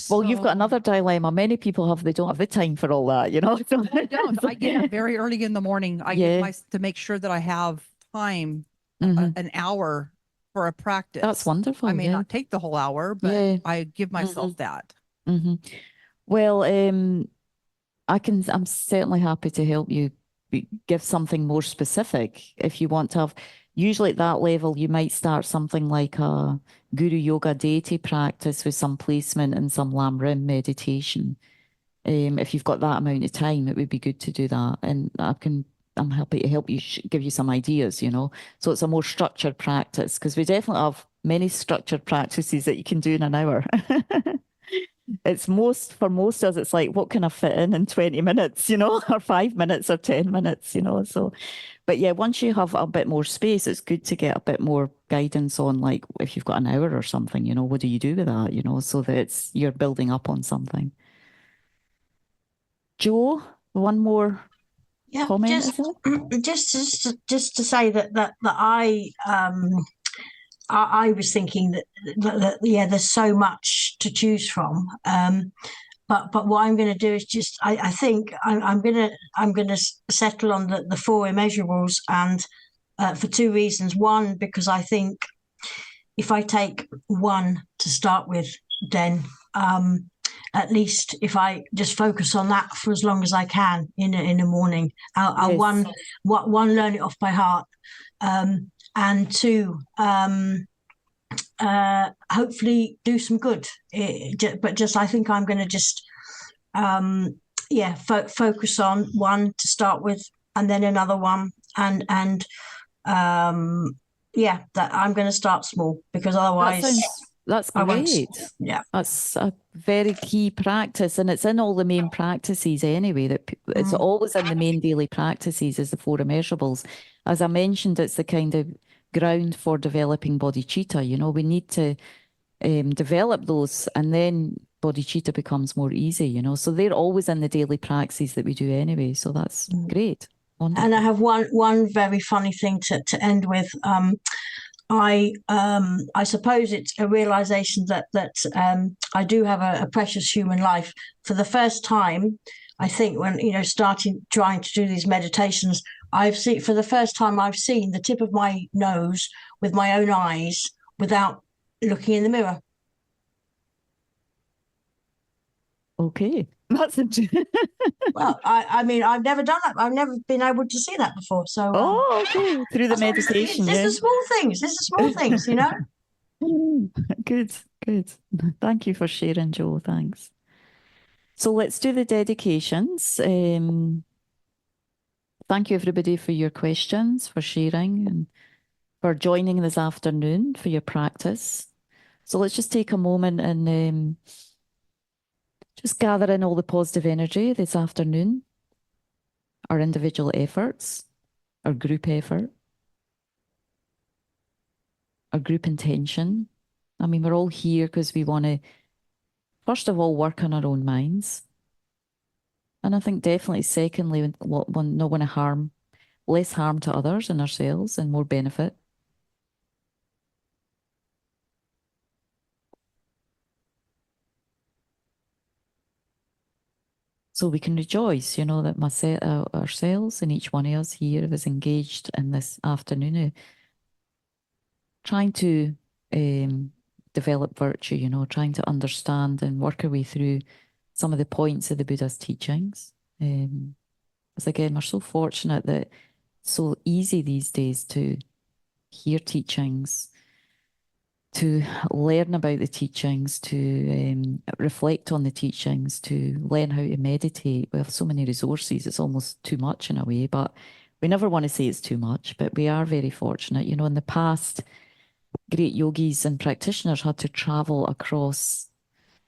Well, you've got another dilemma. Many people they don't have the time for all that, you know. I don't. I get up very early in the morning. I get to make sure that I have time, an hour for a practice. That's wonderful. I may not take the whole hour, but I give myself that. Well, I'm certainly happy to help you give something more specific if you want to have. Usually at that level, you might start something like a Guru Yoga Deity practice with some placement and some Lam Rim meditation. If you've got that amount of time, it would be good to do that. And I'm happy to help you, give you some ideas, you know. So it's a more structured practice because we definitely have many structured practices that you can do in an hour. It's for most of us, it's like, what can I fit in 20 minutes, you know, or 5 minutes or 10 minutes, you know. So, but yeah, once you have a bit more space, it's good to get a bit more guidance on, like, if you've got an hour or something, you know, what do you do with that, you know, so that you're building up on something. Joe, one more comment, just to say that I was thinking that there's so much to choose from. But what I'm going to do is I think I'm going to settle on the four immeasurables, and for two reasons. One, because I think if I take one to start with, then at least if I just focus on that for as long as I can in the morning, I'll learn it off by heart, and two, hopefully do some good. But I think I'm going to just focus on one to start with, and then another one, and that I'm going to start small, because otherwise that's great. That's a very key practice, and it's in all the main practices anyway. That it's always in the main daily practices is the four immeasurables. As I mentioned, it's the kind of ground for developing bodhicitta. You know, we need to develop those, and then bodhicitta becomes more easy, you know. So they're always in the daily practices that we do anyway. So that's great. Wonderful. And I have one very funny thing to end with. I suppose it's a realization that I do have a precious human life. For the first time, I think, when trying to do these meditations, for the first time I've seen the tip of my nose with my own eyes without looking in the mirror. Okay, that's interesting. Well, I mean, I've never done that. I've never been able to see that before. So, okay, through the meditation. This is small things. This is small things, you know. Good. Thank you for sharing, Joe. Thanks. So let's do the dedications. Thank you, everybody, for your questions, for sharing, and for joining this afternoon for your practice. So let's just take a moment and just gather in all the positive energy this afternoon. our individual efforts, our group effort, our group intention. I mean, we're all here because we want to, first of all, work on our own minds. And I think definitely, secondly, not want to harm, less harm to others and ourselves and more benefit. So we can rejoice, you know, that ourselves and each one of us here is engaged in this afternoon, trying to develop virtue, you know, trying to understand and work our way through some of the points of the Buddha's teachings. Because again, we're so fortunate that it's so easy these days to hear teachings, to learn about the teachings, to reflect on the teachings, to learn how to meditate. We have so many resources, it's almost too much in a way, but we never want to say it's too much, but we are very fortunate. You know, in the past, great yogis and practitioners had to travel across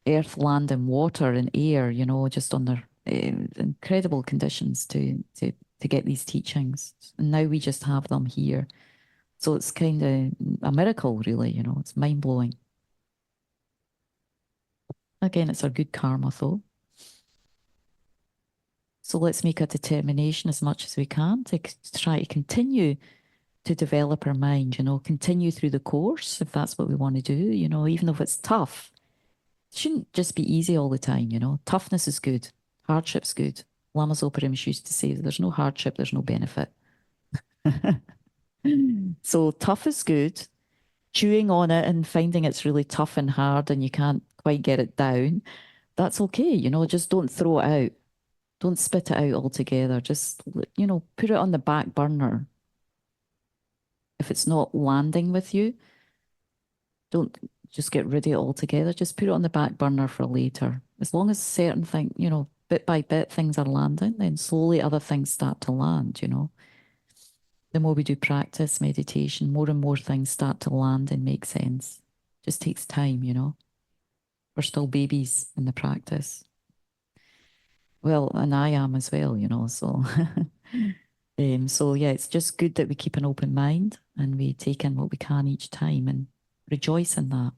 earth, land, and water and air, you know, just on their incredible conditions to get these teachings. And now we just have them here. So it's kind of a miracle, really, you know, it's mind-blowing. Again, it's our good karma, though. So let's make a determination as much as we can to try to continue to develop our mind, you know, continue through the course, if that's what we want to do, you know, even if it's tough. It shouldn't just be easy all the time, you know. Toughness is good. Hardship's good. Lama Zopa Rinpoche used to say, there's no hardship, there's no benefit. So tough is good. Chewing on it and finding it's really tough and hard and you can't quite get it down, that's okay, you know, just don't throw it out. Don't spit it out altogether. Just, you know, put it on the back burner. If it's not landing with you, don't just get rid of it altogether. Just put it on the back burner for later. As long as certain things, you know, bit by bit things are landing, then slowly other things start to land, you know. The more we do practice, meditation, more and more things start to land and make sense. Just takes time, you know. We're still babies in the practice. Well, and I am as well, you know, so. So yeah, it's just good that we keep an open mind and we take in what we can each time and rejoice in that.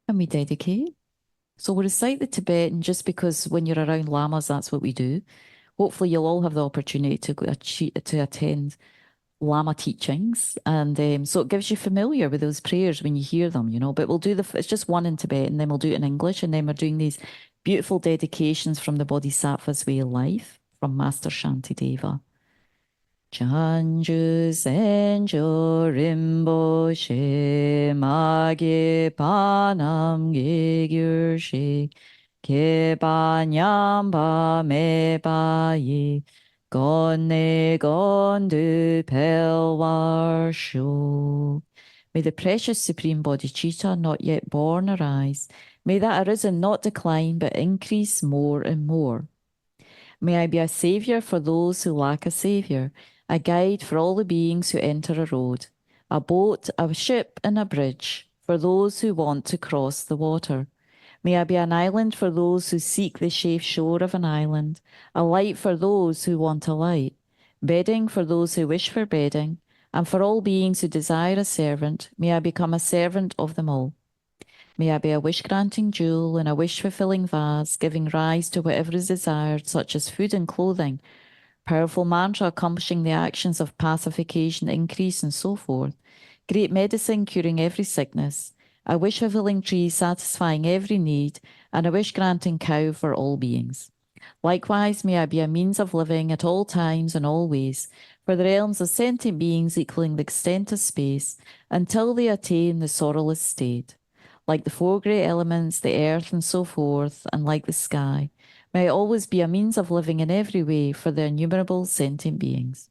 And we dedicate. So we recite the Tibetan just because when you're around lamas, that's what we do. Hopefully you'll all have the opportunity to attend Lama teachings. And so it gives you familiar with those prayers when you hear them, you know, but we'll do it's just one in Tibetan, then we'll do it in English. And then we're doing these beautiful dedications from the Bodhisattva's Way of Life from Master Shantideva. Chanju Senjo Rinpoche Mage Panam Ge Keba Nyamba Meba Ye Gonne Gondu Pelwar Shu. May the precious Supreme Bodhicitta not yet born arise. May that arisen not decline but increase more and more. May I be a saviour for those who lack a saviour, a guide for all the beings who enter a road, a boat, a ship and a bridge for those who want to cross the water. May I be an island for those who seek the safe shore of an island, a light for those who want a light, bedding for those who wish for bedding, and for all beings who desire a servant, may I become a servant of them all. May I be a wish-granting jewel and a wish-fulfilling vase, giving rise to whatever is desired, such as food and clothing, powerful mantra accomplishing the actions of pacification, increase, and so forth, great medicine curing every sickness, a wish-fulfilling tree satisfying every need, and a wish-granting cow for all beings. Likewise, may I be a means of living at all times and all ways, for the realms of sentient beings equaling the extent of space, until they attain the sorrowless state. Like the four great elements, the earth and so forth, and like the sky, may I always be a means of living in every way for the innumerable sentient beings.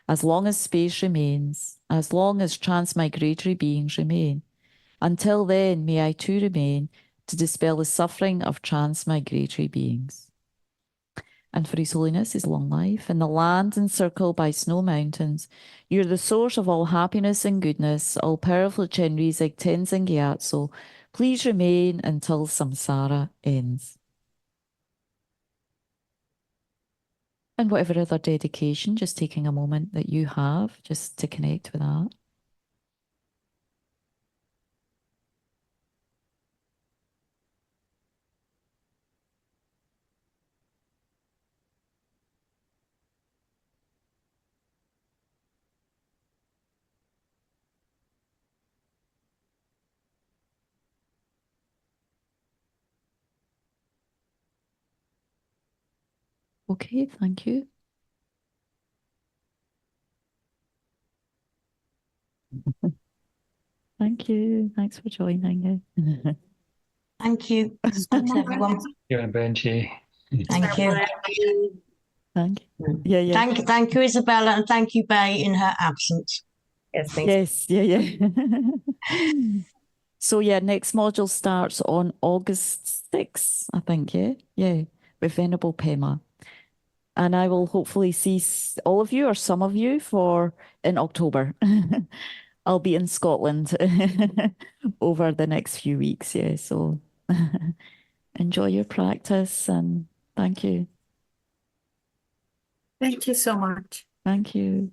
As long as space remains, as long as transmigratory beings remain, until then may I too remain to dispel the suffering of transmigratory beings. and for His Holiness, his long life, in the land encircled by snow mountains. You're the source of all happiness and goodness, all powerful Chenrizig Tenzin Gyatso. Please remain until samsara ends. And whatever other dedication, just taking a moment that you have just to connect with that. Okay, thank you. Thank you. Thanks for joining. Thank you. Thanks, everyone. You and Benji. Thank you. Thank you. Yeah. Thank you, Isabella, and thank you, Bay, in her absence. Yes, thanks. Yes, yeah. So yeah, next module starts on August 6th, I think, yeah? Yeah, with Venerable Pema. And I will hopefully see all of you or some of you in October. I'll be in Scotland over the next few weeks, yeah. So enjoy your practice and thank you. Thank you so much. Thank you.